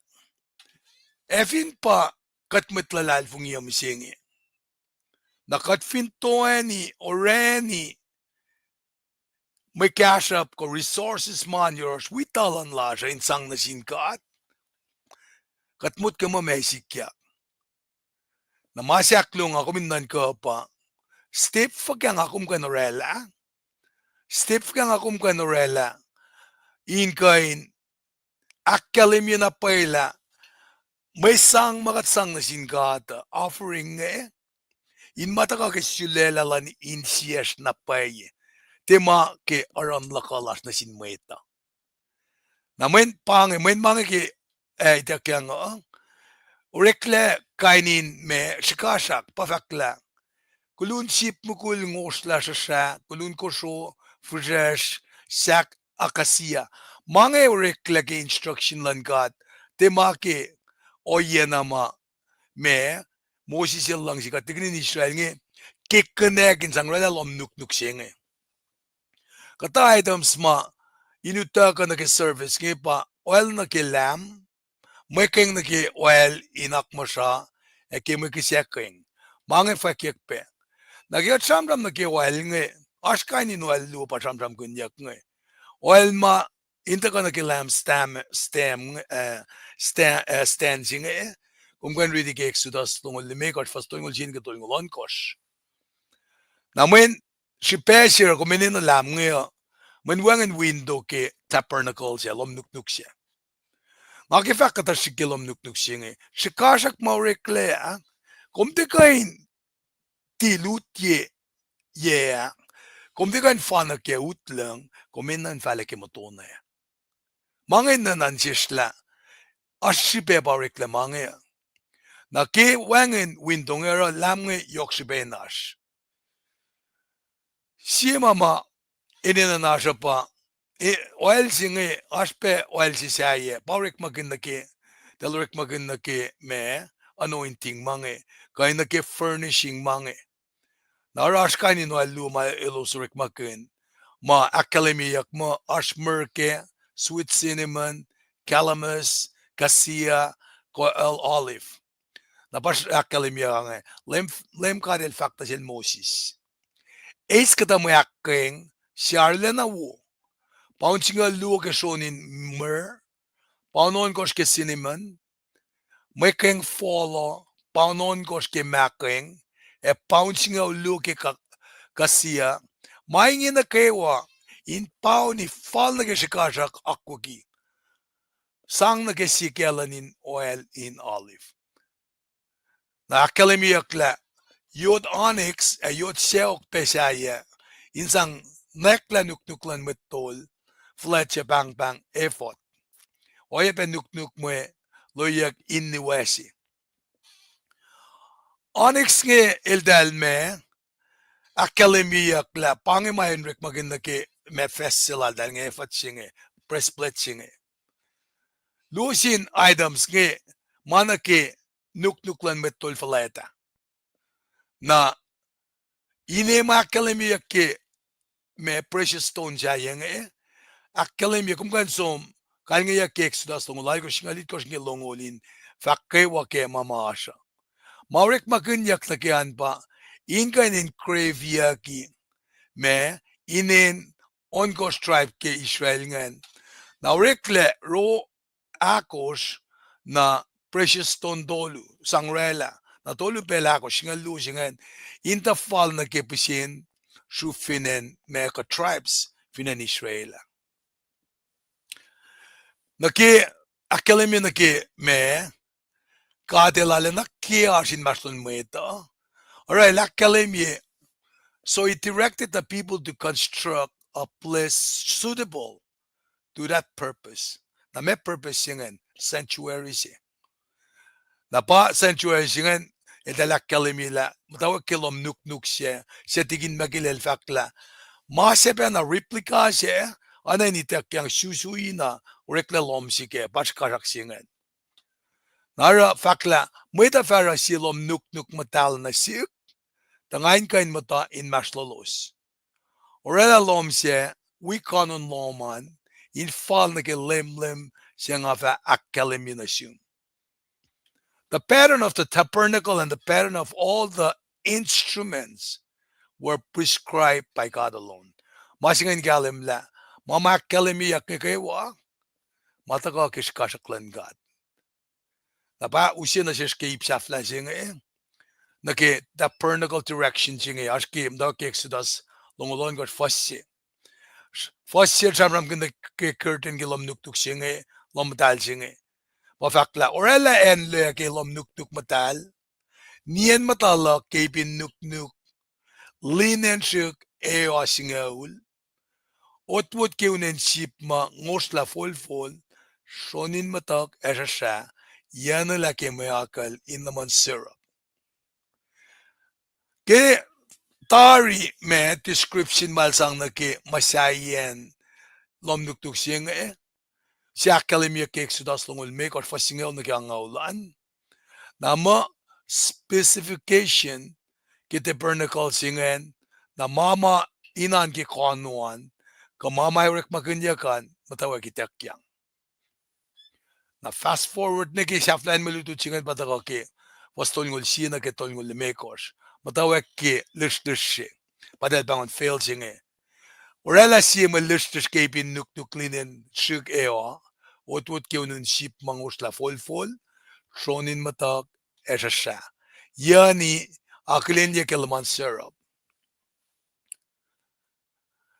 efin pa katmetlalal fung iya misingi. Na katfin toeni, oreni, may cash up ko resources man yours, witalan la siya insang na sin God. Katmut ka may sikiyac. Na masyaklong ako mindan ka pa, step fagyang akum kanorela. Step fagyang akum kanorela. Inkain, akkalim yun na pala, may sang makatsang na singkata, offering nga in mataka kisulela lan insiyas na pay, tema ke aran lakalas na sinmeta. Na main mga ke, itakyang urekle kainin me shikasak, pafakla, kulun sip mukul ngosla sa kulun koso, fujesh, sak akasiya. Mga urekle ke instruction lan God, tema ke oye nama me, Moses lang si katignin Israel nge, kikanekin sang rada Lohm Nuknuk nge. Kata items ma, inuta ka na ke service nge pa, oil na ke lamb, may keng na ke oil inak mo siya, ke may kiseking. Mga fakik pe. Nagyat samram na ke oil nge, askay ni oil lupa samram kunyak nge. Oil ma Inta ka nakilam stand singe. Kung kan read the Exodus tungol lime ko fast tungol jin ka tungol onkos. Namen si pesher ko menin lam ngayon. Manwangan window ke tabernacle siya Lohm Nuknuk siya. Makifak kata si Lohm Nuknuk siya. Si kasak maurekle kung di kain tilut ye kung di kain fana ke utlang kung menan fala ke motona ya. Mga nanan sisla ashibe barekle mga na ke wangan window nga lam nga yoksibe nash. Siya mama inenanasya pa oil singe aspe oil si saya barek maganda ke dalrek maganda ke me anointing mange kaya na ke furnishing mange narash kanin oil luma ilosurek makin ma akademiyak mo ashmerke sweet cinnamon calamus cassia olive na pas akademiya lem kadel fakta sil Moses eis kata mo yaking siarle na wo Pauncinga luo ke sonin mer, paunon kos ke cinnamon, mekeng follow, paunon kos ke making, pauncinga luo ke kasia, maingin na kewa, in pauni fal na ke shikasak akwagi, sang na ke sikelan in oil in olive. Na akalemiyak la, yod onyx, yod seok pesaya, insang nekla nuknuklan metol, fletche bang bang effort. Oye pe nuknuk mwe loyak inniwesi. Onyx nge ildelme akademiyak la pangi mayenrek maganda ke me festival dal nge effort singe presplet singe. Lusin items nge mana ke nuknuklan metol faleta. Na inema akademiyak ke me precious stone jaya nge akademiyak kumkan som kaya nga ke Exodus tungulay ko singalit ko singe longolin fakkewa ke mamasha. Maurek makunyak na kiyan pa inga nin krevia ki me inin onkos tribe ke Israel ngan. Naurek le ro akos na precious stone dolu sangrela na dolu pela ako singal lu singan inta fal na ke pisin shu finen me ka tribes finen Israela. Naki akademi naki me kadelale naki inmasrlolos Mwet. Alright, akademi. So it directed the people to construct a place suitable to that purpose. Na may purpose singan sanctuary siya. Na pa sanctuary singan edala akademi la mutawag ke Lohm Nuknuk siya siya tigin magilel fakla. Masepe na replica siya ana nitak yang susui na rekla lom sike bashkarak singan. Nara fakla mweta fara si Lohm Nuknuk Mutal na sik tangain kain muta inmasrlolos. Orela lom siya we kanon loman in fal na ke lem siya nga fa akademi na siyum. The pattern of the tabernacle and the pattern of all the instruments were prescribed by God alone. Masingan galim la mama akademi yakketeyac mataka kishkashaklan God. Napa usia na siya escape sa flashing nake tabernacle direction singe aski mda ke Exodus longolon got first year samram ke curtain ke Lohm Nuknuk singe Lohm Mutal singe wafakla orela en le ke Lohm Nuknuk Mutal nien matala ke bin nuknuk linen shuk singe ul otwot ke unen ship ma ngosla fol shonin matak esha yana la ke meakal in the syrup. Ke tari me description malsang na ke masayen Lohm Nuknuk singe si akademi ke Exodus longol me or fasingel na ke angaulan na ma specification ke tabernacle singen na mama inan ke kanuan ka mama rek maganyakan mutawaek akketeyac. Na fast forward na ke shaflan maluto singen pataka ke was tolngol sina ke tolngol mekos mutawaek ke lish padel bangon fail singe Orela si malistis kepin nuknuklinen syk eo, otwot keunen ship mangusla folfol, shonin matak esasha. Yani aklenye kelman syrup.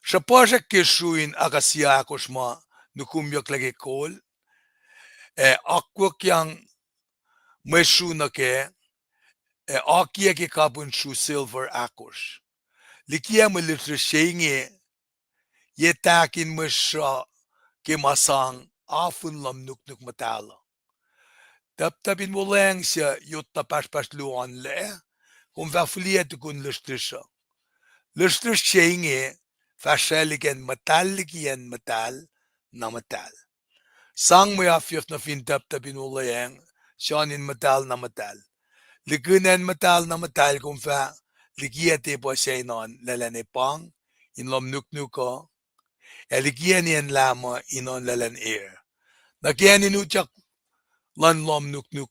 Shapaja keshuin akasia akoshma nukumyak lagi kol, akwak yang meshu nake, akia ke kapun shu silver akosh. Likiyac malistis shenge, yetakin mesha ke masang afun Lohm Nuknuk Mutal. Tapin mo lang siya yutta luan le, kung vafliet kun lustrisha. Lustris shenge, faseligen metalligen metal na metal. Sang mo afyof na fin tapin mo lang, siya in metal na metal. Likunan metal na metal kung fa, likiate po siya inon lalane Paing, in Lohm Nuknuk, likian yan lama inon lalan air. Nakianin utyak lan Lohm Nuknuk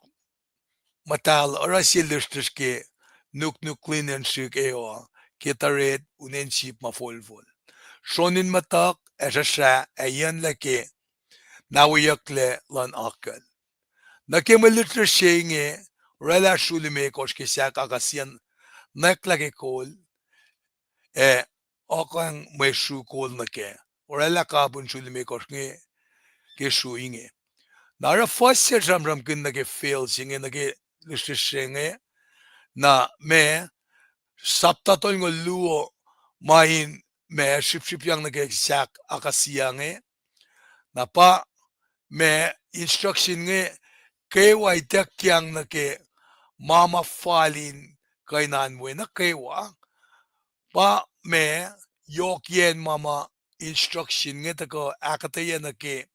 Mutal orasilisters ke nuknuklinen syk eo kitaret unen ship ma folfol. Shonin matak esasha ayan lake nawiyakle lan akal. Nakimaliters shenge rela shulime koshke siak akasian naklake kol akang meshu kol nake. Rela kabun shulime koshke ke shu inge. Nara first year ram kin nake fail singe nake listis shenge na me saptatol ngo luo main me ship yang nage sak akasiange na pa me instruction nge kewa itak yang nage mama falin kainan mo na kewa pa me yok yen mama instruction nge tako akketeyac nage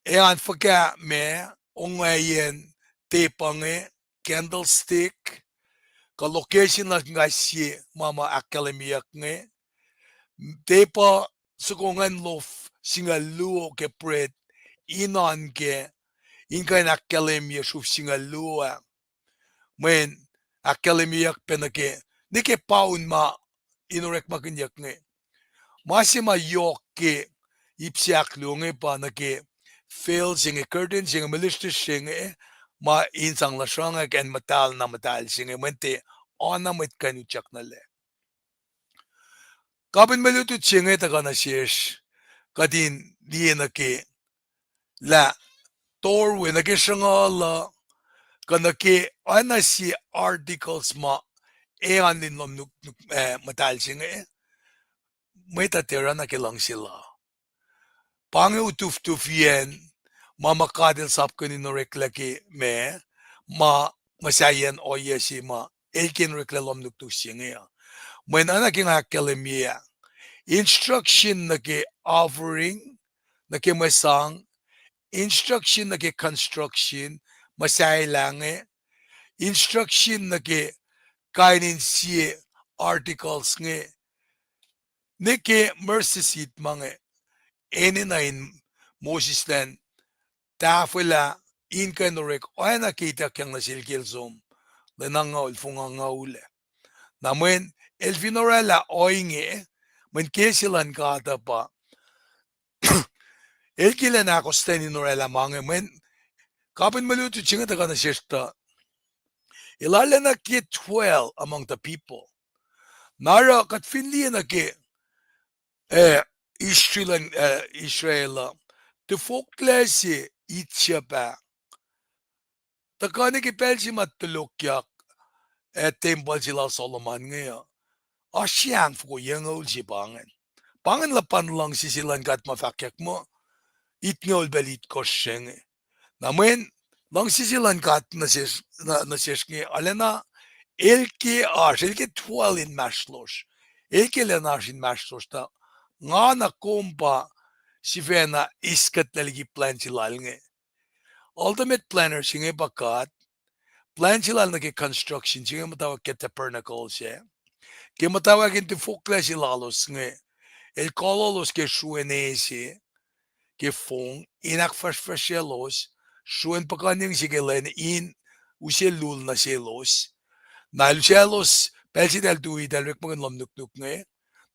ean faka me ongayen tepange candlestick ka location na nga si mama akketeyac nge tepa sukongan lof singa luo ke pret inan ke inkan akketeyac shuf singa luo men akketeyac penake nike paun ma inorek makinyak nge masima yok ke ipsiak lunge pa nake fail singe curtain singe malicious singe ma insang lasanga ken matal na matal singe mente oana met kanuchak na le. Kapin malutut singe taka na shesh kadin diye nake la torwe nake shangala kanake ana si articles ma ean din Lohm Nuknuk Mutal singe meta tera nake lang sila. Pange utuf yen mama kadel sap kanin reklaki me ma masayan oye si ma elkin rekla Lohm Nuknuk singe ya. When anaking akketeyac instruction nake offering nake masang instruction nake construction masay lange instruction nake kainin si articles nge nake mercy seat mange eninain Moses lan tafela inkanorek oana kita kyang nasilkil som lenanga ulfunga ule namen elfinorela oinge men kesilan kata pa elkilen akosten inorela mange men kapin malutu chinga taka na shesta ilalena ke 12 among the people nara kat finli na ke Israel te foklesi itchapa takani ke pelsi matulokyak temple sila Solomon nga asyang fuko yengol si pangan lapan lang sisilan kat mafakyak mo itngol belit kosyeng namen lang sisilan kat nases nga alena elke 12 in maslos elke lenash in maslos ta nga na kompa si vena iskat naligi plan silal nga ultimate planner singe bakat plan silal nage construction singe mutawaek ke tabernacle siya ke mutawaek into fokla silalos nga el kololos ke shuenesi ke fong inak fasfasyelos shuen pakaning sigelen in uselul na selos pelsi del dui del rek mga Lohm Nuknuk nga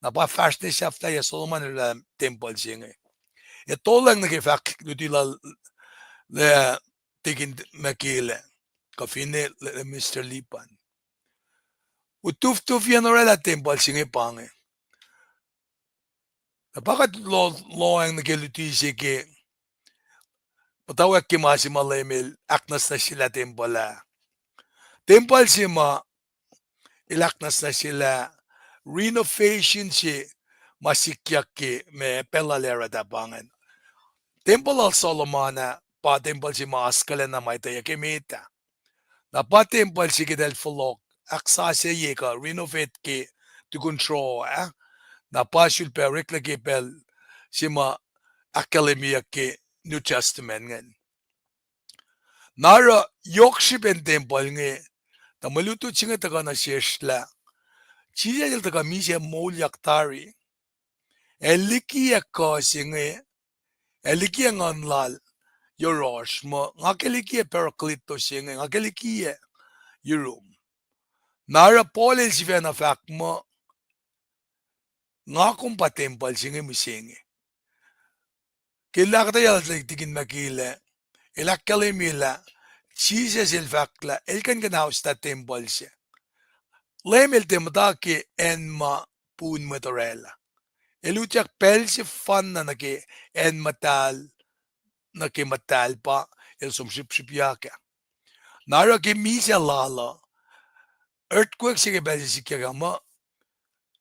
Napa fast ni shafta ya Solomon la temple singe. E tolang na kifak nutila le tigin makile. Kafine le Mr. Lipan. Utuf yan la temple singe pange. Napakat lo ang nakiluti sige. Mutawaek kimasima lemil aknas na sila temple. Temple sima ilaknas na sila renovation si masikiyak me pelalera tabangan. Temple al Solomona pa temple si maaskala na may tayo kimita. Na pa temple si kidel fulok aksasya yeka renovate ki to control na pa sulperik lagi pel si ma akademia ki New Testament ngan. Nara yokshipen temple nge ta maluto chinga taga na sheshla. Chija jel taga misya molyaktari. Likiyac singe likiyac nganlal yorosh mo ngakelikia paraklito singe ngakelikia yurum. Nara polel si fena fak mo ngakumpa temple singe misinge. Kila kata yal tigin makile ilakalimila chisa silfakla elkan ganaw sta temple siya. Lemel temtaki enma pun motorella. Eluchak pel si fan na naki en matal naki matal pa el sumship yaka. Nara ki misa lala earthquake si bel si kagama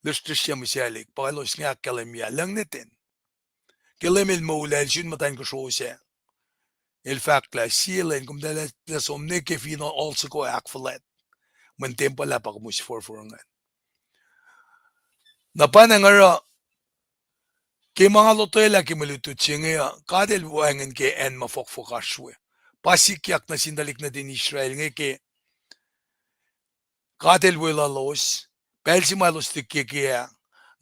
lustisya misalik pa los nga kalemya lang natin. Kilemil mo ulel shun matan ko shose. El fakla silen kum dala somne ke fino also ko akfalet. Man tempo la pa kumus forforangan. Napanangara ke mga lotela ke malutut siya kadel buhangan ke en mafokfokaswe. Pasikiyak na sindalik na din Israel nga ke kadel wolacna pelsi malos likiyac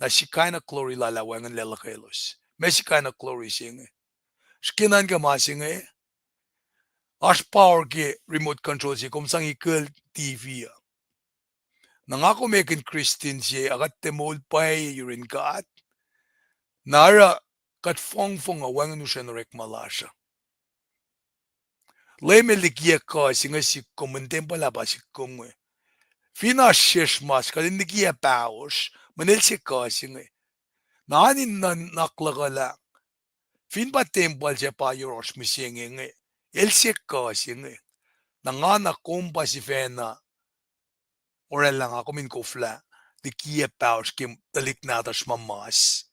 na shikana klori lalawangan lelakalos. May shikana klori siya nga. Skinan ka masi nga as power ke remote control siya kumsang ikal TV nangako mekin Christian siya akat temol pay yurin kaat nara kat fong awangan siya norek malasya. Leme likiyac ka singa si kumentem pala ba si kumwe. Fina shesh mas kalin likiyac paos manil si ka singa. Naanin na naklakala. Fin ba temple siya pa yoros misingi nga. El si ka singa. Nanganak kumpa si fena. Oral lang ako min kufla. Likiyac paos kim talik natas mamas.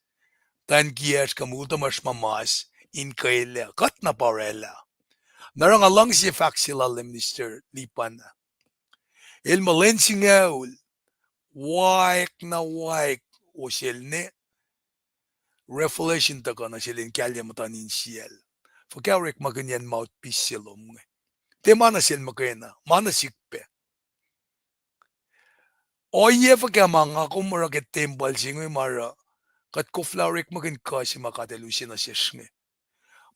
Tan giyas kamuta mas mamas. In kaila. Kat na parela. Narang alang sifac sila Mr. Lipan. El malensingaul. Wiowos o silne. Revelation taga na silin kalya matanin siyal. Fakawrik maganyan mouthpiece silom. Te mana sil magana. Mana sikpe. Oye fakamanga kumara ket tembal singwe mara. Kat kuflawrik magan kasi makatelusin na siyasnge.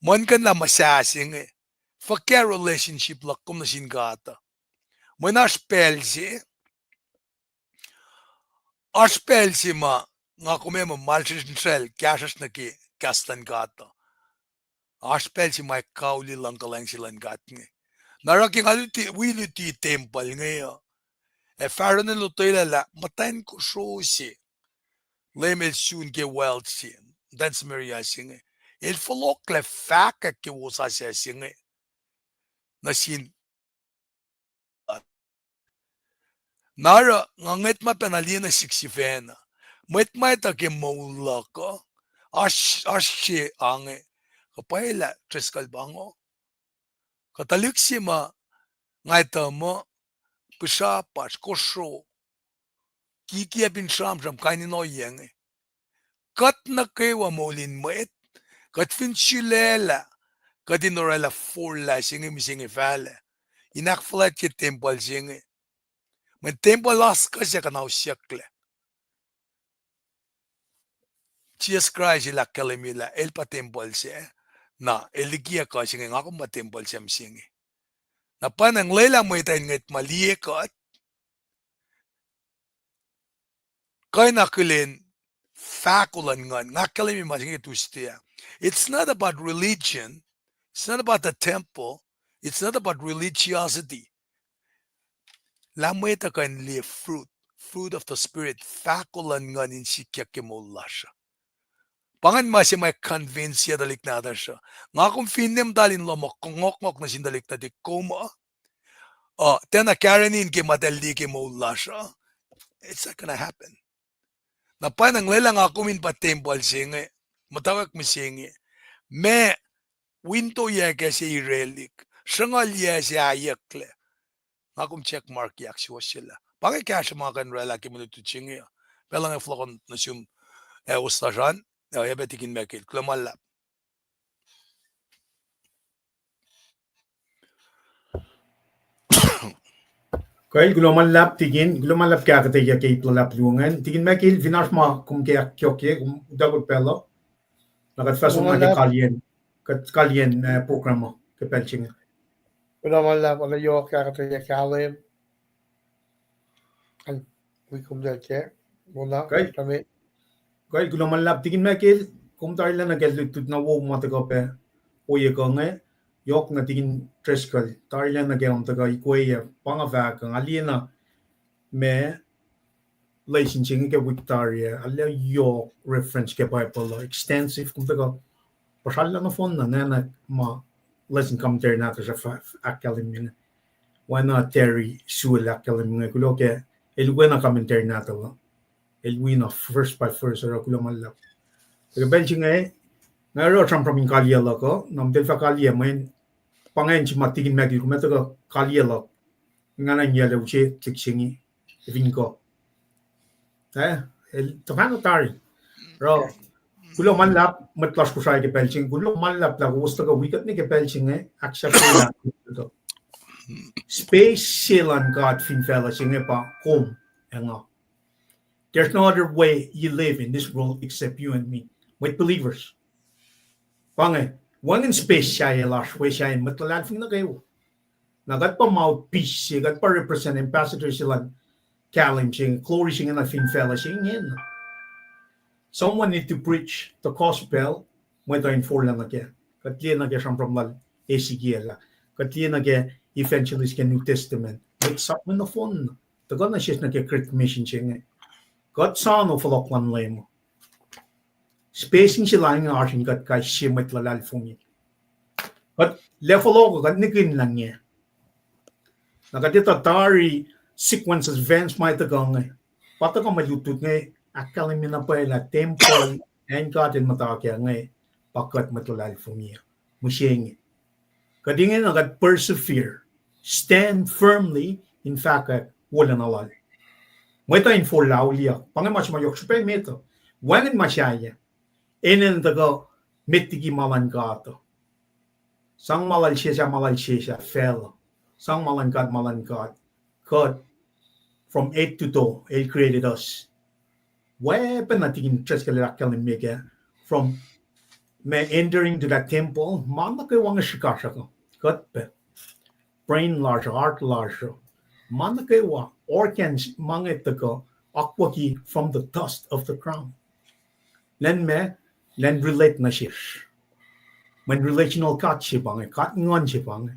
Man kan la masasing Fakir relationship lakum na singata. Muna spelsi ma nga kumema malsinsel kasas na ki kastan gata. Spelsi may kauli lang kalang silang gatnge. Naraking aluti wiluti temple ngayon. Faro na lutila la matayin ko susi. Lemel soon ke wealth sin. That's Maria singe. Il folok le faka ki wusa siya singe. Nasin Nara nganget ma penalina 60 Mwet ta ke maula ko. Ashe ange. Kapayla treskal bango. Kataliksi ma ngaita mo pisapas kosro. Kikia bin sham kaini no yenge. Kat na kewa molin Mwet. Kat fin chilela. Kat inorela forla singe misinge fale. Inakflat ke temple singe. Men temple las kasya kanaw siyakle. Jesus Christ ila kalimila el pa temple siya. Na elikiyac ka singe nga kung pa temple siya singe. Na panang lela mo itayin ngayit maliyekot. Kaya nakulin fakulan ngan ngakalimi masing itustia. It's not about religion. It's not about the temple. It's not about religiosity. Lamweta kan live fruit of the spirit. Fakulan ngan in sikiakimulasha. Pangan masih may convince ya dalik na siya. Nga kung finem dalin lo mo ngok na sindalik na di koma. Tena karenin ki madaldi ki mulasha. It's not gonna happen. Na panang lelang ako min pa temple singe. Mutawaek mi singe. Me winto ya kasi relic. Shangal ya si ayakle. Nga kung check mark yak siya sila. Pangay kaya siya mga kanrela ki minuto singe. Pelang e flokon na siyum ustajan. Ya betikin mekil. Lulap. Kaya lulap tigin, lulap kakketeyac kay lulap lungan. Tigin mekil vinash ma kum kaya kyokye kum dagot pelo. Nakat fasong na kalyen programa ke pelching. Lulap wala yo kakketeyac kalim. And we come there ke. Muna kami. Kaya lulap tigin mekil kum tayo lang nagalitut na wo matagape. Oye ko nga yok na tigin treskal. Tayo lang nagayam taga ikuya pangavak ang aliena me licensing ke Victoria ala yok reference ke Bible extensive kum taga pasal na phone na na ma lesson commentary na ta sa academy wana Terry Srui academy kulo ke elwena commentary na ta elwena first by first or kulo malap ke benching ngaro from kalia ko nam del fa kalia men pangen chi matigin magi ko metaga kalia lo ngana nyele uche tiksingi vinko el tokano tari ro kulo manlap matlas ko sa ke pelching kulo manlap la gusto ka wikat ni ke pelching accept la space silan God fin fella singe pa kom enga there's no other way you live in this world except you and me with believers Pange, one in space siya last way siya matlalal fing na kayo. Nagat pa mouthpiece, nagat pa represent ambassador sila kalim siyang glory siyang na fin fella siyang yan. Someone need to preach the gospel whether in for lang again. Katliya na kaya siyang from Ezekiel. Katliya na kaya evangelist kaya New Testament. What's up with the phone? Tagal na siya na kaya crit mission siyang God saan o faloklan lang mo. Spacing sila ng arsing kat kay siya matlalal fumi. Kat level ako kat nikin lang niya. Nakatita tari sequences events may tagang pata ka malutut nga akala na pa ila temple and God and matakya nga pakat matlalal fumi. Musyeng. Kadingin nagat persevere. Stand firmly in fact wala na lal. Mweta in for laulia. Pangamas mayok supay meto. Wangin masyaya. Enen taga mitigi malan gato. Sang malal shesha fell. Sang malan God. God from 8 to 2, He created us. Weapon natin treskalakal ni mega from me entering to that temple, mana kay wang shikasha ko. God pe. Brain large, heart large. Mana kay wa organs manget taga akwaki from the dust of the crown. Len relate na siya. When relational kat siya bang, kat ngon siya bang.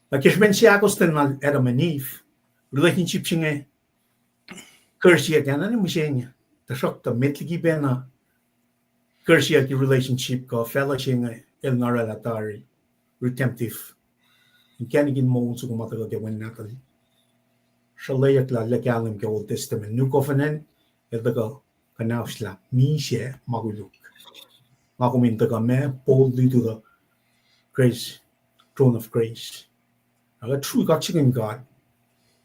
Nakismen siya ako sa na Adam and Eve, relationship siya nga, curse siya ka, ano mo siya niya? Tasok ta, metligi ba na, curse siya ki relationship ko, fella siya nga, el naralatari, redemptive. Yung kanigin mo unso kumatagal gawin natin. Siya layak la, lakalim ka Old Testament. New Covenant, el tagal, Kanausla, mi siya maguluk. Makuminta kami boldly to the grace, throne of grace. Aga true kaksakin God.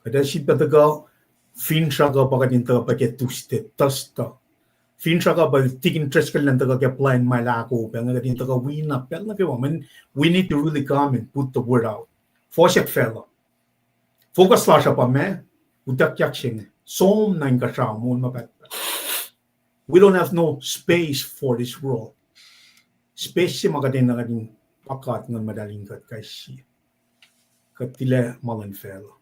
Kada si pataga, fin siya ka pagkatinta paketuste, tasta. Fin siya ka ba tigin treskal lang taga apply in my lako, pero nga tinta ka wina, pero nga kayo, we need to really come and put the word out. Fosyak fellow. Focus la siya pa me, udak yak siya. Som na yung kasya mo, mapat. We don't have no space for this world. Space siya magating na naging pakat ng madaling kat kay siya. Katila malan fellow.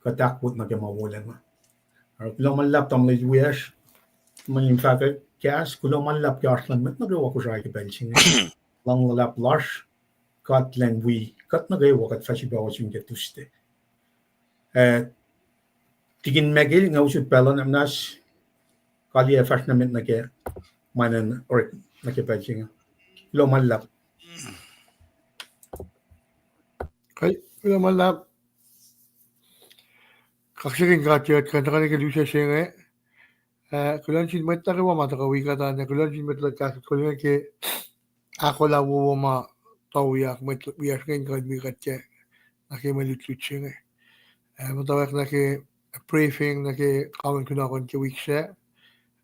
Katakot na kaya mawalan na. Arap lang malap tam lay wish. Manin fafe gas kulo man lap yarslan met na gawa Kosrae ke belching. Lang lap large kat len we kat na gawa kat fashi bawa chung get tuste. Tigin megil nga usut pelon amnas kali fash na met na ke manen or na ke belching. Kulo man lap. Kay malap kaksakin katiat kantakan ke lusa senge kulacnsap Mwet na kawa mata kawikata na kulacnsap Mwet la kaksakin ke akollah wo ma tawiyak Mwet wiasken kan mikatche na ke malutlut senge mutawaek na ke briefing na ke kawan kunakon ke wikse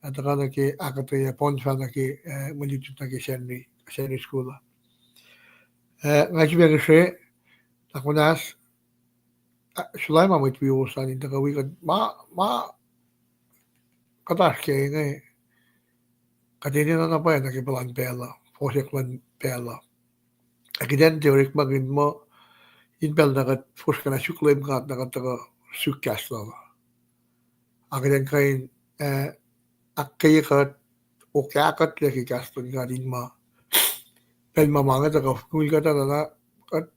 at saka na ke akketeyac ponfa na ke malutlut na ke senri school ngaji bengse takunas Sulaiman Mwet wiowos ani takawikat ma katas ke inge katini na pa na ke plan pela foseklan pela akiden teorik magin mo inpel na kat fuskana suklaim kat na kat sukkas la akiden kain akketeyac o kakat leki kaston gadin ma pel mamanga taka kul kata na kat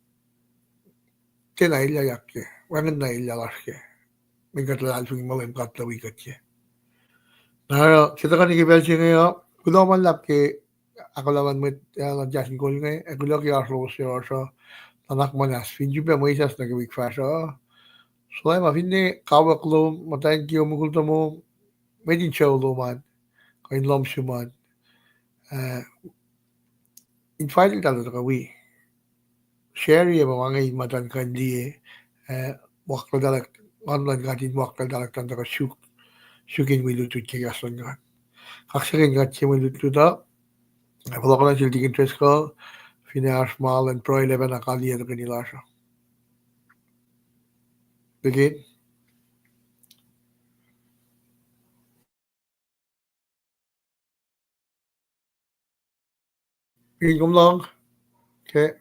tenailya yakke wangan nailya laske mingat lalfing malem kat lawi katye na kita kan ikibel singa kulo man lap ke akolaman Mwet la KahsInKol ngai kulo ki arlos yo so tanak manas finju pe moisas na ke wik fasha so ma finne kawak lo matayin ki omukul tamo medin chow lo man kain lom suman in fighting talo ka wi share ye mga ngay matan kan diye wakal dalak online gatin wakal dalak tan ka shukin wilutut ke gaslan gan kaksakin gat ke wilutut da kalau kena jadi interest ko finance mal and pro 11 akali ya kan ilasha begin begin kumlong okay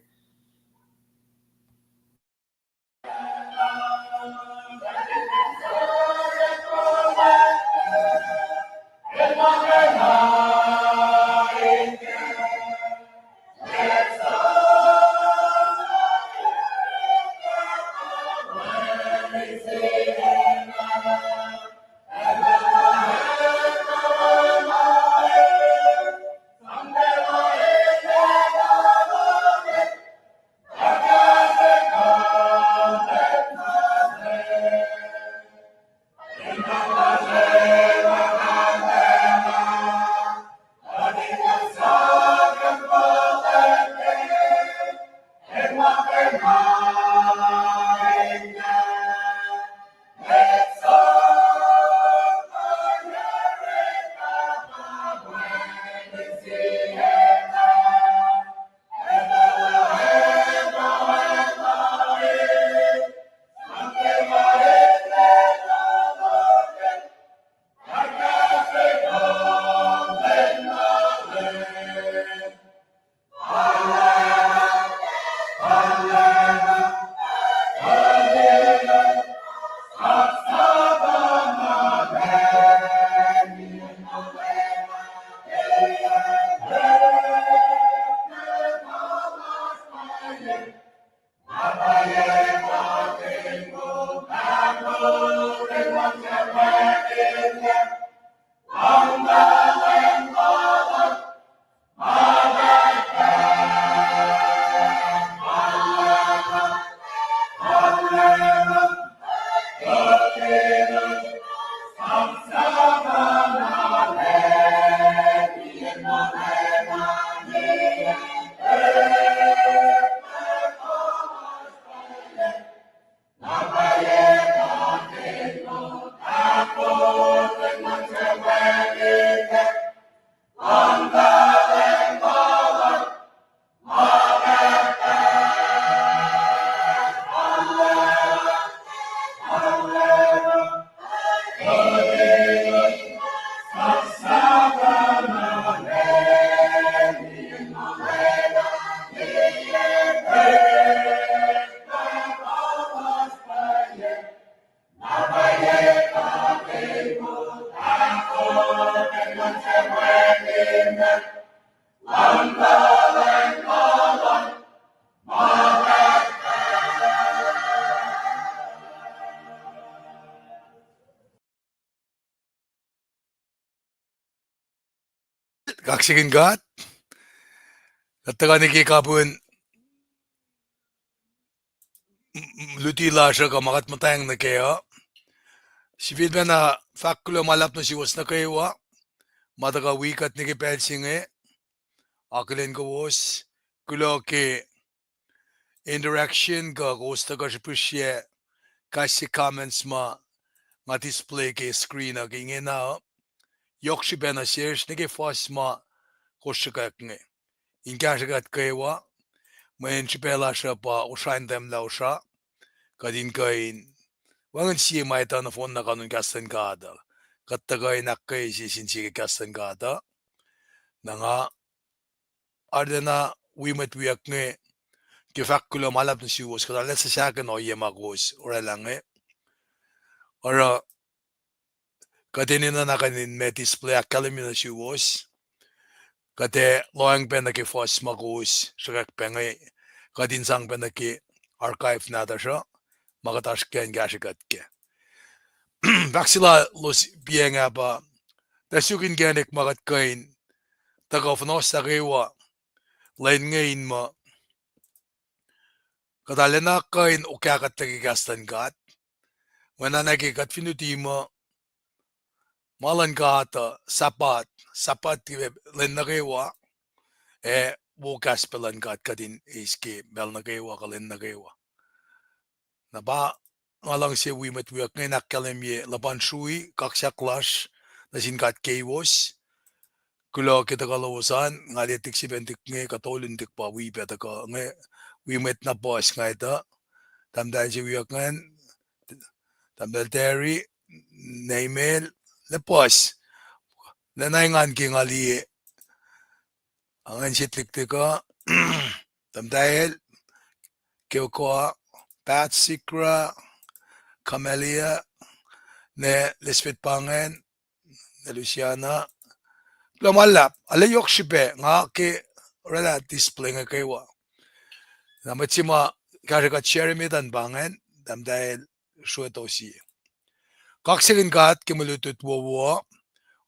kaksakin God. Kataga nikikapun lutila siya kamakat matayang nukewa. Si Vidbena fakulo malap na si was nukewa. Mataga wikat nikipelsinge. Akollah was kulo ke interaction ka gusto ka siya kasi comments ma nga display ke screen na inge na yok si bena search nike fas ma koshakak nge inga shagat kewa men si pela siya pa usain dem la usa kadin kain wangan siya may ta na phone na kanun KahsInKol kada katagay nakay si sinsi KahsInKol kada na nga ardena wimet wiyak nge kifakkulo malap na siwas kada let's sa akin o yemagos ora lang ora kadinin na kanin may display akalim na siwas kate loang penaki fos magus shak pengai kadin sang penaki archive na ta sha magatash ken gashikat ke vaxila los bieng apa tasukin ganik magat kain tagafnos tagewa lain ngain ma kadalena kain ukakat tagi KahsInKol wana nagi kat finutima malan kata sapat len nagewa bukas pelan kadin iski bel nagewa kalen nagewa na ba ngalang si wimet wiyak ngay nakalem ye laban Srui kaksaklash na sinkat wiowos kulo kita kalawasan ngalitik si bentik ngay katolintik pa wipeta ka ngay wimet na boss ngay ta tamdan si wiyak ngan tamdal teri na email lepos na naingan ki ngali angan sitlik ka tamdahil kiyo pacl Camelia ne Lisbeth Pangen ne Luciana lumalap alayok sipe nga ke rela display nga kaywa na matsima karakat Jeremy tan Pangen tamdahil sueto si kaksakin God kimulutut wowo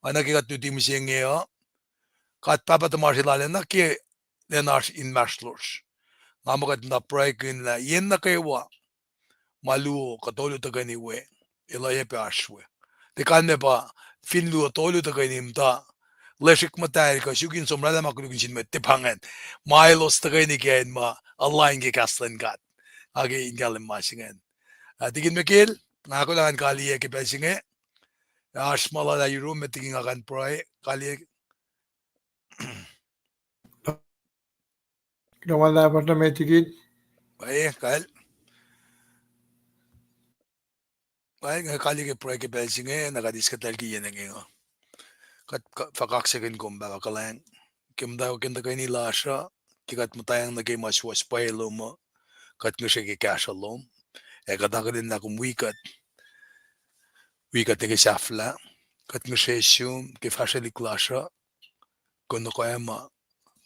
anakikat tutim singeo kat papatamasilalan na ki lenash inmasrlolos ngamakat na praikin la yen na kaywa malu katolu tagani we ilaye pe ashwe te kanne pa finlu tolu tagani mta leshik matay ka shugin somrala makulugin sin met te pangen milos tagani gen ma align ke KahsInKol age ingalem masingen atigin mekil ngakulangan kaliye ke pesinge ashmala la yuru metigin akan pray kaliye Nawala pa na may tigid. ay kali ke pray ke pesinge nakadiskatal ki yen ngo kat fakaksakin kumba kalang kimda kinda kani lasha kikat mutayang nagay maswas pailo mo kat ngushe ke kashalom kadakadin na wikat ke safla kat ngushe shum ke fashalik lasha kuno kaya ma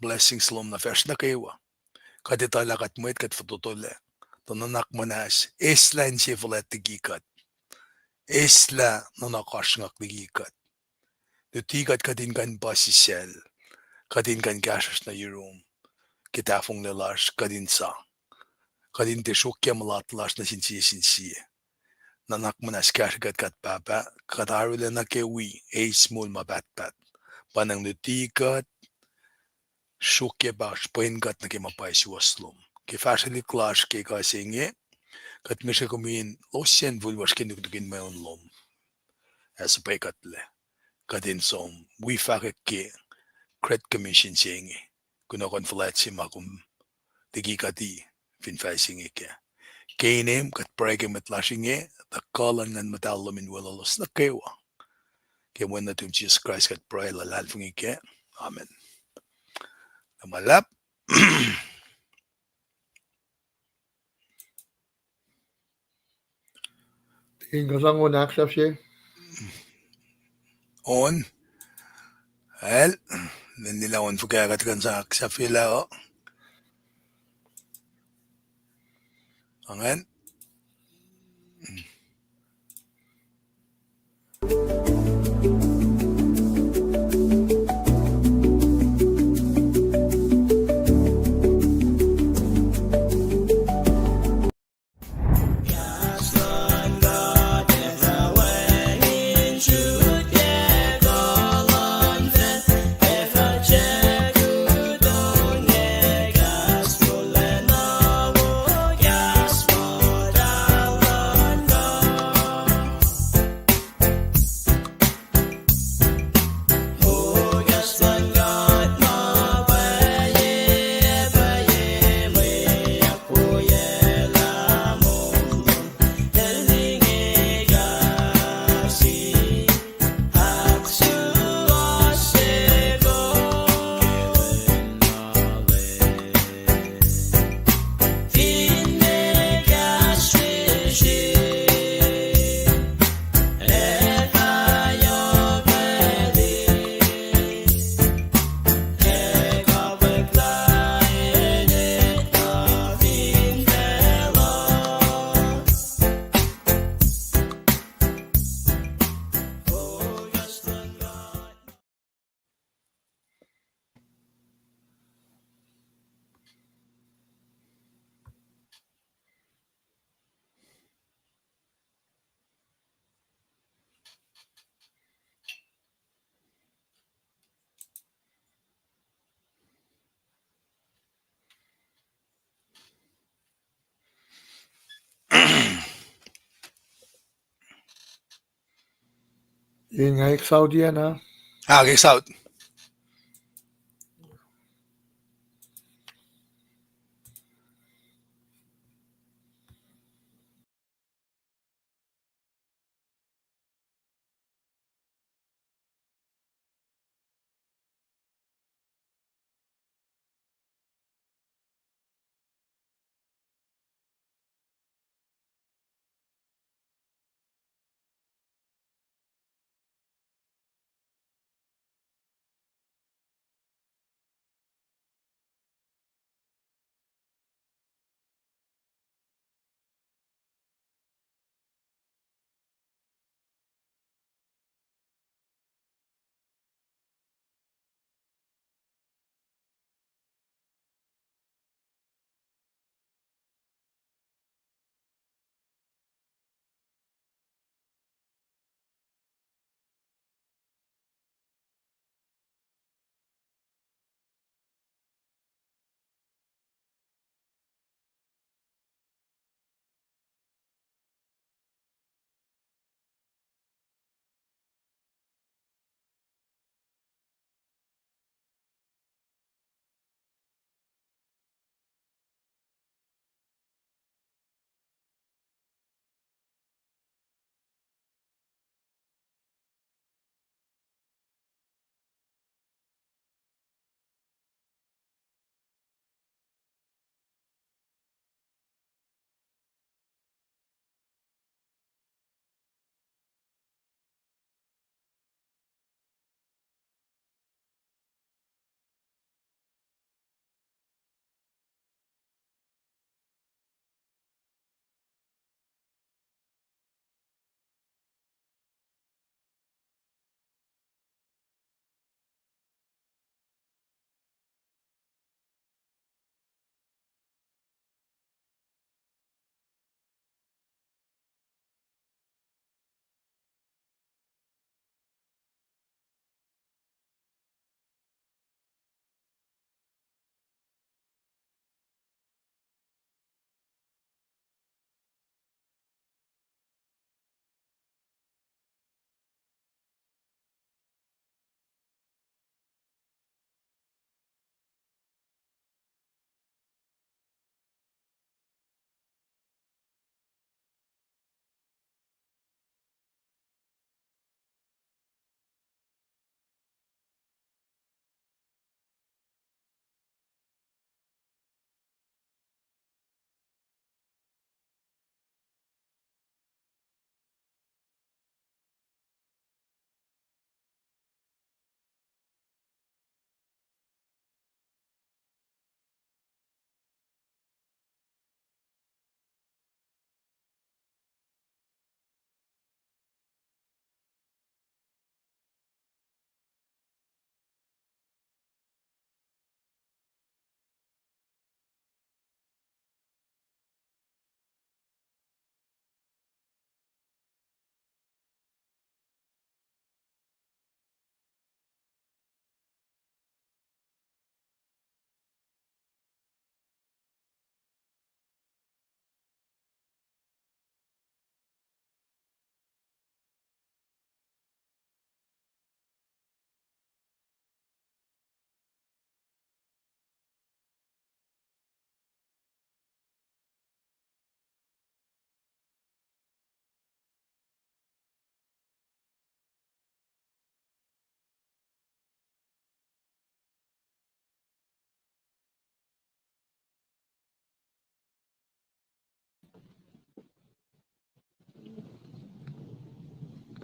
blessings lom na first na kaywa kat itala kat Mwet kat fututole tonanak manas isla in sifalet tigikat isla nanakashngak tigikat Tigat kadin kan basisel, kadin kan gasas na yurum, kitafong lelas kadin sa, kadin te shokya malatlas na sinsi, nanak manas kasgat kat papa, katarule na kewi, small mabatpat, panang nutigat, shokya bash, paingat na kimapay si waslom, kifashali klash ke KahsInge, kat misha kumin, losyen vulwas kinukdukin mayon lom, as a paykatle. Kadin som wifac ke credit commission singe kuno konflat si makum tigi kati finfacing ke kainem kat prege metlashinge the calling and metallo min wolacna na kewa ke when na tum Jesus Christ kat pray la lalfungi ke amen namalap Tingin ko sang una accept siya. on hel nila on fukagat kan sa fila amen Inge Saudi na. Okay, South.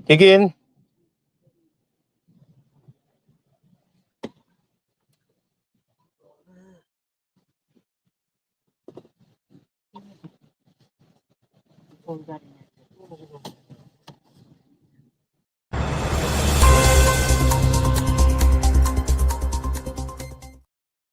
Again.